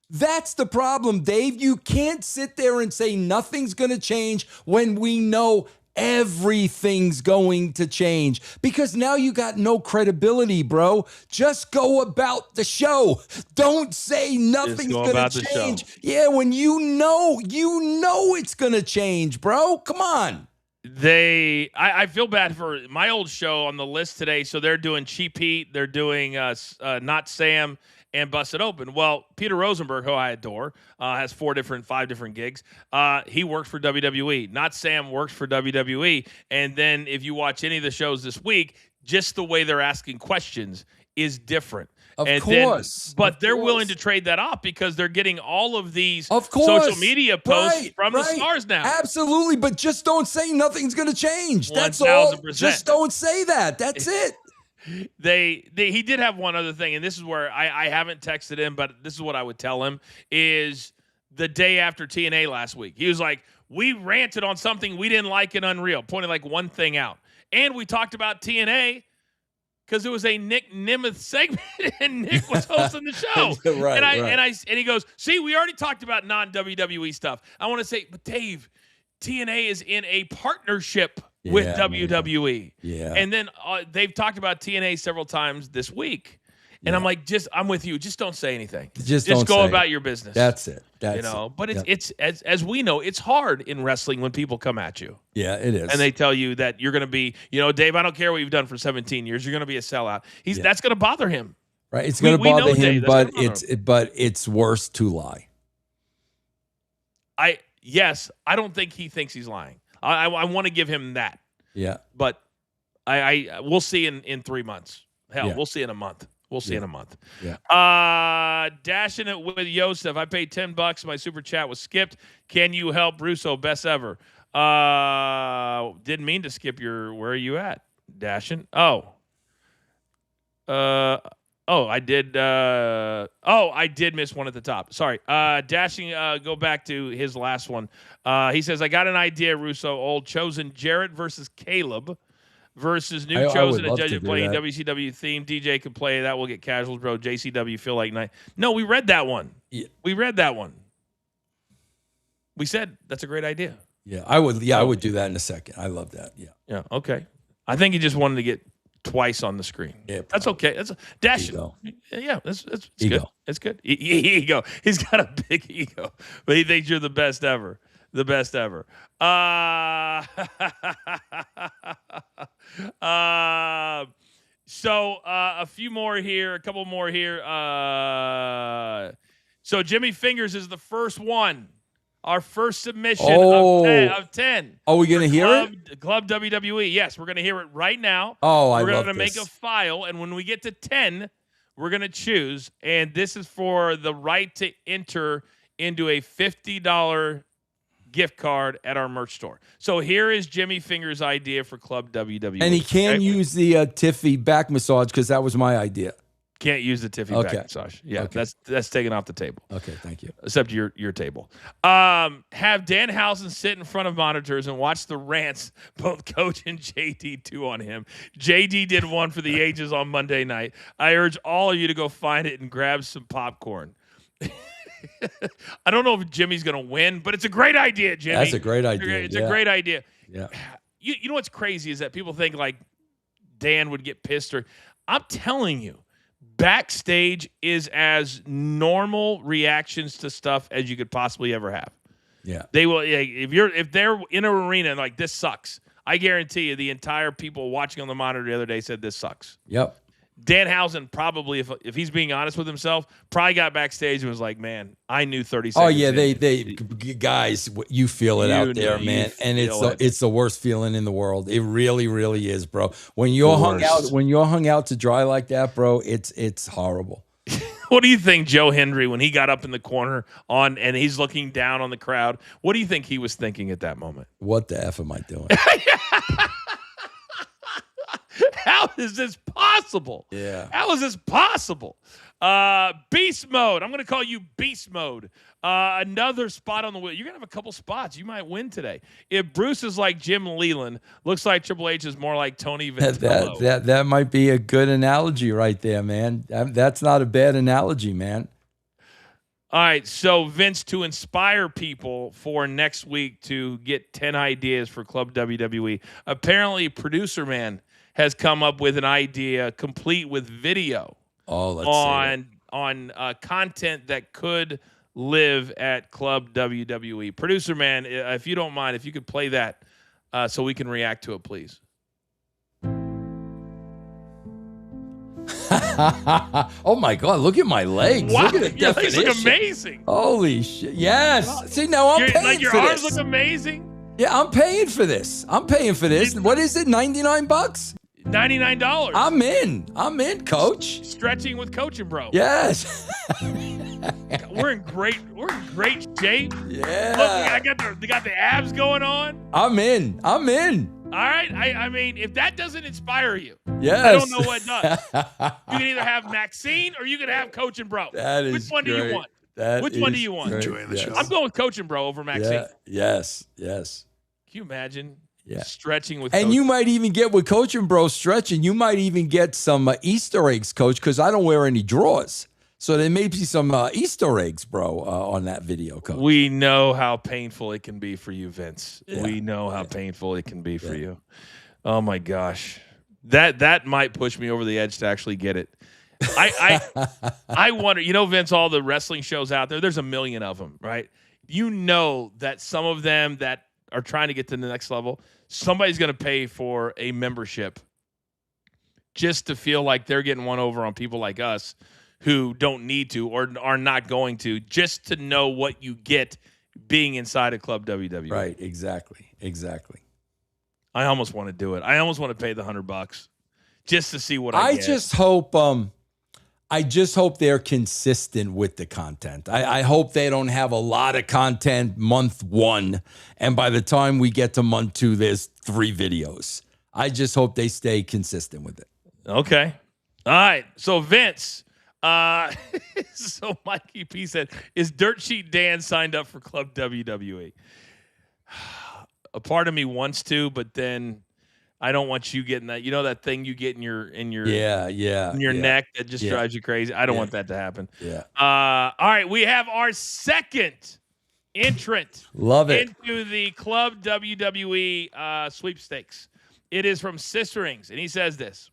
That's the problem, Dave. You can't sit there and say nothing's going to change when we know everything's going to change, because now you got no credibility, bro. Just go about the show. Don't say nothing's going to change. Yeah, when you know it's going to change, bro. Come on. I feel bad for my old show on the list today. So they're doing Cheap Heat. They're doing Not Sam and Busted Open. Well, Peter Rosenberg, who I adore, has 5 different gigs. He works for WWE. Not Sam works for WWE. And then if you watch any of the shows this week, just the way they're asking questions is different. Of course. But they're willing to trade that off because they're getting all of these social media posts from the stars now. Absolutely. But just don't say nothing's going to change. That's all. Just don't say that. That's it. He did have one other thing, and this is where I haven't texted him, but this is what I would tell him, is the day after TNA last week. He was like, we ranted on something we didn't like in Unreal, pointing like one thing out. And we talked about TNA because it was a Nick Nemeth segment, and Nick was hosting the show. And he goes, see, we already talked about non-WWE stuff. I want to say, but Dave, TNA is in a partnership with WWE. Yeah. And then they've talked about TNA several times this week. And I'm like, I'm with you. Just don't say anything. Just go say about it. your business. That's it. But it's as we know, it's hard in wrestling when people come at you. Yeah, it is. And they tell you that you're going to be, Dave, I don't care what you've done for 17 years. You're going to be a sellout. That's going to bother him. Right. It's going to bother him, Dave, but it's worse to lie. I don't think he thinks he's lying. I want to give him that. Yeah. But we'll see in 3 months. Hell, we'll see in a month. We'll see in a month. Yeah. Dashing it with Yosef. I paid $10. My super chat was skipped. Can you help Russo? Best ever. Didn't mean to skip your. Where are you at? Dashing. I did. I did miss one at the top. Sorry. Dashing. Go back to his last one. He says, I got an idea, Russo. Old chosen Jarrett versus Caleb. Versus new chosen and judge playing WCW theme. DJ can play that. We'll get casuals, bro. JCW feel like night. No, we read that one. Yeah. We read that one. We said that's a great idea. Yeah, I would. Yeah, I would do that in a second. I love that. Yeah. Yeah. Okay. I think he just wanted to get twice on the screen. Yeah, that's okay. That's a dash. Ego. Yeah, it's ego. Good. It's good. Ego. He's got a big ego, but he thinks you're the best ever. The best ever. So a few more here, a couple more here. So Jimmy Fingers is the first one. Our first submission of 10. Are we going to hear it? Club WWE. Yes, we're going to hear it right now. Oh, I love this. We're going to make a file, and when we get to 10, we're going to choose. And this is for the right to enter into a $50 gift card at our merch store. So here is Jimmy Finger's idea for Club WWE. And he can use the Tiffy back massage because that was my idea. Can't use the Tiffy back massage. Yeah, that's taken off the table. Okay, thank you. Except your table. Have Danhausen sit in front of monitors and watch the rants both Coach and JD do on him. JD did one for the ages on Monday night. I urge all of you to go find it and grab some popcorn. I don't know if Jimmy's going to win, but it's a great idea, Jimmy. That's a great idea. It's a great idea. Yeah. You know what's crazy is that people think like Dan would get pissed. I'm telling you, backstage is as normal reactions to stuff as you could possibly ever have. Yeah. They will if they're in an arena and like this sucks. I guarantee you the entire people watching on the monitor the other day said this sucks. Yep. Danhausen probably, if he's being honest with himself, probably got backstage and was like, "Man, I knew 30 seconds." Oh yeah, they guys, you feel it out there, man, and it's the worst feeling in the world. It really, really is, bro. When you're hung out to dry like that, bro, it's horrible. What do you think, Joe Hendry, when he got up in the corner and he's looking down on the crowd? What do you think he was thinking at that moment? What the F am I doing? How is this possible? Yeah. How is this possible? Beast mode. I'm going to call you Beast mode. Another spot on the wheel. You're going to have a couple spots. You might win today. If Bruce is like Jim Leland, looks like Triple H is more like Tony Vitello. That might be a good analogy right there, man. That's not a bad analogy, man. All right, so Vince, to inspire people for next week to get 10 ideas for Club WWE, apparently Producer Man has come up with an idea complete with video on content that could live at Club WWE. Producer Man, if you don't mind, if you could play that so we can react to it, please. Oh my God! Look at my legs. Wow, look at the your legs definition. look amazing. Holy shit! Yes. See, now I'm paying your for arms this. look amazing. Yeah, I'm paying for this. What is it? $99? $99. I'm in, Coach. Stretching with Coach and Bro. Yes. We're in great shape. Yeah. Look, they got the abs going on. I'm in. All right. I mean, if that doesn't inspire you, yes. I don't know what does. You can either have Maxine or you can have Coach and Bro. That is Which one great. do you want? Which one do you want? Enjoying the show. I'm going with Coach and Bro over Maxine. Yeah. Yes. Can you imagine stretching with And Coach? you might even get with Coach and Bro stretching, you might even get some Easter eggs, Coach, because I don't wear any drawers. So there may be some Easter eggs, bro, on that video, Coach. We know how painful it can be for you, Vince. Yeah. We know how painful it can be for you. Oh my gosh, that might push me over the edge to actually get it. I wonder. You know, Vince, all the wrestling shows out there. There's a million of them, right? You know that some of them that are trying to get to the next level, somebody's going to pay for a membership just to feel like they're getting one over on people like us who don't need to or are not going to, just to know what you get being inside of Club WWE. Right, exactly. I almost want to do it. I almost want to pay the $100 just to see what I get. I just hope they're consistent with the content. I hope they don't have a lot of content month 1, and by the time we get to month 2, there's 3 videos. I just hope they stay consistent with it. Okay. All right. So Vince, so Mikey P said, is Dirt Sheet Dan signed up for Club WWE? A part of me wants to, but then I don't want you getting that. You know that thing you get in your neck that just drives you crazy. I don't want that to happen. Yeah. All right, we have our second entrant. Love it. Into the Club WWE sweepstakes. It is from Sister Rings, and he says this.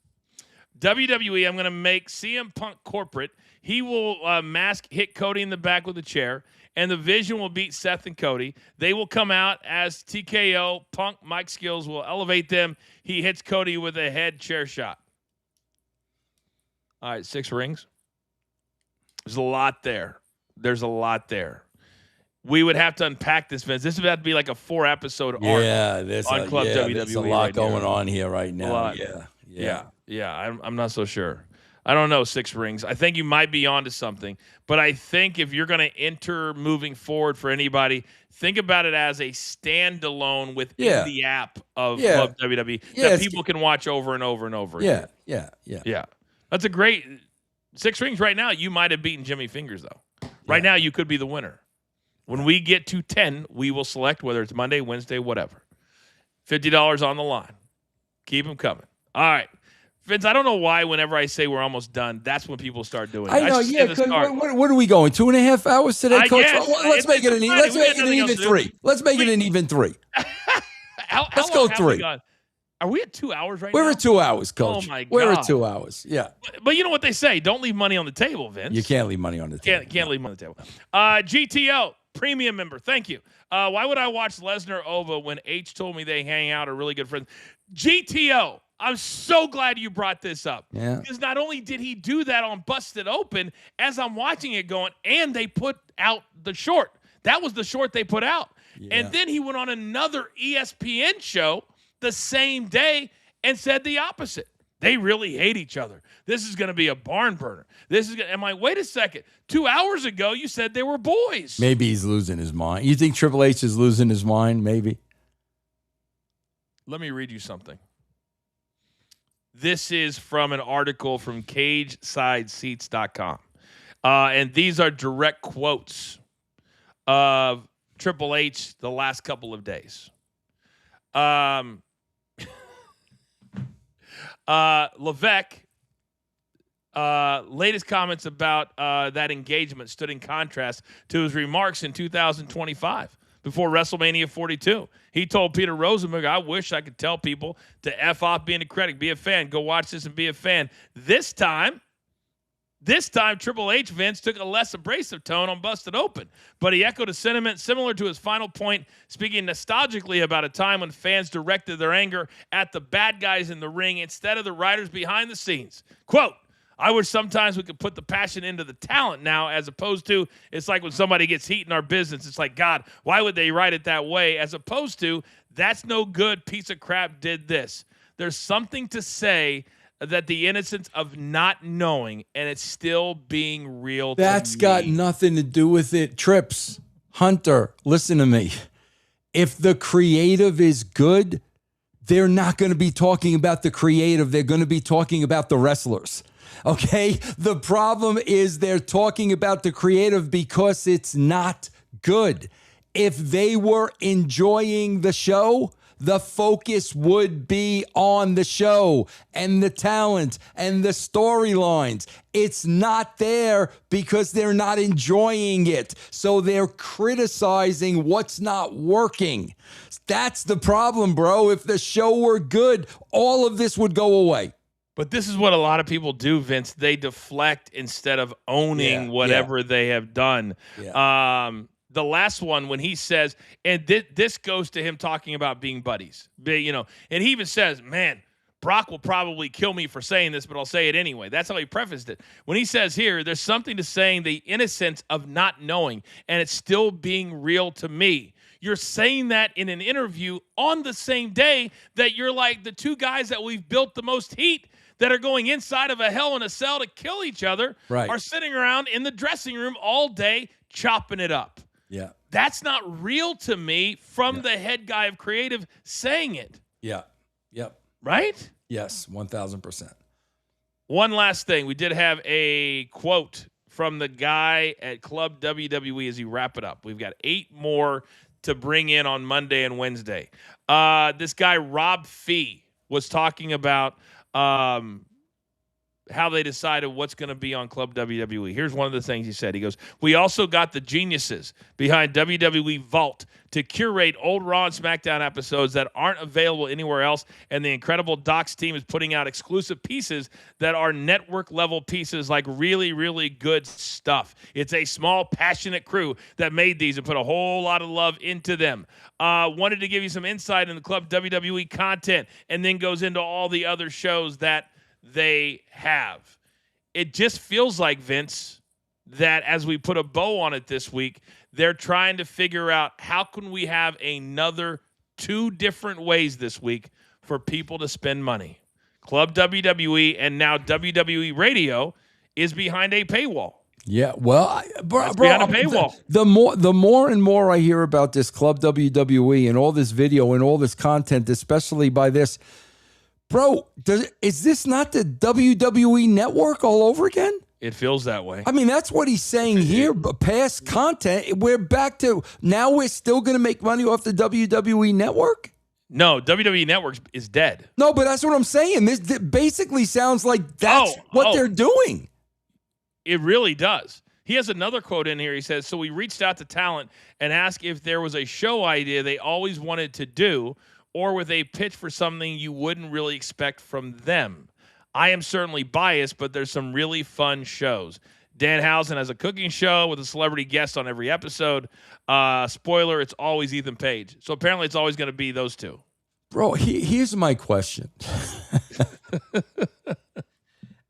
WWE, I'm going to make CM Punk corporate. He will hit Cody in the back with a chair, and the Vision will beat Seth and Cody. They will come out as TKO. Punk, Mike Skills will elevate them. He hits Cody with a head chair shot. All right, 6 rings. There's a lot there. We would have to unpack this, Vince. This would have to be like a 4-episode arc on Club WWE. There's a lot going on here right now. Yeah. I'm not so sure. I don't know, 6 rings. I think you might be onto something. But I think if you're going to enter moving forward for anybody, think about it as a standalone within the app of Club WWE that people can watch over and over and over again. Yeah. That's a great 6 rings right now. You might have beaten Jimmy Fingers, though. Right now, you could be the winner. When we get to 10, we will select whether it's Monday, Wednesday, whatever. $50 on the line. Keep them coming. All right. Vince, I don't know why whenever I say we're almost done, that's when people start doing it. I know, what are we going, 2.5 hours today, Coach? Let's make it an even 3. Let's make it an even 3. Let's go 3. Are we at 2 hours right now? We're at 2 hours, Coach. Oh, my God. We're at 2 hours, yeah. But you know what they say, don't leave money on the table, Vince. You can't leave money on the table. Can't leave money on the table. GTO, premium member, thank you. Why would I watch Lesnar Ova when H told me they hang out, are really good friends? GTO, I'm so glad you brought this up. Yeah. Because not only did he do that on Busted Open, as I'm watching it going, and they put out the short. That was the short they put out. Yeah. And then he went on another ESPN show the same day and said the opposite. They really hate each other. This is going to be a barn burner. I'm like, wait a second. 2 hours ago, you said they were boys. Maybe he's losing his mind. You think Triple H is losing his mind? Maybe. Let me read you something. This is from an article from CageSideSeats.com. And these are direct quotes of Triple H the last couple of days. Levesque, latest comments about that engagement stood in contrast to his remarks in 2025 before WrestleMania 42. He told Peter Rosenberg, I wish I could tell people to F off being a critic, be a fan, go watch this and be a fan. This time, Triple H, Vince, took a less abrasive tone on Busted Open, but he echoed a sentiment similar to his final point, speaking nostalgically about a time when fans directed their anger at the bad guys in the ring instead of the writers behind the scenes. Quote, I wish sometimes we could put the passion into the talent now, as opposed to, it's like when somebody gets heat in our business, it's like, God, why would they write it that way? As opposed to, that's no good, piece of crap did this. There's something to say that the innocence of not knowing and it's still being real to That's me. got nothing to do with it. Trips, Hunter, listen to me. If the creative is good, they're not going to be talking about the creative. They're going to be talking about the wrestlers. Okay? The problem is they're talking about the creative because it's not good. If they were enjoying the show, the focus would be on the show and the talent and the storylines. It's not there because they're not enjoying it. So they're criticizing what's not working. That's the problem, bro. If the show were good, all of this would go away. But this is what a lot of people do, Vince. They deflect instead of owning whatever they have done. Yeah. The last one, when he says, and this goes to him talking about being buddies, and he even says, man, Brock will probably kill me for saying this, but I'll say it anyway. That's how he prefaced it. When he says here, there's something to saying the innocence of not knowing, and it's still being real to me. You're saying that in an interview on the same day that you're like the two guys that we've built the most heat that are going inside of a Hell in a Cell to kill each other are sitting around in the dressing room all day chopping it up. Yeah. That's not real to me from the head guy of creative saying it. Yeah. Yep. Right? Yes, 1,000%. One last thing. We did have a quote from the guy at Club WWE as he wrap it up. We've got 8 more to bring in on Monday and Wednesday. This guy, Rob Fee, was talking about how they decided what's going to be on Club WWE. Here's one of the things he said. He goes, we also got the geniuses behind WWE Vault to curate old Raw and SmackDown episodes that aren't available anywhere else, and the incredible Docs team is putting out exclusive pieces that are network-level pieces, like really, really good stuff. It's a small, passionate crew that made these and put a whole lot of love into them. Wanted to give you some insight in the Club WWE content, and then goes into all the other shows that they have. It just feels like, Vince, that as we put a bow on it this week, they're trying to figure out how can we have another 2 different ways this week for people to spend money. Club WWE and now WWE Radio is behind a paywall. Yeah, well, bro, behind a paywall. The more and more I hear about this Club WWE and all this video and all this content, especially by this, bro, is this not the WWE network all over again? It feels that way. I mean, that's what he's saying here. But past content, we're back to now. We're still going to make money off the WWE network. No, WWE Network is dead. No, but that's what I'm saying. This basically sounds like that's what they're doing. It really does. He has another quote in here. He says, so we reached out to talent and asked if there was a show idea they always wanted to do, or with a pitch for something you wouldn't really expect from them. I am certainly biased, but there's some really fun shows. Danhausen has a cooking show with a celebrity guest on every episode. Spoiler, it's always Ethan Page. So apparently it's always going to be those two. Bro, here's my question.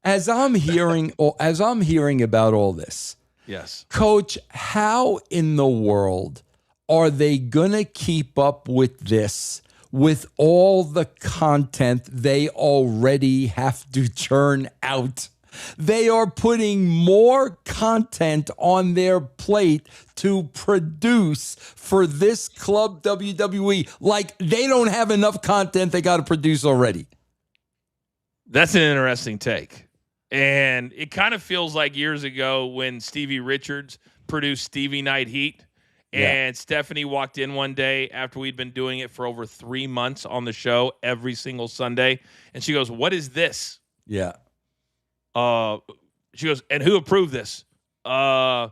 As I'm hearing about all this, yes, Coach, how in the world are they going to keep up with this? With all the content they already have to churn out. They are putting more content on their plate to produce for this Club WWE. Like they don't have enough content they got to produce already. That's an interesting take. And it kind of feels like years ago when Stevie Richards produced Stevie Night Heat. And Stephanie walked in one day after we'd been doing it for over 3 months on the show every single Sunday. And she goes, what is this? Yeah. She goes, and who approved this? I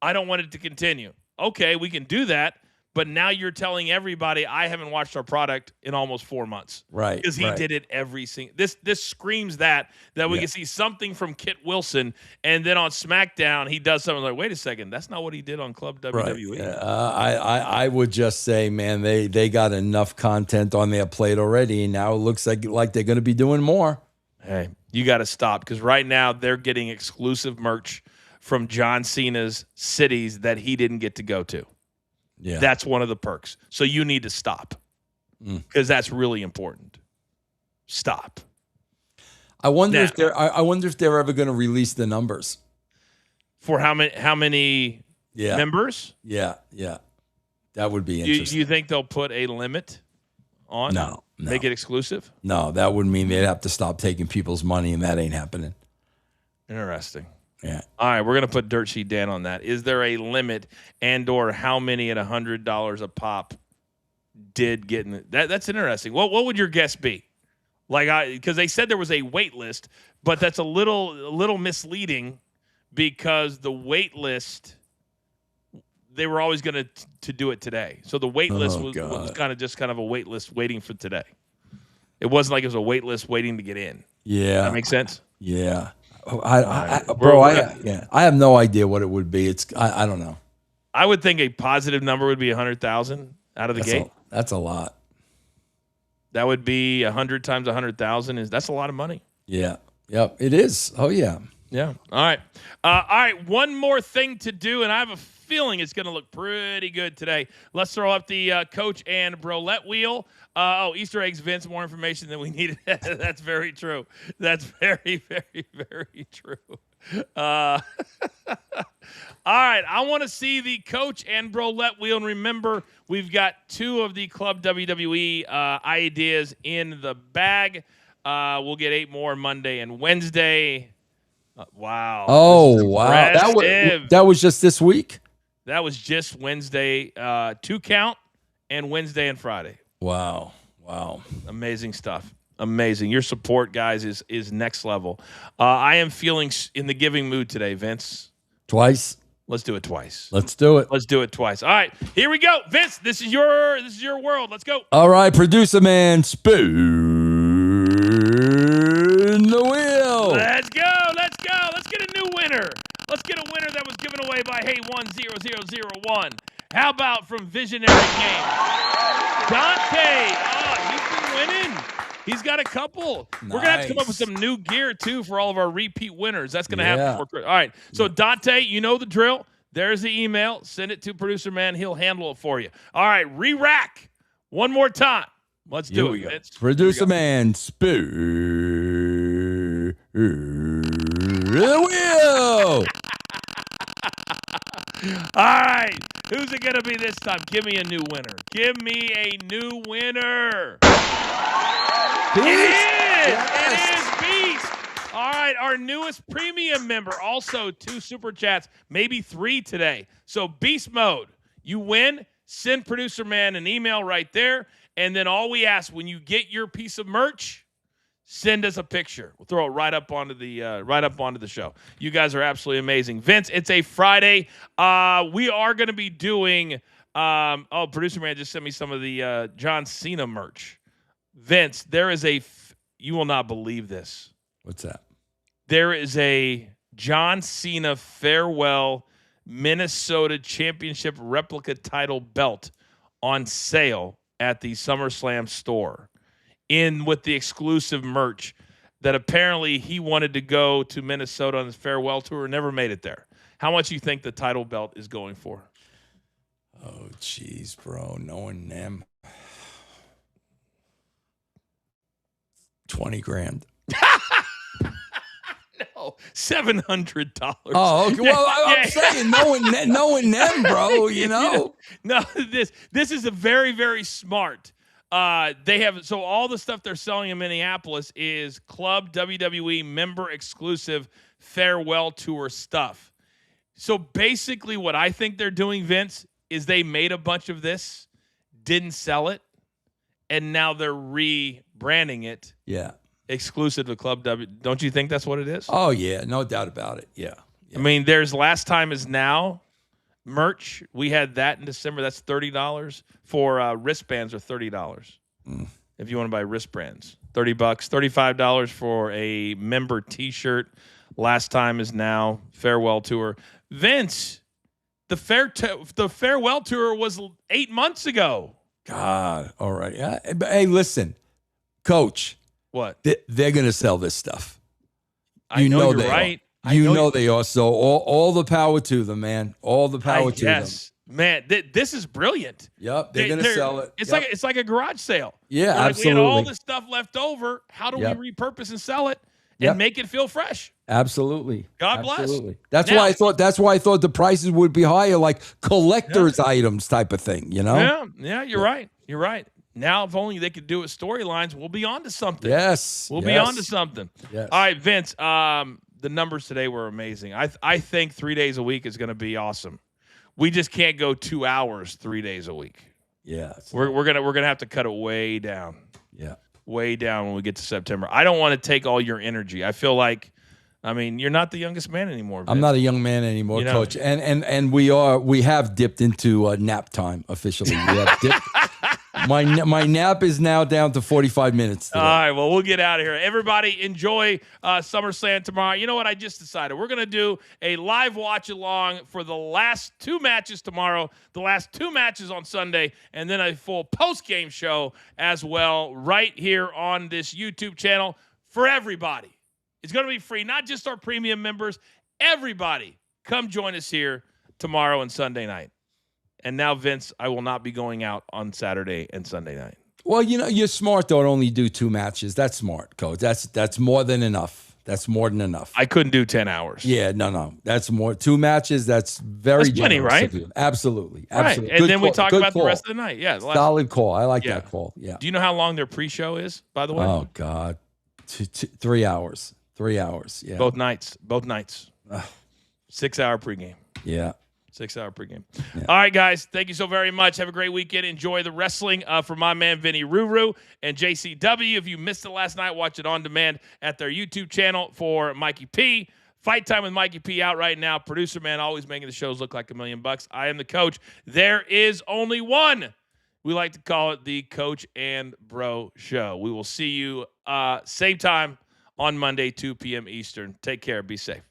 don't want it to continue. Okay, we can do that. But now you're telling everybody I haven't watched our product in almost 4 months. Right. Because he did it every single. This screams that we can see something from Kit Wilson, and then on SmackDown he does something like, wait a second, that's not what he did on Club WWE. Right. I would just say, man, they got enough content on their plate already, and now it looks like they're going to be doing more. Hey, you got to stop, because right now they're getting exclusive merch from John Cena's cities that he didn't get to go to. Yeah, that's one of the perks. So you need to stop, because that's really important. Stop. I wonder if they're ever going to release the numbers for how many members. Yeah, that would be interesting. Do you think they'll put a limit on? No. Make it exclusive. No, that would mean they'd have to stop taking people's money, and that ain't happening. Interesting. Yeah. All right, we're going to put Dirt Sheet Dan on that. Is there a limit and or how many at $100 a pop did get in that's interesting. What would your guess be? Because they said there was a wait list, but that's a little misleading because the wait list, they were always going to do it today. So the wait list was kind of a wait list waiting for today. It wasn't like it was a wait list waiting to get in. Yeah. That makes sense? Yeah. I have no idea what it would be. I don't know. I would think a positive number would be 100,000 out of the gate. That's a lot. That would be 100 times 100,000. That's a lot of money. Yeah. Yep. It is. Oh yeah. Yeah. All right. All right. One more thing to do, and I have a feeling it's going to look pretty good today. Let's throw up the Coach and Brolette wheel. Easter eggs, Vince, more information than we needed. That's very true. That's very, very, very true. All right. I want to see the Coach and Brolette wheel. And remember, we've got 2 of the Club WWE ideas in the bag. We'll get 8 more Monday and Wednesday. Wow. Oh, wow. That was just this week? That was just Wednesday, 2 count, and Wednesday and Friday. Wow. Amazing stuff. Amazing. Your support, guys, is next level. I am feeling in the giving mood today, Vince. Twice? Let's do it twice. Let's do it. Let's do it twice. All right, here we go. Vince, this is your world. Let's go. All right, producer man, spin the wheel. Let's go. Let's get a new winner. Let's get a winner that was given away by Hey10001. How about from Visionary Games? Dante. Oh, he's been winning. He's got a couple. Nice. We're going to have to come up with some new gear, too, for all of our repeat winners. That's going to happen. All right. So, Dante, you know the drill. There's the email. Send it to Producer Man. He'll handle it for you. All right. Re-rack. One more time. Let's do it. Producer Man, spin the wheel. All right. Who's it going to be this time? Give me a new winner. Give me a new winner. Beast. It is Beast. All right. Our newest premium member. Also 2 super chats, maybe 3 today. So Beast mode. You win. Send Producer Man an email right there. And then all we ask when you get your piece of merch, send us a picture. We'll throw it right up onto the show. You guys are absolutely amazing. Vince, it's a Friday. We are going to be doing Producer Man just sent me some of the John Cena merch. Vince, there is you will not believe this. What's that? There is a John Cena farewell Minnesota Championship replica title belt on sale at the SummerSlam store with the exclusive merch that apparently he wanted to go to Minnesota on his farewell tour and never made it there. How much do you think the title belt is going for? Oh, jeez, bro. Knowing them. 20 grand. No, $700. Oh, okay. Well, I'm saying knowing them, bro, you know. No, this is a very, very smart. They have all the stuff they're selling in Minneapolis is Club WWE member exclusive farewell tour stuff. So basically what I think they're doing, Vince, is they made a bunch of this, didn't sell it, and now they're rebranding it. Yeah. Exclusive to Club W. Don't you think that's what it is? Oh, yeah. No doubt about it. Yeah. I mean, there's Last Time Is Now merch. We had that in December. That's $30 for wristbands are $30. If you want to buy wristbands, $30, $35 for a member T-shirt. Last Time Is Now farewell tour. Vince, the farewell tour was 8 months ago. God. All right. Yeah. Hey, listen, Coach. What? They're going to sell this stuff. I know you're right. You know they are. So all the power to them, man. All the power to them. Man, this is brilliant. Yep, they're going to sell it. It's like a garage sale. Yeah, absolutely. We had all this stuff left over. How do we repurpose and sell it and make it feel fresh? Absolutely. God bless. Absolutely. That's why I thought the prices would be higher, like collector's items type of thing, you know? Yeah, you're right. You're right. Now, if only they could do it storylines, we'll be on to something. Yes. We'll be on to something. Yes. All right, Vince, the numbers today were amazing. I think 3 days a week is going to be awesome. We just can't go 2 hours 3 days a week. Yeah. We're gonna have to cut it way down. Yeah. Way down when we get to September. I don't want to take all your energy. I feel like, I mean, you're not the youngest man anymore. I'm Vince. not a young man anymore, You know. Coach. And we have dipped into nap time officially. We have dipped. My nap is now down to 45 minutes today. All right, well, we'll get out of here. Everybody enjoy SummerSlam tomorrow. You know what I just decided? We're going to do a live watch-along for the last 2 matches tomorrow, the last 2 matches on Sunday, and then a full post-game show as well right here on this YouTube channel for everybody. It's going to be free, not just our premium members. Everybody, come join us here tomorrow and Sunday night. And now, Vince, I will not be going out on Saturday and Sunday night. Well, you're smart, though, to only do 2 matches. That's smart, Coach. That's more than enough. That's more than enough. I couldn't do 10 hours. Yeah, no. That's more. 2 matches, that's very That's plenty, generous right? of you. Absolutely. Right. Absolutely. And Good then we call. talk Good about call. the rest of the night. Yeah. Solid call. I like Yeah. that call. Yeah. Do you know how long their pre-show is, by the way? Oh, God. 3 hours. 3 hours. Yeah. Both nights. 6-hour pregame. Yeah. 6-hour pregame. Yeah. All right, guys. Thank you so very much. Have a great weekend. Enjoy the wrestling from my man Vinny Ruru and JCW. If you missed it last night, watch it on demand at their YouTube channel for Mikey P. Fight Time with Mikey P out right now. Producer man always making the shows look like $1 million. I am the coach. There is only one. We like to call it the Coach and Bro Show. We will see you same time on Monday, 2 p.m. Eastern. Take care. Be safe.